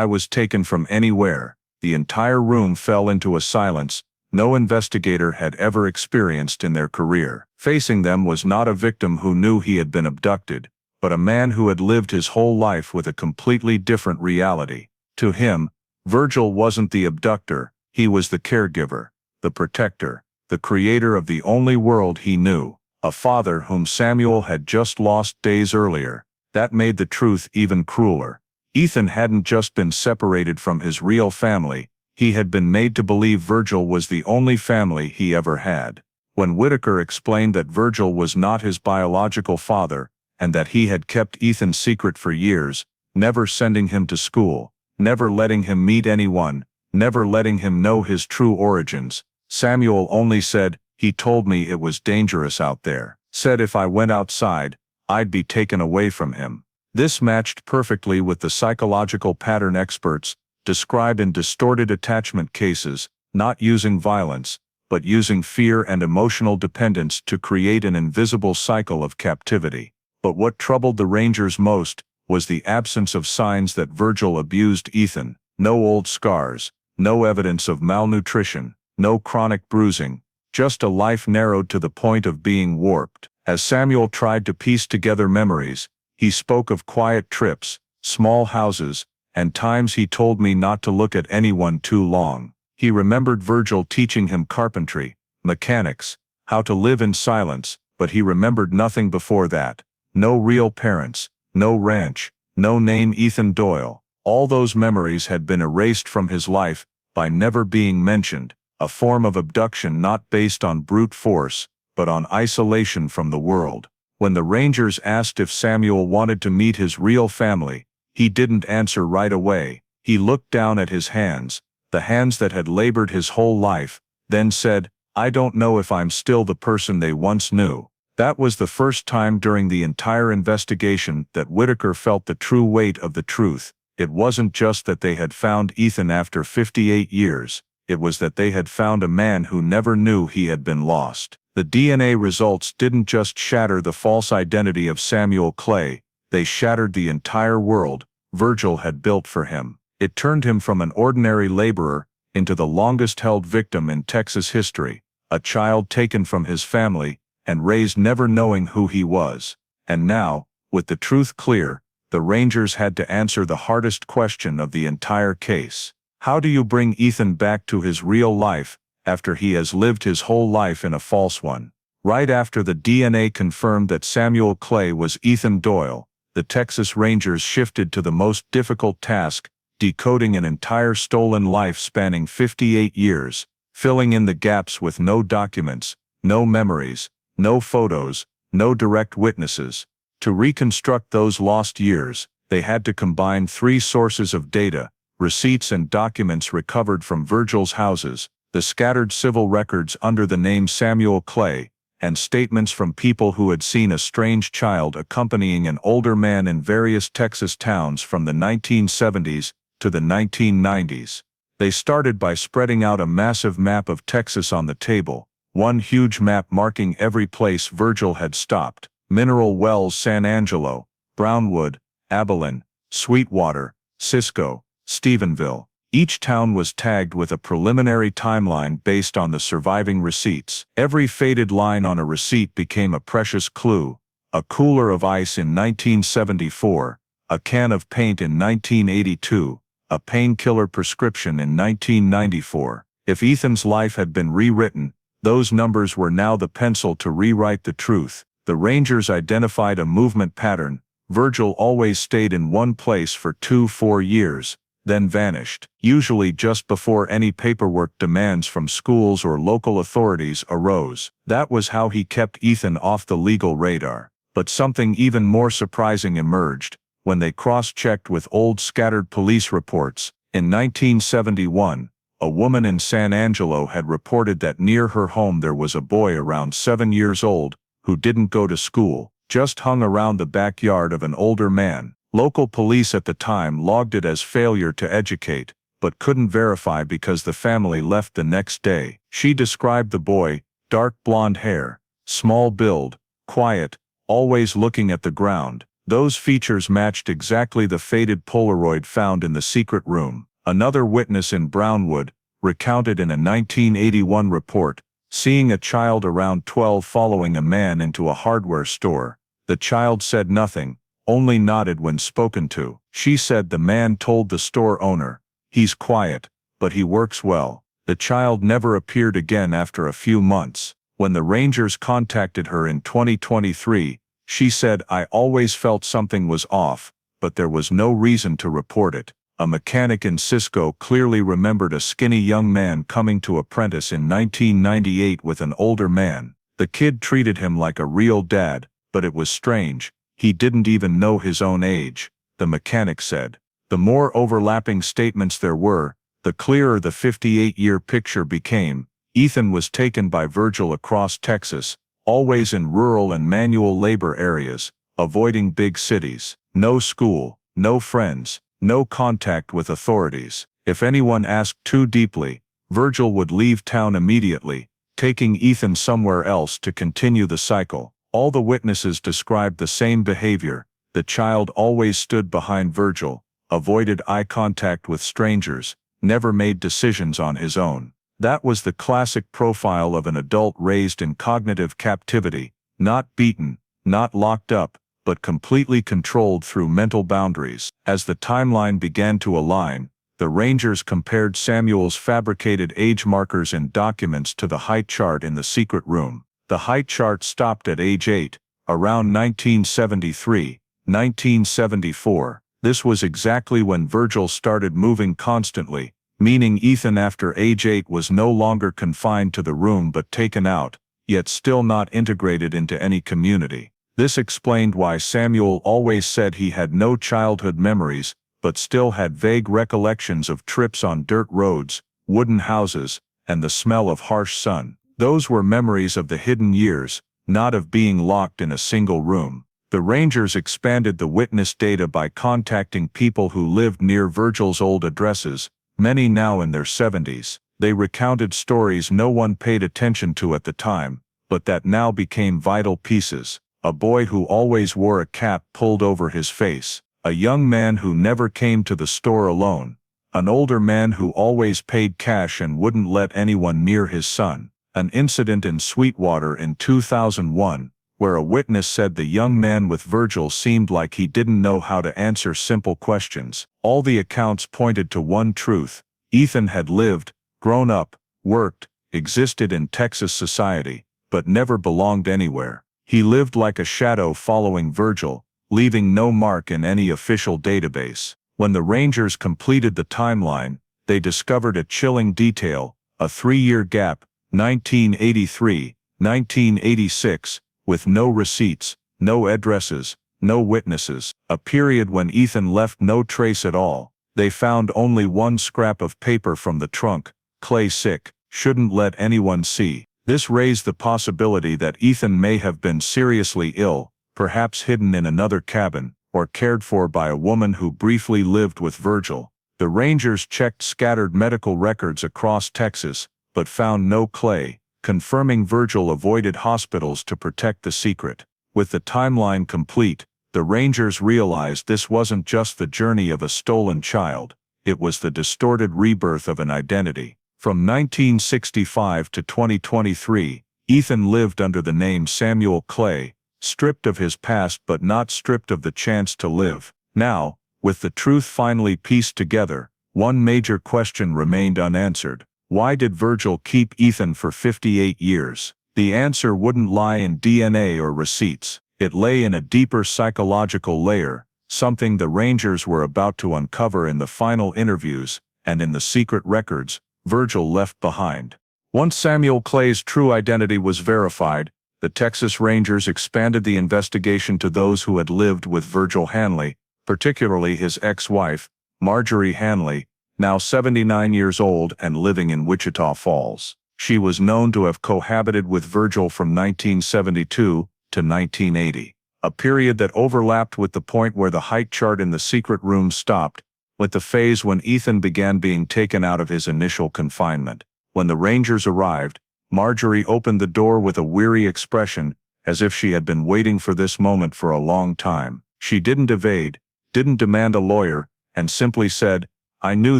was taken from anywhere." The entire room fell into a silence no investigator had ever experienced in their career. Facing them was not a victim who knew he had been abducted, but a man who had lived his whole life with a completely different reality. To him, Virgil wasn't the abductor, he was the caregiver, the protector, the creator of the only world he knew, a father whom Samuel had just lost days earlier. That made the truth even crueler. Ethan hadn't just been separated from his real family, he had been made to believe Virgil was the only family he ever had. When Whitaker explained that Virgil was not his biological father, and that he had kept Ethan's secret for years, never sending him to school, never letting him meet anyone, never letting him know his true origins. Samuel only said, "He told me it was dangerous out there. Said if I went outside, I'd be taken away from him." This matched perfectly with the psychological pattern experts describe in distorted attachment cases, not using violence, but using fear and emotional dependence to create an invisible cycle of captivity. But what troubled the Rangers most was the absence of signs that Virgil abused Ethan. No old scars, no evidence of malnutrition, no chronic bruising, just a life narrowed to the point of being warped. As Samuel tried to piece together memories, he spoke of quiet trips, small houses, and times he told me not to look at anyone too long. He remembered Virgil teaching him carpentry, mechanics, how to live in silence, but he remembered nothing before that. No real parents, no ranch, no name Ethan Doyle. All those memories had been erased from his life by never being mentioned, a form of abduction not based on brute force, but on isolation from the world. When the Rangers asked if Samuel wanted to meet his real family, he didn't answer right away. He looked down at his hands, the hands that had labored his whole life, then said, "I don't know if I'm still the person they once knew." That was the first time during the entire investigation that Whitaker felt the true weight of the truth. It wasn't just that they had found Ethan after 58 years, it was that they had found a man who never knew he had been lost. The DNA results didn't just shatter the false identity of Samuel Clay, they shattered the entire world Virgil had built for him. It turned him from an ordinary laborer into the longest-held victim in Texas history, a child taken from his family and raised never knowing who he was. And now, with the truth clear, the Rangers had to answer the hardest question of the entire case. How do you bring Ethan back to his real life after he has lived his whole life in a false one? Right after the DNA confirmed that Samuel Clay was Ethan Doyle, the Texas Rangers shifted to the most difficult task, decoding an entire stolen life spanning 58 years, filling in the gaps with no documents, no memories, no photos, no direct witnesses. To reconstruct those lost years, they had to combine three sources of data: receipts and documents recovered from Virgil's houses, the scattered civil records under the name Samuel Clay, and statements from people who had seen a strange child accompanying an older man in various Texas towns from the 1970s to the 1990s. They started by spreading out a massive map of Texas on the table, one huge map marking every place Virgil had stopped: Mineral Wells, San Angelo, Brownwood, Abilene, Sweetwater, Cisco, Stephenville. Each town was tagged with a preliminary timeline based on the surviving receipts. Every faded line on a receipt became a precious clue: a cooler of ice in 1974, a can of paint in 1982, a painkiller prescription in 1994. If Ethan's life had been rewritten, those numbers were now the pencil to rewrite the truth. The Rangers identified a movement pattern: Virgil always stayed in one place for 2-4 years, then vanished, usually just before any paperwork demands from schools or local authorities arose. That was how he kept Ethan off the legal radar. But something even more surprising emerged when they cross-checked with old scattered police reports. In 1971, a woman in San Angelo had reported that near her home there was a boy around 7 years old who didn't go to school, just hung around the backyard of an older man. Local police at the time logged it as failure to educate, but couldn't verify because the family left the next day. She described the boy: dark blonde hair, small build, quiet, always looking at the ground. Those features matched exactly the faded Polaroid found in the secret room. Another witness in Brownwood recounted in a 1981 report seeing a child around 12 following a man into a hardware store. The child said nothing, only nodded when spoken to. She said the man told the store owner, "He's quiet, but he works well." The child never appeared again after a few months. When the Rangers contacted her in 2023, she said, "I always felt something was off, but there was no reason to report it." A mechanic in Cisco clearly remembered a skinny young man coming to apprentice in 1998 with an older man. The kid treated him like a real dad, but it was strange. He didn't even know his own age, the mechanic said. The more overlapping statements there were, the clearer the 58-year picture became. Ethan was taken by Virgil across Texas, always in rural and manual labor areas, avoiding big cities. No school, no friends, no contact with authorities. If anyone asked too deeply, Virgil would leave town immediately, taking Ethan somewhere else to continue the cycle. All the witnesses described the same behavior. The child always stood behind Virgil, avoided eye contact with strangers, never made decisions on his own. That was the classic profile of an adult raised in cognitive captivity, not beaten, not locked up, but completely controlled through mental boundaries. As the timeline began to align, the Rangers compared Samuel's fabricated age markers in documents to the height chart in the secret room. The height chart stopped at age 8, around 1973, 1974. This was exactly when Virgil started moving constantly, meaning Ethan after age 8 was no longer confined to the room but taken out, yet still not integrated into any community. This explained why Samuel always said he had no childhood memories, but still had vague recollections of trips on dirt roads, wooden houses, and the smell of harsh sun. Those were memories of the hidden years, not of being locked in a single room. The Rangers expanded the witness data by contacting people who lived near Virgil's old addresses, many now in their 70s. They recounted stories no one paid attention to at the time, but that now became vital pieces. A boy who always wore a cap pulled over his face. A young man who never came to the store alone. An older man who always paid cash and wouldn't let anyone near his son. An incident in Sweetwater in 2001, where a witness said the young man with Virgil seemed like he didn't know how to answer simple questions. All the accounts pointed to one truth: Ethan had lived, grown up, worked, existed in Texas society, but never belonged anywhere. He lived like a shadow following Virgil, leaving no mark in any official database. When the Rangers completed the timeline, they discovered a chilling detail: a 3-year gap, 1983, 1986, with no receipts, no addresses, no witnesses. A period when Ethan left no trace at all. They found only one scrap of paper from the trunk: Clay sick, shouldn't let anyone see. This raised the possibility that Ethan may have been seriously ill, perhaps hidden in another cabin, or cared for by a woman who briefly lived with Virgil. The Rangers checked scattered medical records across Texas, but found no Clay, confirming Virgil avoided hospitals to protect the secret. With the timeline complete, the Rangers realized this wasn't just the journey of a stolen child, it was the distorted rebirth of an identity. From 1965 to 2023, Ethan lived under the name Samuel Clay, stripped of his past but not stripped of the chance to live. Now, with the truth finally pieced together, one major question remained unanswered. Why did Virgil keep Ethan for 58 years? The answer wouldn't lie in DNA or receipts. It lay in a deeper psychological layer, something the Rangers were about to uncover in the final interviews, and in the secret records Virgil left behind. Once Samuel Clay's true identity was verified, the Texas Rangers expanded the investigation to those who had lived with Virgil Hanley, particularly his ex-wife, Marjorie Hanley, now 79 years old and living in Wichita Falls. She was known to have cohabited with Virgil from 1972 to 1980, a period that overlapped with the point where the height chart in the secret room stopped, with the phase when Ethan began being taken out of his initial confinement. When the Rangers arrived, Marjorie opened the door with a weary expression, as if she had been waiting for this moment for a long time. She didn't evade, didn't demand a lawyer, and simply said, "I knew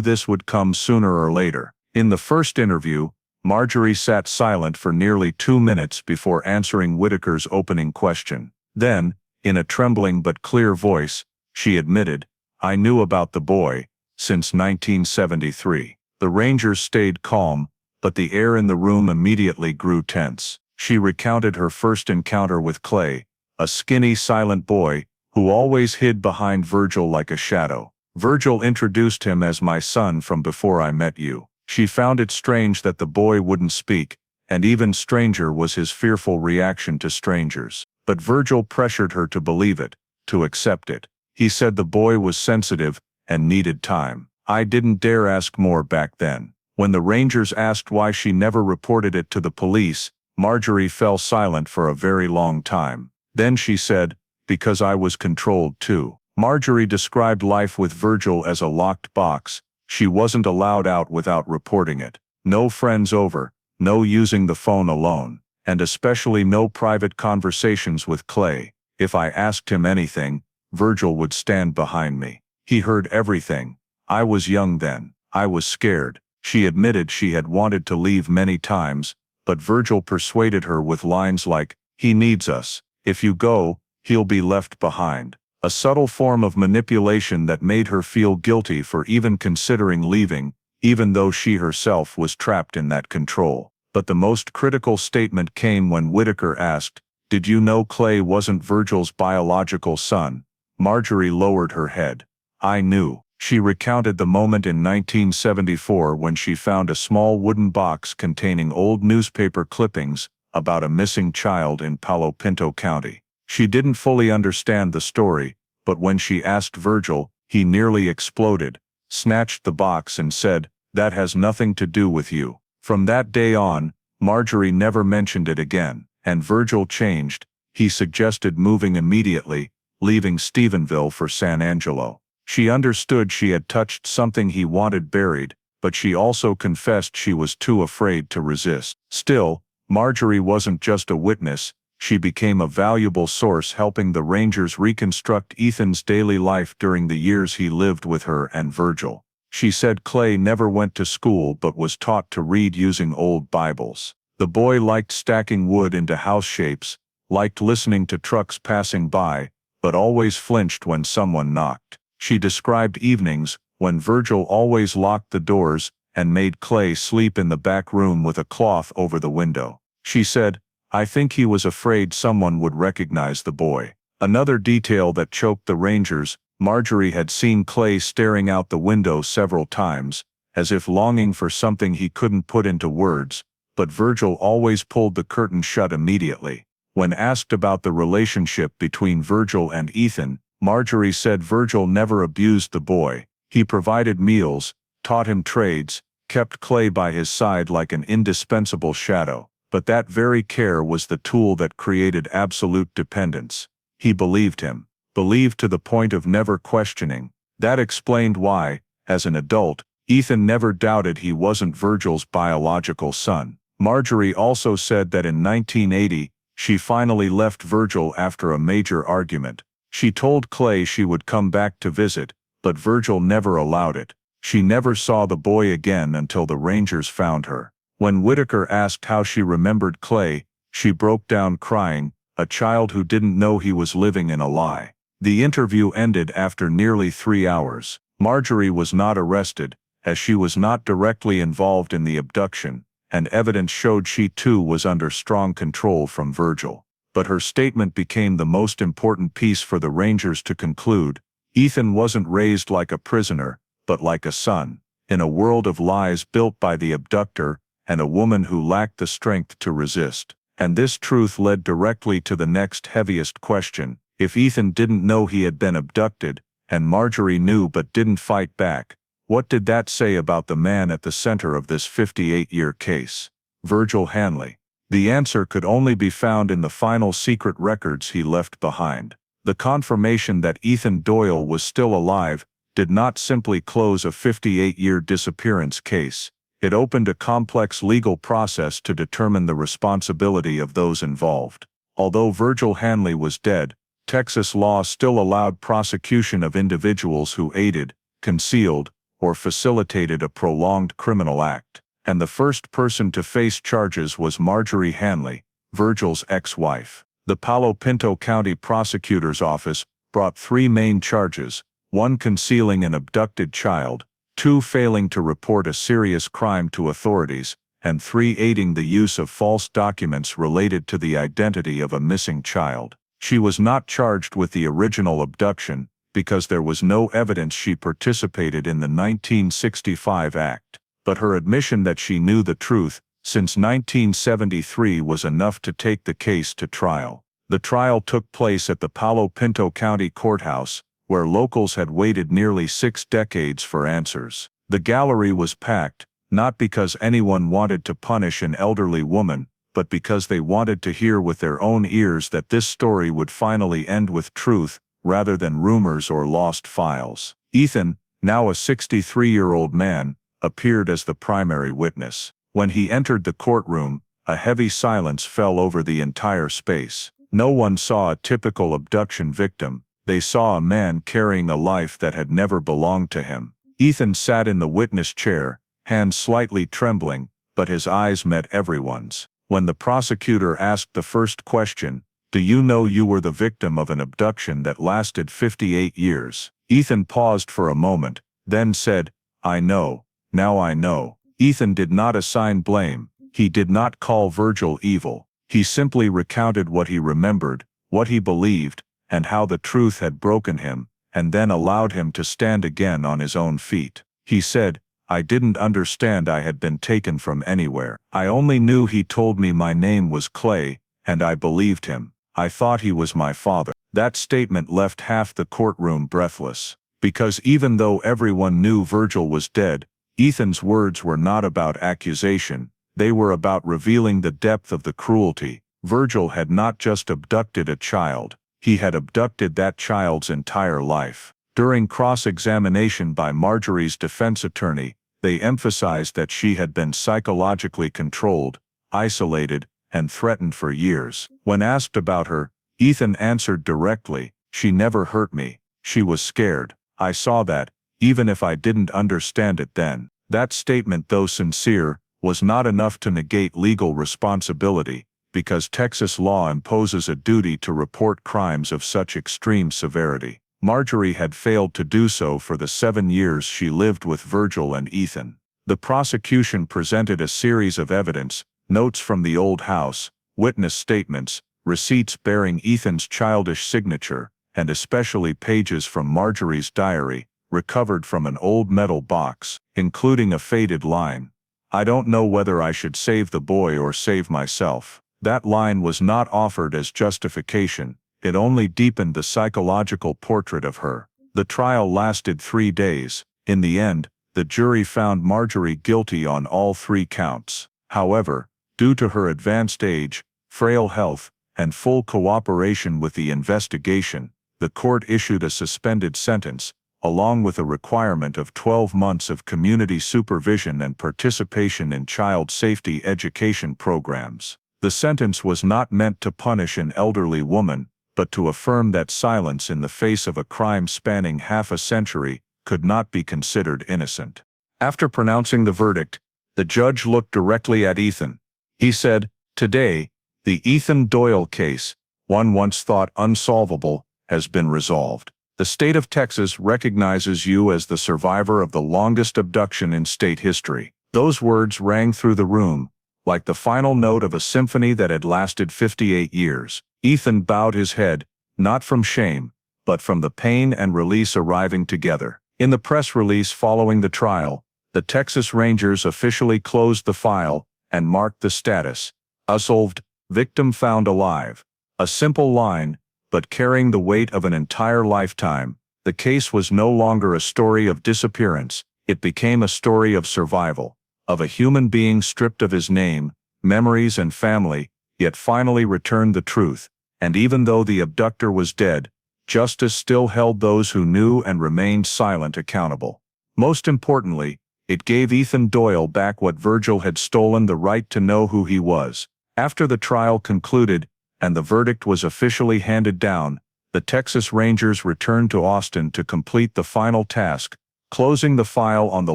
this would come sooner or later." In the first interview, Marjorie sat silent for nearly 2 minutes before answering Whitaker's opening question. Then, in a trembling but clear voice, she admitted, "I knew about the boy since 1973. The Rangers stayed calm, but the air in the room immediately grew tense. She recounted her first encounter with Clay, a skinny, silent boy who always hid behind Virgil like a shadow. Virgil introduced him as my son from before I met you. She found it strange that the boy wouldn't speak, and even stranger was his fearful reaction to strangers. But Virgil pressured her to believe it, to accept it. He said the boy was sensitive, and needed time. I didn't dare ask more back then. When the Rangers asked why she never reported it to the police, Marjorie fell silent for a very long time. Then she said, "Because I was controlled too." Marjorie described life with Virgil as a locked box. She wasn't allowed out without reporting it. No friends over, no using the phone alone, and especially no private conversations with Clay. If I asked him anything, Virgil would stand behind me. He heard everything. I was young then. I was scared. She admitted she had wanted to leave many times, but Virgil persuaded her with lines like, "He needs us. If you go, he'll be left behind." A subtle form of manipulation that made her feel guilty for even considering leaving, even though she herself was trapped in that control. But the most critical statement came when Whitaker asked, "Did you know Clay wasn't Virgil's biological son?" Marjorie lowered her head. "I knew." She recounted the moment in 1974 when she found a small wooden box containing old newspaper clippings about a missing child in Palo Pinto County. She didn't fully understand the story, but when she asked Virgil, he nearly exploded, snatched the box and said, "That has nothing to do with you." From that day on, Marjorie never mentioned it again, and Virgil changed. He suggested moving immediately, leaving Stephenville for San Angelo. She understood she had touched something he wanted buried, but she also confessed she was too afraid to resist. Still, Marjorie wasn't just a witness. She became a valuable source helping the Rangers reconstruct Ethan's daily life during the years he lived with her and Virgil. She said Clay never went to school but was taught to read using old Bibles. The boy liked stacking wood into house shapes, liked listening to trucks passing by, but always flinched when someone knocked. She described evenings when Virgil always locked the doors and made Clay sleep in the back room with a cloth over the window. She said, "I think he was afraid someone would recognize the boy." Another detail that choked the Rangers, Marjorie had seen Clay staring out the window several times, as if longing for something he couldn't put into words, but Virgil always pulled the curtain shut immediately. When asked about the relationship between Virgil and Ethan, Marjorie said Virgil never abused the boy. He provided meals, taught him trades, kept Clay by his side like an indispensable shadow. But that very care was the tool that created absolute dependence. He believed him, believed to the point of never questioning. That explained why, as an adult, Ethan never doubted he wasn't Virgil's biological son. Marjorie also said that in 1980, she finally left Virgil after a major argument. She told Clay she would come back to visit, but Virgil never allowed it. She never saw the boy again until the Rangers found her. When Whitaker asked how she remembered Clay, she broke down crying, a child who didn't know he was living in a lie. The interview ended after nearly 3 hours. Marjorie was not arrested, as she was not directly involved in the abduction, and evidence showed she too was under strong control from Virgil. But her statement became the most important piece for the Rangers to conclude. Ethan wasn't raised like a prisoner, but like a son, in a world of lies built by the abductor, and a woman who lacked the strength to resist. And this truth led directly to the next heaviest question. If Ethan didn't know he had been abducted, and Marjorie knew but didn't fight back, what did that say about the man at the center of this 58-year case? Virgil Hanley. The answer could only be found in the final secret records he left behind. The confirmation that Ethan Doyle was still alive did not simply close a 58-year disappearance case. It opened a complex legal process to determine the responsibility of those involved. Although Virgil Hanley was dead, Texas law still allowed prosecution of individuals who aided, concealed, or facilitated a prolonged criminal act. And the first person to face charges was Marjorie Hanley, Virgil's ex-wife. The Palo Pinto County Prosecutor's Office brought 3 main charges: 1 concealing an abducted child, 2 failing to report a serious crime to authorities, and 3 aiding the use of false documents related to the identity of a missing child. She was not charged with the original abduction, because there was no evidence she participated in the 1965 act. But her admission that she knew the truth since 1973 was enough to take the case to trial. The trial took place at the Palo Pinto County Courthouse, where locals had waited nearly 6 decades for answers. The gallery was packed, not because anyone wanted to punish an elderly woman, but because they wanted to hear with their own ears that this story would finally end with truth, rather than rumors or lost files. Ethan, now a 63-year-old man, appeared as the primary witness. When he entered the courtroom, a heavy silence fell over the entire space. No one saw a typical abduction victim. They saw a man carrying a life that had never belonged to him. Ethan sat in the witness chair, hands slightly trembling, but his eyes met everyone's. When the prosecutor asked the first question, "Do you know you were the victim of an abduction that lasted 58 years?" Ethan paused for a moment, then said, "I know, now I know." Ethan did not assign blame. He did not call Virgil evil. He simply recounted what he remembered, what he believed, and how the truth had broken him, and then allowed him to stand again on his own feet. He said, "I didn't understand I had been taken from anywhere. I only knew he told me my name was Clay, and I believed him. I thought he was my father." That statement left half the courtroom breathless. Because even though everyone knew Virgil was dead, Ethan's words were not about accusation. They were about revealing the depth of the cruelty. Virgil had not just abducted a child. He had abducted that child's entire life. During cross-examination by Marjorie's defense attorney, they emphasized that she had been psychologically controlled, isolated, and threatened for years. When asked about her, Ethan answered directly, "She never hurt me. She was scared. I saw that, even if I didn't understand it then." That statement, though sincere, was not enough to negate legal responsibility, because Texas law imposes a duty to report crimes of such extreme severity. Marjorie had failed to do so for the 7 years she lived with Virgil and Ethan. The prosecution presented a series of evidence, notes from the old house, witness statements, receipts bearing Ethan's childish signature, and especially pages from Marjorie's diary, recovered from an old metal box, including a faded line. "I don't know whether I should save the boy or save myself." That line was not offered as justification. It only deepened the psychological portrait of her. The trial lasted 3 days. In the end, the jury found Marjorie guilty on all 3 counts. However, due to her advanced age, frail health, and full cooperation with the investigation, the court issued a suspended sentence, along with a requirement of 12 months of community supervision and participation in child safety education programs. The sentence was not meant to punish an elderly woman, but to affirm that silence in the face of a crime spanning half a century could not be considered innocent. After pronouncing the verdict, the judge looked directly at Ethan. He said, "Today, the Ethan Doyle case, one once thought unsolvable, has been resolved. The state of Texas recognizes you as the survivor of the longest abduction in state history." Those words rang through the room, like the final note of a symphony that had lasted 58 years. Ethan bowed his head, not from shame, but from the pain and release arriving together. In the press release following the trial, the Texas Rangers officially closed the file and marked the status, "Unsolved, victim found alive." A simple line, but carrying the weight of an entire lifetime. The case was no longer a story of disappearance. It became a story of survival, of a human being stripped of his name, memories, and family, yet finally returned the truth. And even though the abductor was dead, justice still held those who knew and remained silent accountable. Most importantly, it gave Ethan Doyle back what Virgil had stolen: the right to know who he was. After the trial concluded, and the verdict was officially handed down, the Texas Rangers returned to Austin to complete the final task, closing the file on the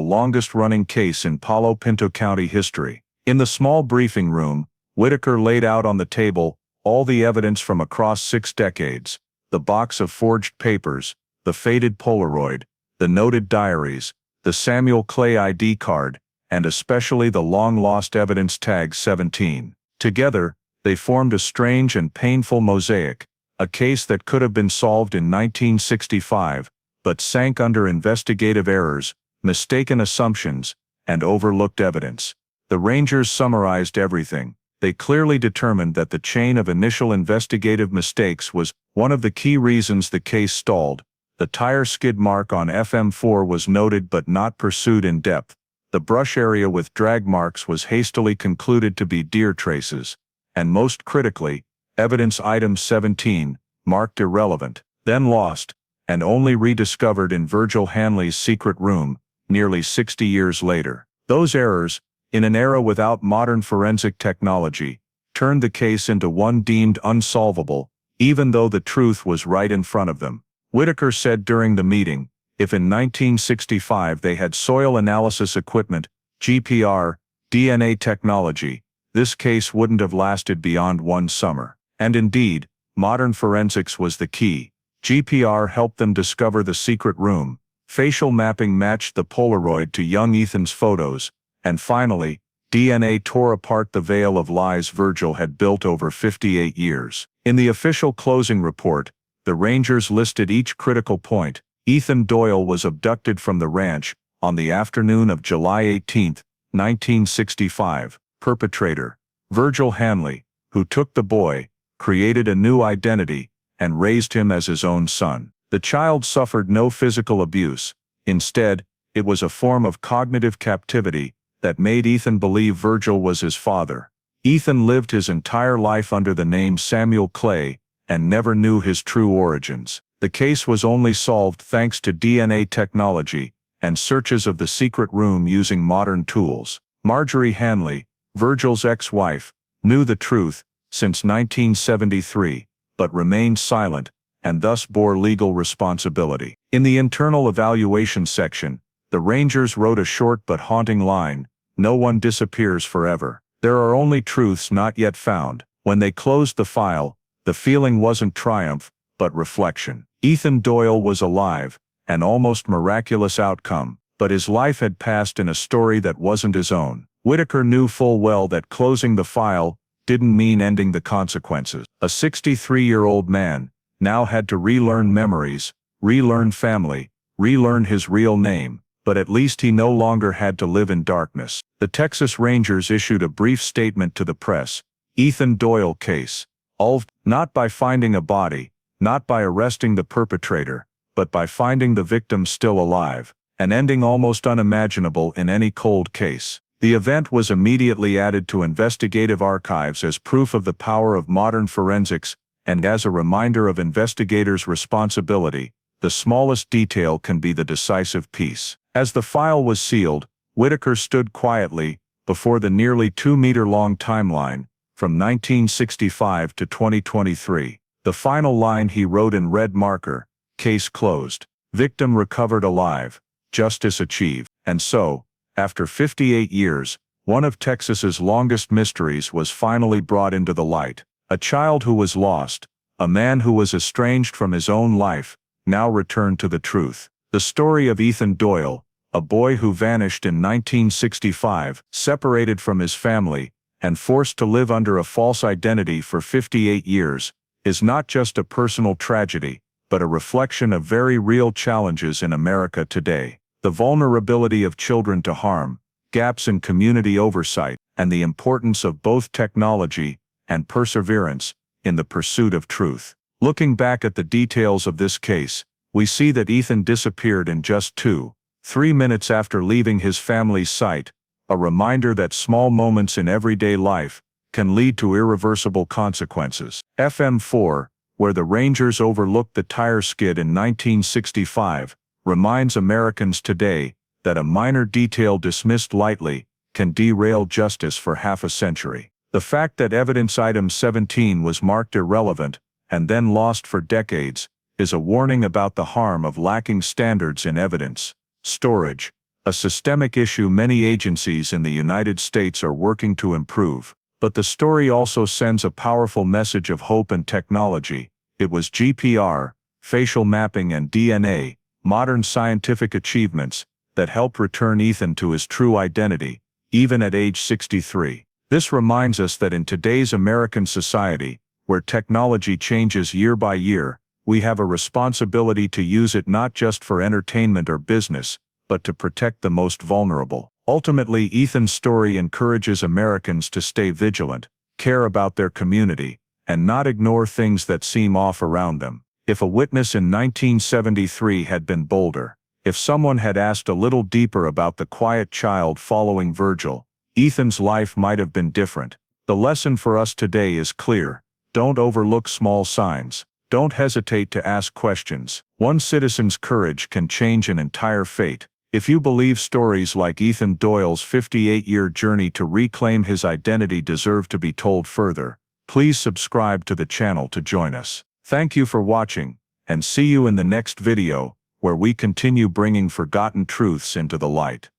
longest-running case in Palo Pinto County history. In the small briefing room, Whitaker laid out on the table all the evidence from across 6 decades: the box of forged papers, the faded Polaroid, the noted diaries, the Samuel Clay ID card, and especially the long-lost evidence tag 17. Together, they formed a strange and painful mosaic, a case that could have been solved in 1965, but sank under investigative errors, mistaken assumptions, and overlooked evidence. The Rangers summarized everything. They clearly determined that the chain of initial investigative mistakes was one of the key reasons the case stalled. The tire skid mark on FM4 was noted but not pursued in depth. The brush area with drag marks was hastily concluded to be deer traces, and most critically, evidence item 17, marked irrelevant, then lost, and only rediscovered in Virgil Hanley's secret room, nearly 60 years later. Those errors, in an era without modern forensic technology, turned the case into one deemed unsolvable, even though the truth was right in front of them. Whitaker said during the meeting, if in 1965 they had soil analysis equipment, GPR, DNA technology, this case wouldn't have lasted beyond one summer. And indeed, modern forensics was the key. GPR helped them discover the secret room, facial mapping matched the Polaroid to young Ethan's photos, and finally, DNA tore apart the veil of lies Virgil had built over 58 years. In the official closing report, the Rangers listed each critical point. Ethan Doyle was abducted from the ranch on the afternoon of July 18, 1965. Perpetrator, Virgil Hanley, who took the boy, created a new identity, and raised him as his own son. The child suffered no physical abuse. Instead, it was a form of cognitive captivity that made Ethan believe Virgil was his father. Ethan lived his entire life under the name Samuel Clay and never knew his true origins. The case was only solved thanks to DNA technology and searches of the secret room using modern tools. Marjorie Hanley, Virgil's ex-wife, knew the truth since 1973, but remained silent and thus bore legal responsibility. In the internal evaluation section, the Rangers wrote a short but haunting line, "No one disappears forever. There are only truths not yet found." When they closed the file, the feeling wasn't triumph, but reflection. Ethan Doyle was alive, an almost miraculous outcome, but his life had passed in a story that wasn't his own. Whitaker knew full well that closing the file didn't mean ending the consequences. A 63-year-old man now had to relearn memories, relearn family, relearn his real name, but at least he no longer had to live in darkness. The Texas Rangers issued a brief statement to the press. Ethan Doyle case, solved not by finding a body, not by arresting the perpetrator, but by finding the victim still alive, an ending almost unimaginable in any cold case. The event was immediately added to investigative archives as proof of the power of modern forensics and as a reminder of investigators' responsibility. The smallest detail can be the decisive piece. As the file was sealed, Whitaker stood quietly before the nearly 2-meter-long timeline from 1965 to 2023. The final line he wrote in red marker, "Case closed. Victim recovered alive. Justice achieved." And so, after 58 years, one of Texas's longest mysteries was finally brought into the light. A child who was lost, a man who was estranged from his own life, now returned to the truth. The story of Ethan Doyle, a boy who vanished in 1965, separated from his family, and forced to live under a false identity for 58 years, is not just a personal tragedy, but a reflection of very real challenges in America today. The vulnerability of children to harm, gaps in community oversight, and the importance of both technology and perseverance in the pursuit of truth. Looking back at the details of this case, we see that Ethan disappeared in just 2-3 minutes after leaving his family's sight, a reminder that small moments in everyday life can lead to irreversible consequences. FM4, where the Rangers overlooked the tire skid in 1965, reminds Americans today that a minor detail dismissed lightly can derail justice for half a century. The fact that evidence item 17 was marked irrelevant and then lost for decades is a warning about the harm of lacking standards in evidence storage, a systemic issue many agencies in the United States are working to improve. But the story also sends a powerful message of hope and technology. It was GPR, facial mapping and DNA, modern scientific achievements, that helped return Ethan to his true identity, even at age 63. This reminds us that in today's American society, where technology changes year by year, we have a responsibility to use it not just for entertainment or business, but to protect the most vulnerable. Ultimately, Ethan's story encourages Americans to stay vigilant, care about their community, and not ignore things that seem off around them. If a witness in 1973 had been bolder, if someone had asked a little deeper about the quiet child following Virgil, Ethan's life might have been different. The lesson for us today is clear. Don't overlook small signs. Don't hesitate to ask questions. One citizen's courage can change an entire fate. If you believe stories like Ethan Doyle's 58-year journey to reclaim his identity deserve to be told further, please subscribe to the channel to join us. Thank you for watching, and see you in the next video, where we continue bringing forgotten truths into the light.